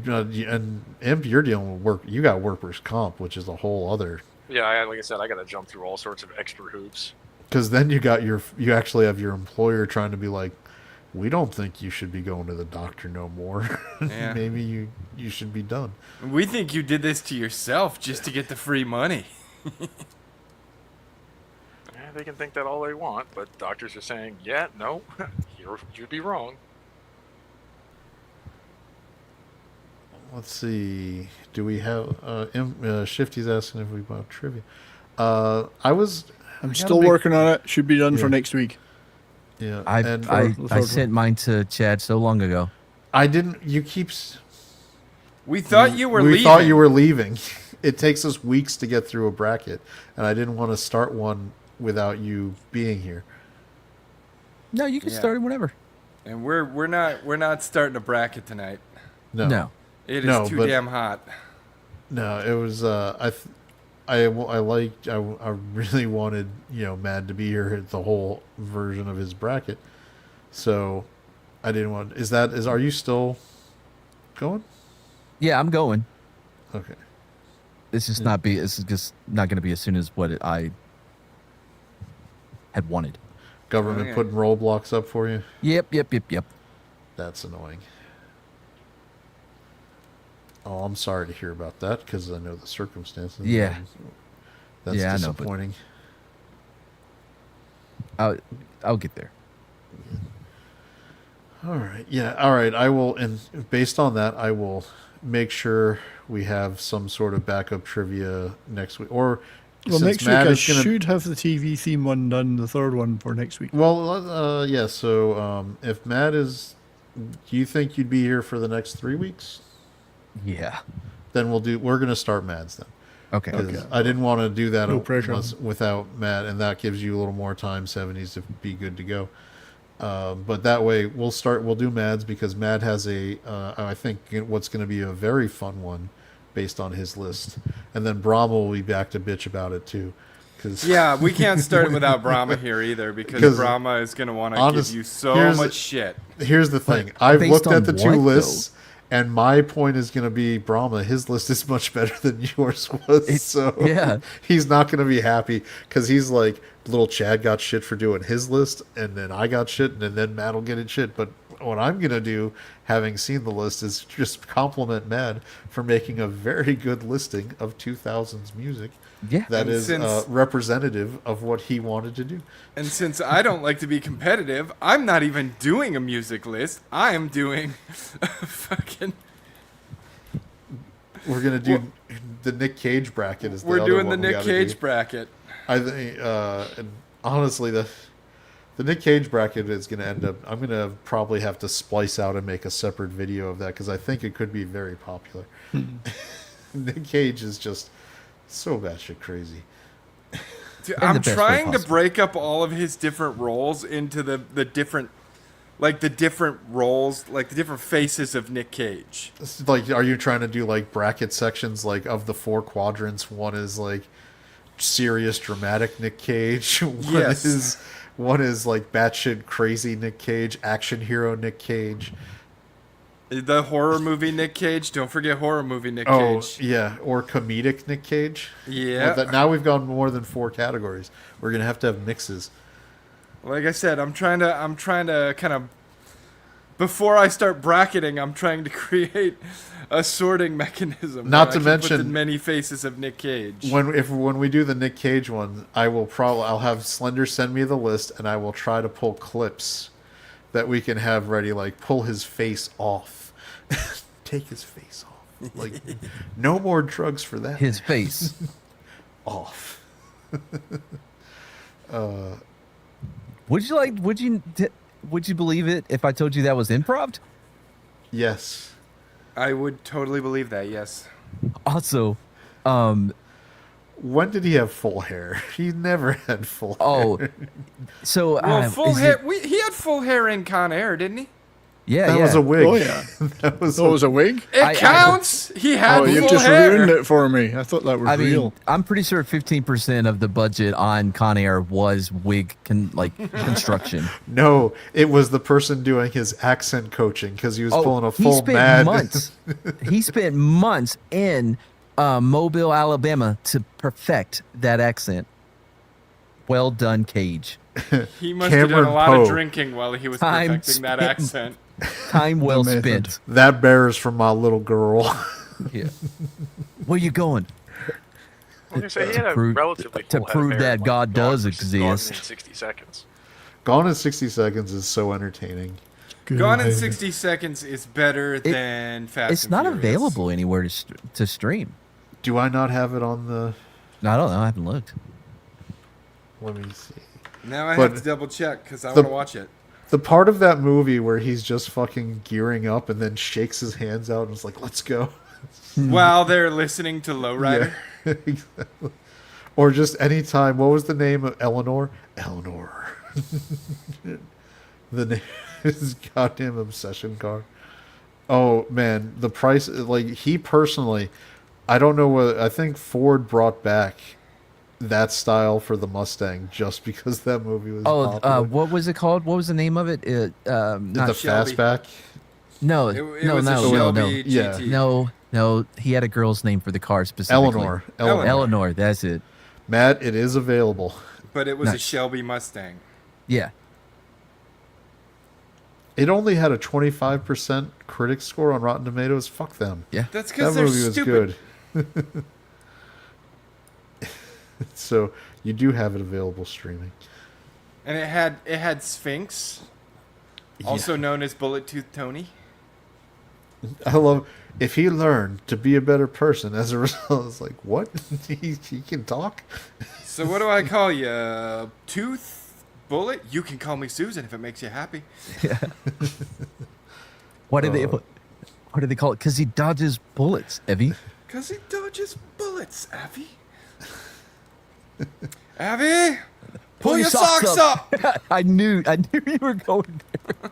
And Imp, you're dealing with work. You got workers' comp, which is a whole other.
Yeah, like I said, I got to jump through all sorts of extra hoops.
Because then you actually have your employer trying to be like, we don't think you should be going to the doctor no more.
Yeah.
Maybe you should be done.
We think you did this to yourself just to get the free money.
Yeah, they can think that all they want, but doctors are saying, yeah, no, you'd be wrong.
Let's see. Do we have Shifty's asking if we bought trivia? I
I'm still working on it. Should be done for next week.
Yeah,
I sent mine to Chad so long ago.
I didn't.
We thought you were
we
leaving.
thought you were leaving. It takes us weeks to get through a bracket, and I didn't want to start one without you being here.
No, you can start it whenever.
And we're not starting a bracket tonight.
No.
It is too damn hot.
No, it was. I really wanted Mad to be here the whole version of his bracket, so I didn't want. Are you still going?
Yeah, I'm going.
Okay.
This is just not going to be as soon as what I had wanted.
Government putting roadblocks up for you?
Yep.
That's annoying. Oh, I'm sorry to hear about that because I know the circumstances.
Yeah.
That's
I know,
disappointing.
I'll get there.
All right. Yeah. All right. I will, and based on that, I will make sure we have some sort of backup trivia next week. Or
Well,
since
next week
Matt
I
is gonna,
should have the TV theme one done, the third one for next week.
Well, yeah. So, if Matt is, do you think you'd be here for the next 3 weeks?
Yeah.
then we're gonna start Mads then.
Okay.
'Cause I didn't want to do that
No pressure.
without Matt, and that gives you a little more time, 70s, to be good to go. But that way, we'll do Mads, because Mad has I think what's going to be a very fun one based on his list. And then Brahma will be back to bitch about it too.
Yeah, we can't start without Brahma here either, because Brahma is going to want to give you so much shit.
Here's the thing. I've looked at the two lists, and my point is going to be Brahma. His list is much better than yours was. So
yeah.
He's not going to be happy, because he's like, little Chad got shit for doing his list, and then I got shit, and then Matt will get it shit. But what I'm going to do, having seen the list, is just compliment Matt for making a very good listing of 2000s music.
Yeah.
That is representative of what he wanted to do.
And since I don't like to be competitive, I'm not even doing a music list. I am doing fucking...
We're going to do the Nick Cage bracket.
We're doing the Nick Cage bracket.
I think, and honestly, the Nick Cage bracket is going to end up... I'm going to probably have to splice out and make a separate video of that, because I think it could be very popular. Nick Cage is just so batshit crazy.
Dude, I'm trying to break up all of his different roles into the different... Like the different roles, like the different faces of Nick Cage.
Like, are you trying to do like bracket sections, like of the 4 quadrants? One is like serious, dramatic Nick Cage. One is like batshit crazy Nick Cage, action hero Nick Cage.
The horror movie Nick Cage. Don't forget horror movie Nick
Oh,
Cage.
yeah, or comedic Nick Cage.
Yeah.
Well, now we've gone more than 4 categories. We're gonna have to have mixes.
Like I said, I'm trying to kind of, before I start bracketing, I'm trying to create a sorting mechanism.
Not to
put
mention
the many faces of Nick Cage.
When we do the Nick Cage one, I'll have Slender send me the list, and I will try to pull clips that we can have ready, like pull his face off, take his face off, like no more drugs for that.
His face
off.
Would you believe it if I told you that was improv?
Yes.
I would totally believe that, yes.
Also,
when did he have full hair? He never had full hair.
Oh, so
well, full hair. He had full hair in Con Air, didn't he?
Yeah,
that was a wig.
Oh yeah,
that was
a wig.
It counts. He had full hair.
You just ruined it for me. I thought that was real.
I'm pretty sure 15% of the budget on Con Air was wig construction.
No, it was the person doing his accent coaching, because he was pulling a full Mad.
He spent months in Mobile, Alabama, to perfect that accent. Well done, Cage.
He must have done a lot of drinking while he was perfecting that accent.
Time well spent.
That bears from my little girl.
Yeah. Where you going?
I was gonna say he had a relatively
to
full head of
prove
hair,
that
like
God does
Gone in
exist.
60 seconds.
Gone in 60 Seconds is so entertaining.
Gone in 60 Seconds is better than Fast
It's
and
not
Furious.
available anywhere to stream.
Do I not have it on the...
I don't know. I haven't looked.
Let me see.
Now I have to double check, because I want to watch it.
The part of that movie where he's just fucking gearing up and then shakes his hands out and is like, let's go.
While they're listening to Lowrider?
Yeah, exactly. Or just any time. What was the name of Eleanor? Eleanor. The name is goddamn obsession car. Oh, man. The price, like, he personally, I don't know what, I think Ford brought back that style for the Mustang just because that movie was popular.
What was it called? What was the name of it?
The Fastback?
No,
It was a Shelby GT.
No. He had a girl's name for the car specifically. Eleanor, that's it.
Matt, it is available.
But it was a Shelby Mustang.
Yeah.
It only had a 25% critic score on Rotten Tomatoes. Fuck them.
Yeah.
That's because
that
they're
movie was
stupid.
good. So you do have it available streaming.
And it had Sphinx, also known as Bullet Tooth Tony.
I love if he learned to be a better person as a result. It's like, what? he can talk?
So what do I call you? Tooth? Bullet? You can call me Susan if it makes you happy.
Yeah. What do they call it? Because he dodges bullets, Evie.
Because he dodges bullets, Abby. Abby, pull your socks up.
I knew you were going there.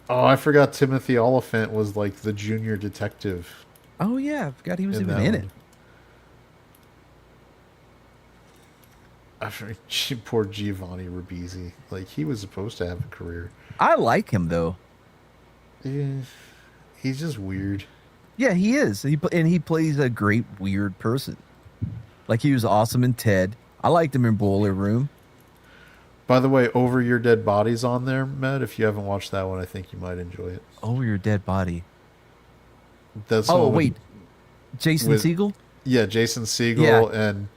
Oh, I forgot Timothy Oliphant was like the junior detective.
Oh yeah, I forgot he was even
that
in it.
one. Poor Giovanni Ribisi. Like, he was supposed to have a career.
I like him though.
Yeah, he's just weird.
Yeah, he is. And he plays a great weird person. Like, he was awesome in Ted. I liked him in Boiler Room.
By the way, Over Your Dead Body's on there, Matt. If you haven't watched that one, I think you might enjoy it.
Over Your Dead Body.
That's
Oh,
one
wait. Jason Segel?
Yeah, Jason Segel and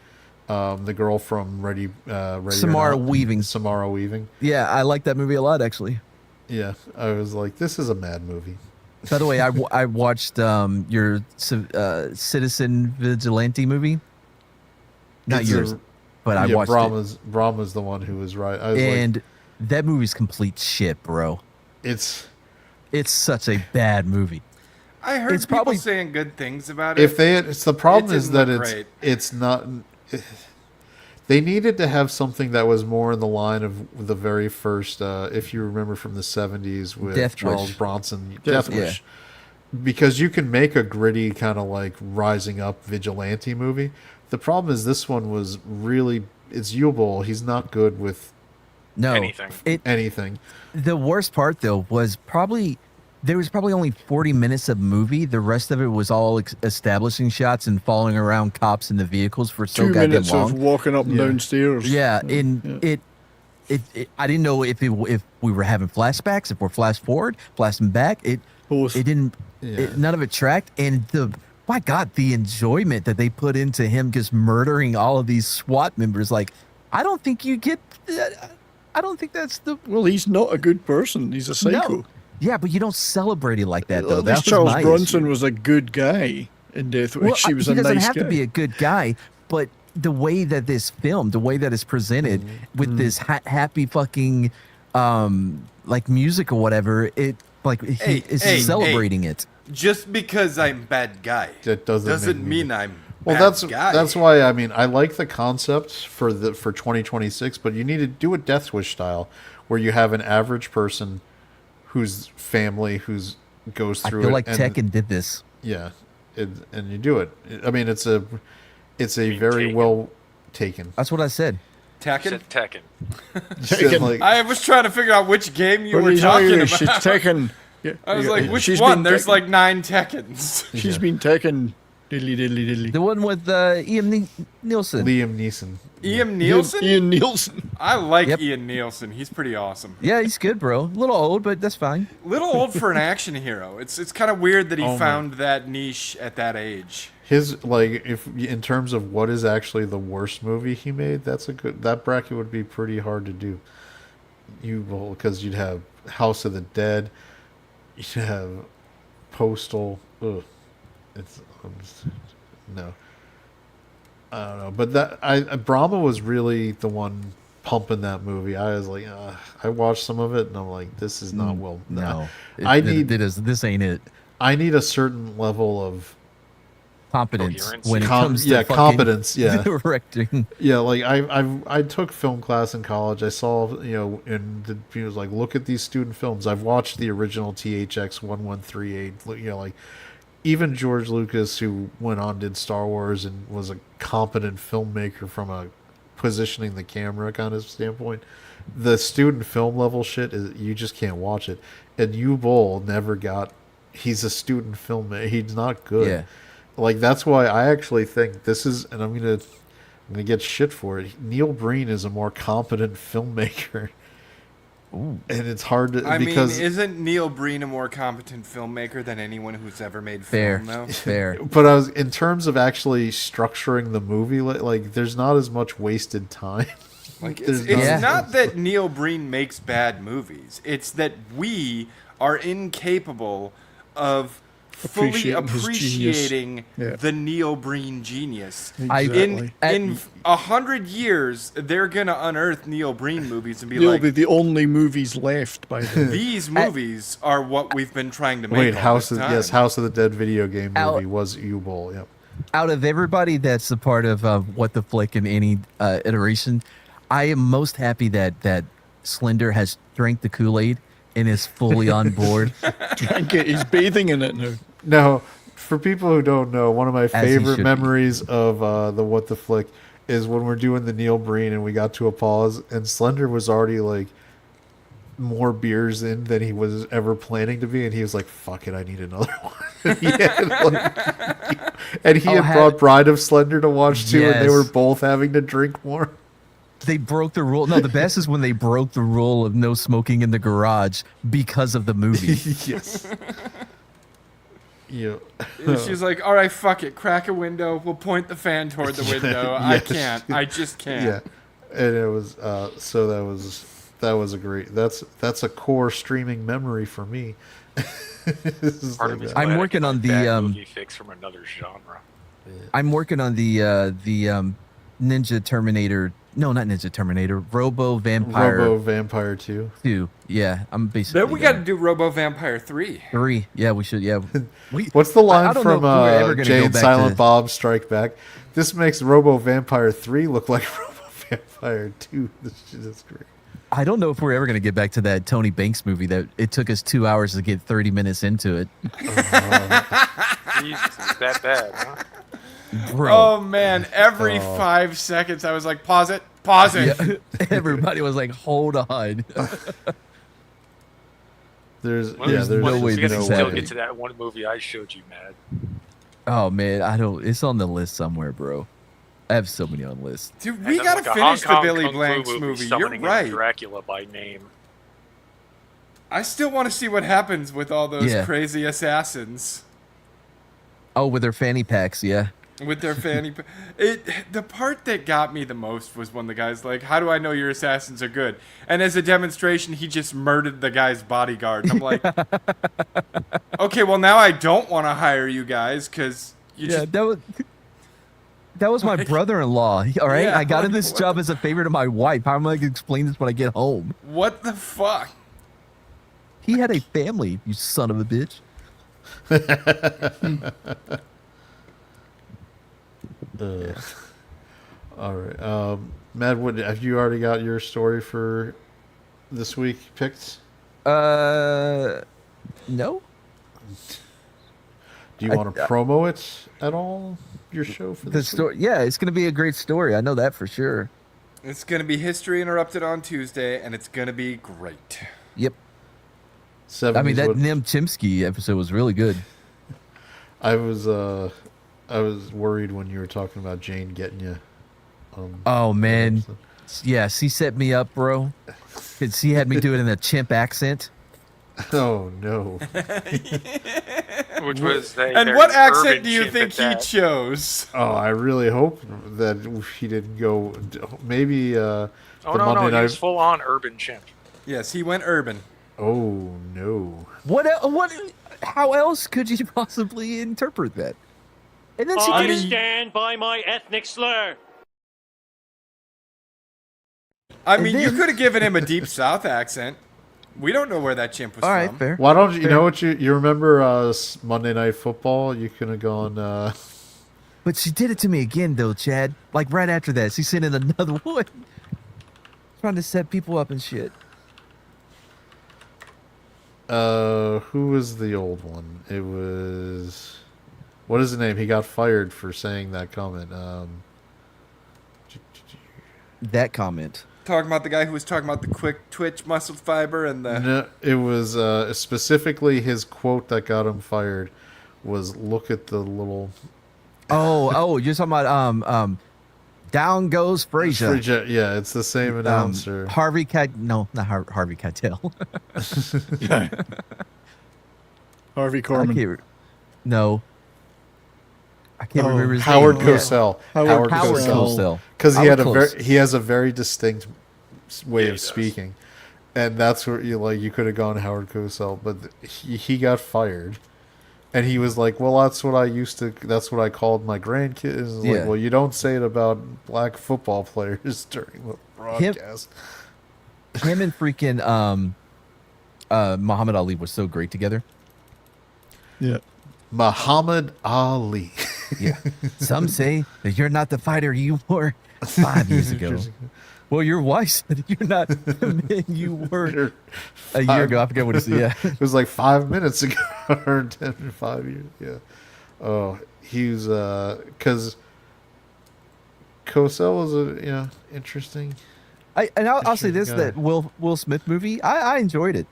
the girl from Ready
Samara Weaving.
Samara Weaving.
Yeah, I like that movie a lot, actually.
Yeah, I was like, this is a mad movie.
By the way, I watched your Citizen Vigilante movie. Not yours, but I watched it.
Brahma's the one who was right.
And that movie's complete shit, bro.
It's
such a bad movie.
I heard
It's
people
probably-
saying good things about it.
If they, it's the problem
It
is
didn't
that
look great.
it's not. They needed to have something that was more in the line of the very first, if you remember from the 70s with
Death
Charles
Wish.
Bronson,
Death
Death Wish. Because you can make a gritty kind of like rising up vigilante movie. The problem is this one was really, it's Yubel. He's not good with
No,
Anything.
anything.
The worst part though was there was probably only 40 minutes of movie. The rest of it was all establishing shots and following around cops in the vehicles for so
2
goddamn
minutes
long.
of walking up and down stairs.
Yeah, and it I didn't know if we were having flashbacks, if we're flash forward, flashing back.
Both.
It didn't. None of it tracked, and my God, the enjoyment that they put into him just murdering all of these SWAT members. Like, I don't think you get. I don't think that's the.
Well, he's not a good person. He's a psycho.
No. Yeah, but you don't celebrate it like that, though.
At
That
least
was
Charles
my
Bronson
issue.
was a good guy in Death Wish. He was
he
a
doesn't
nice
have
guy.
to be a good guy, but the way that this filmed, the way that it's presented with this happy fucking like music or whatever, it like he is celebrating it.
Just because I'm bad guy
That doesn't
mean I'm
Well,
bad guy.
that's why I mean I like the concept for 2026, but you need to do it Death Wish style, where you have an average person whose family goes through it.
I feel like
and,
Tekken did this.
Yeah, and you do it. I mean, it's a very
Taken.
well taken.
That's what I said.
Tekken?
Said Tekken.
Tekken. Like,
I was trying to figure out which game you
But
were
he's
talking
Irish.
about.
It's Tekken. Yeah,
I was
yeah,
like,
yeah.
which
She's
one?
been
There's
Tekken.
like 9 Tekkens.
She's been Tekken. Diddly diddly diddly.
The one with Ian Nielsen.
Liam Neeson.
Ian Nielsen?
Ian Nielsen.
I like
Yep.
Ian Nielsen. He's pretty awesome.
Yeah, he's good, bro. A little old, but that's fine.
Little old for an action hero. It's kind of weird that he found that niche at that age.
His like if in terms of what is actually the worst movie he made, that bracket would be pretty hard to do. Because you'd have House of the Dead, you'd have Postal. Ugh. No. I don't know, but Brahma was really the one pumping that movie. I was like, I watched some of it, and I'm like, this is not well.
No,
This
ain't it.
I need a certain level of
Competence
Coherence.
when it comes to fucking
competence. Yeah,
directing.
yeah. Like I took film class in college. I saw and the was like, look at these student films. I've watched the original THX 1138. Like. Even George Lucas, who went on did Star Wars and was a competent filmmaker from a positioning the camera kind of standpoint, the student film level shit is you just can't watch it. And Yubol never got. He's a student filmmaker. He's not good.
Yeah.
Like that's why I actually think this is, and I'm gonna get shit for it. Neil Breen is a more competent filmmaker.
Ooh.
And it's hard to
I
because
mean, isn't Neil Breen a more competent filmmaker than anyone who's ever made
Fair,
film, though?
fair.
But I was in terms of actually structuring the movie, like there's not as much wasted time.
Like,
There's
it's not that Neil Breen makes bad movies. It's that we are incapable of fully appreciating the Neil Breen genius.
Exactly.
In 100 years, they're gonna unearth Neil Breen movies and be
They'll
like,
be the only movies left by then.
these movies are what we've been trying to make.
Wait,
all
House
this
of
time.
House of the Dead video game movie was Yubol. Yep.
Out of everybody that's a part of What the Flick in any iteration, I am most happy that Slender has drank the Kool-Aid and is fully on board.
Drank it. He's bathing in it now.
No, for people who don't know, one of my
he
favorite
should be.
memories of the What the Flick is when we're doing the Neil Breen and we got to a pause and Slender was already like more beers in than he was ever planning to be, and he was like, "Fuck it, I need another one." And he had brought Bride of Slender to watch too, and they were both having to drink more.
They broke the rule. No, the best is when they broke the rule of no smoking in the garage because of the movie.
Yes. Yeah.
She's like, all right, fuck it. Crack a window. We'll point the fan toward the window. I can't. I just can't.
Yeah. And it was so that was a great. That's a core streaming memory for me.
Part of me's
I'm working on the
movie fix from another genre.
I'm working on the Ninja Terminator. No, not Ninja Terminator. Robo
Vampire 2.
2. Yeah, I'm basically.
Then we got to do Robo Vampire 3.
3. Yeah, we should. Yeah.
What's the line
I don't know
from
if we're ever gonna
Jay
go
and
back
Silent
to-
Bob Strike Back? This makes Robo Vampire 3 look like Robo Vampire 2. This shit is great.
I don't know if we're ever going to get back to that Tony Banks movie that it took us 2 hours to get 30 minutes into it.
Jesus, it's that bad, huh?
Bro.
Oh, man. Every 5 seconds, I was like, pause it. Pause it.
Yeah, everybody was like, hold on.
There's
no way
we
this
gotta
is
still
happening.
get to that one movie I showed you, Mad.
Oh, man. It's on the list somewhere, bro. I have so many on the list.
Dude, we
And
got to
like a
finish
Hong
the
Kong
Billy
Kung Fu
Blanks movie. You're
summoning in
right.
Dracula by name.
I still want to see what happens with all those
Yeah.
crazy assassins.
Oh, with their fanny packs, yeah.
With their fanny. The part that got me the most was when the guy's like, "How do I know your assassins are good?" And as a demonstration, he just murdered the guy's bodyguard. And I'm like, okay, well now I don't want to hire you guys because you
Yeah,
just.
that was my brother-in-law. All right,
Yeah,
I got in
like,
this
what
job as a favor to my wife. How am I going to explain this when I get home?
What the fuck?
He had a family, you son of a bitch.
All right, Matt. Have you already got your story for this week picked?
No.
Do you want to promo it at all? Your show for
The
this week?
story, yeah, it's going to be a great story. I know that for sure.
It's gonna be History Interrupted on Tuesday, and it's gonna be great.
Yep.
70s
I mean, that
would-
Nim Chimpsky episode was really good.
I was worried when you were talking about Jane getting you.
Oh, man. Yeah, she set me up, bro. 'Cause she had me do it in a chimp accent.
Oh no!
Which was a
And
very
what accent
urban
do you
chimp
think
at
he
that.
chose?
Oh, I really hope that he didn't go. Maybe
Oh
the
no,
Monday
he
night.
was full on urban chimp.
Yes, he went urban.
Oh no!
What? How else could you possibly interpret that? And then she
I
did it.
stand by my ethnic slur.
I mean, you
then-
could have given him a deep South accent. We don't know where that chimp was
All right,
from.
fair.
Why don't you
Fair.
know what you remember Monday Night Football? You could have gone.
But she did it to me again, though, Chad. Like right after that, she sent in another one, trying to set people up and shit.
Who was the old one? It was. What is the name? He got fired for saying that comment.
That comment.
Talking about the guy who was talking about the quick twitch muscle fiber and the.
No, it was specifically his quote that got him fired. Was look at the little.
Oh, you're talking about down goes Frazier.
Yeah, it's the same announcer.
Harvey No, not Harvey Keitel.
Harvey
I
Korman.
can't, no. I can't
Oh,
remember his
Howard
name.
Cosell.
Howard
Howard
Cosell.
Cosell.
Because
I
he
was
had
close.
he has a very distinct way
Yeah,
of
he does.
speaking, and that's where you could have gone Howard Cosell, but he got fired, and he was like, "Well, that's what I called my grandkids." Like,
Yeah.
well, you don't say it about black football players during the broadcast.
Him and freaking Muhammad Ali was so great together.
Yeah.
Muhammad Ali.
Yeah. Some say that you're not the fighter you were 5 years ago. Well, your wife said you're not the man you were a year ago. I forget what he said. Yeah.
It was like 5 minutes ago or 5 years. Yeah. Oh, he was because Cosell was interesting.
I'll say this: that Will Smith movie, I enjoyed it.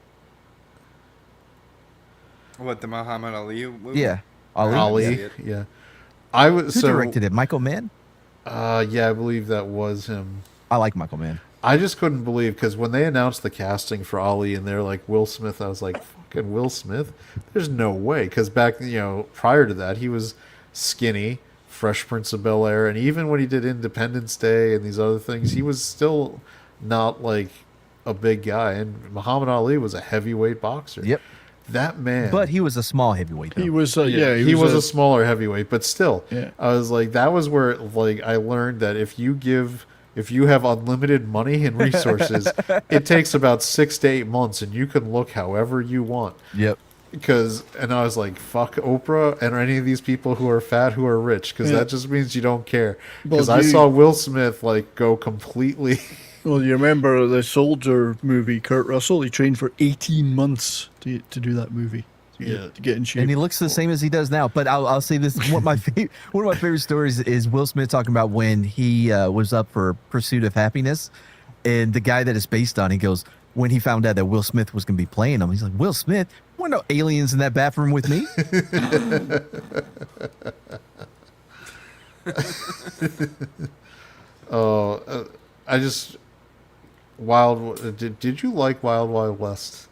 What, the Muhammad Ali movie?
Yeah,
Ali. Yeah. I was.
Who directed it? Michael Mann.
Yeah, I believe that was him.
I like Michael Mann.
I just couldn't believe because when they announced the casting for Ali and they're like Will Smith, I was like, fucking Will Smith? There's no way. Because back, prior to that, he was skinny, Fresh Prince of Bel-Air, and even when he did Independence Day and these other things, he was still not like a big guy. And Muhammad Ali was a heavyweight boxer.
Yep.
That man.
But he was a small heavyweight. Though.
He was,
he was a smaller heavyweight, but still,
Yeah.
I was like, that was where like I learned that if you have unlimited money and resources, it takes about 6 to 8 months, and you can look however you want.
Yep.
And I was like, fuck Oprah and any of these people who are fat who are rich, because that just means you don't care. Because I saw Will Smith like go completely.
Well, you remember the Soldier movie, Kurt Russell? He trained for 18 months to do that movie. To get in shape.
And he looks the same as he does now. But I'll say this: one of my favorite stories is Will Smith talking about when he was up for Pursuit of Happiness, and the guy that it's based on, he goes, when he found out that Will Smith was going to be playing him, he's like, Will Smith? There were no aliens in that bathroom with me.
Did you like Wild Wild West?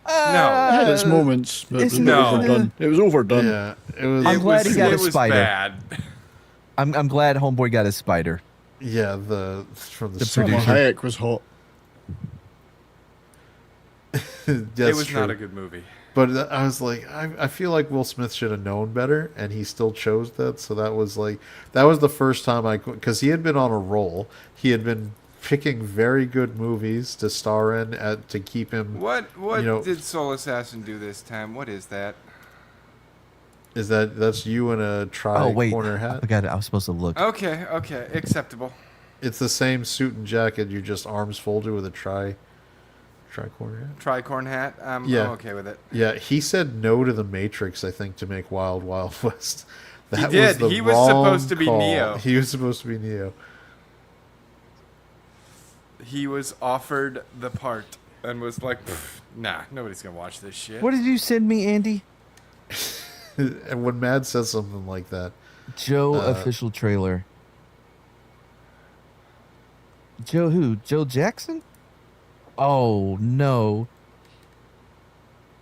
No.
It had its moments, but it was overdone. It was overdone.
Yeah, it was.
I'm glad he got a
it was
spider.
bad.
I'm glad Homeboy got his spider.
Yeah, from the
Salma Hayek was hot.
It was not a good movie.
But I was like, I feel like Will Smith should have known better, and he still chose that. So that was the first time because he had been on a roll. He had been picking very good movies to star in to keep him.
What did Soul Assassin do this time? What is that?
That's you in a tri-corner hat?
I forgot I was supposed to look.
Okay, acceptable.
It's the same suit and jacket. You're just arms folded with a tri-corner hat.
Tricorn hat. I'm okay with it.
Yeah, he said no to the Matrix, I think, to make Wild Wild West. That
he did.
Was the
he was
wrong
supposed to be
call.
Neo.
He was supposed to be Neo.
He was offered the part and was like, nah, nobody's gonna watch this shit.
What did you send me, Andy?
And when Mad says something like that,
Joe official trailer. Joe who? Joe Jackson? Oh no.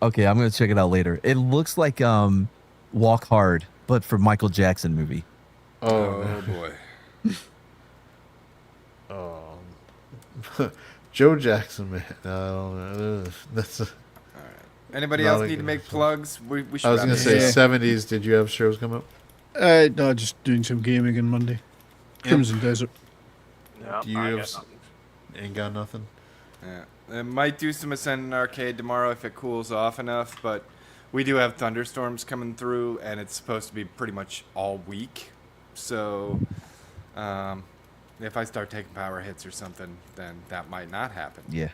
Okay, I'm gonna check it out later. It looks like Walk Hard, but for Michael Jackson movie.
Oh boy.
Joe Jackson, man. I don't know. That's
all right. Anybody else need to make plugs? We should.
I was gonna say 70s. Did you have shows come up?
No, just doing some gaming on Monday. Crimson Desert.
No,
Do you have? Ain't got nothing.
Yeah, I might do some Ascendant Arcade tomorrow if it cools off enough, but we do have thunderstorms coming through, and it's supposed to be pretty much all week. So, if I start taking power hits or something, then that might not happen.
Yeah.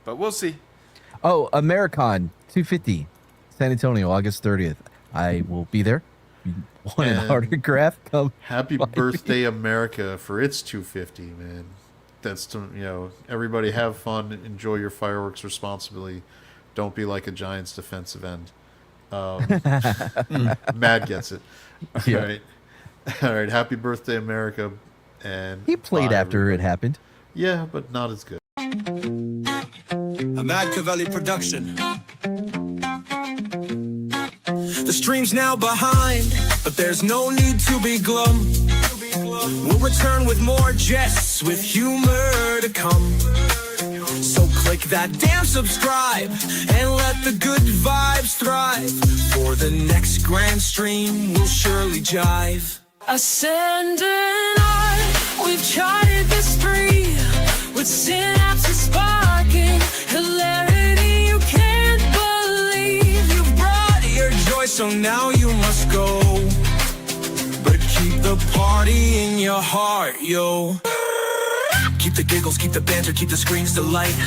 But we'll see.
Oh, Americon 250, San Antonio, August 30th. I will be there. You want an autograph? Come.
Happy birthday, America, for its 250, man. That's everybody have fun, enjoy your fireworks responsibly. Don't be like a Giants defensive end. Mad gets it.
Yeah.
All right. Happy birthday, America. And
he played after it happened.
Yeah, but not as good.
A Mad Cavelli production. The stream's now behind, but there's no need to be glum. We'll return with more jests, with humor to come. So click that damn subscribe and let the good vibes thrive. For the next grand stream, we'll surely jive. Ascending on, we've charted the street with synapses sparking, hilarity you can't believe. You brought your joy, so now you must go. party in your heart, yo. Keep the giggles, keep the banter, keep the screens to light.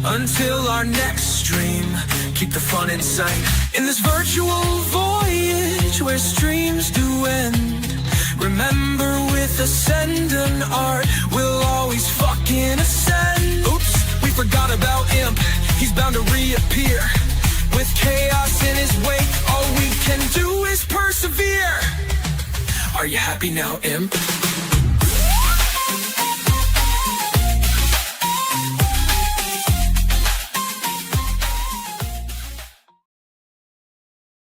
Until our next stream, keep the fun in sight. In this virtual voyage where streams do end, remember with ascendant art, we'll always fucking ascend. Oops, we forgot about Imp, he's bound to reappear. With chaos in his wake, all we can do is persevere. Are you happy now, Imp?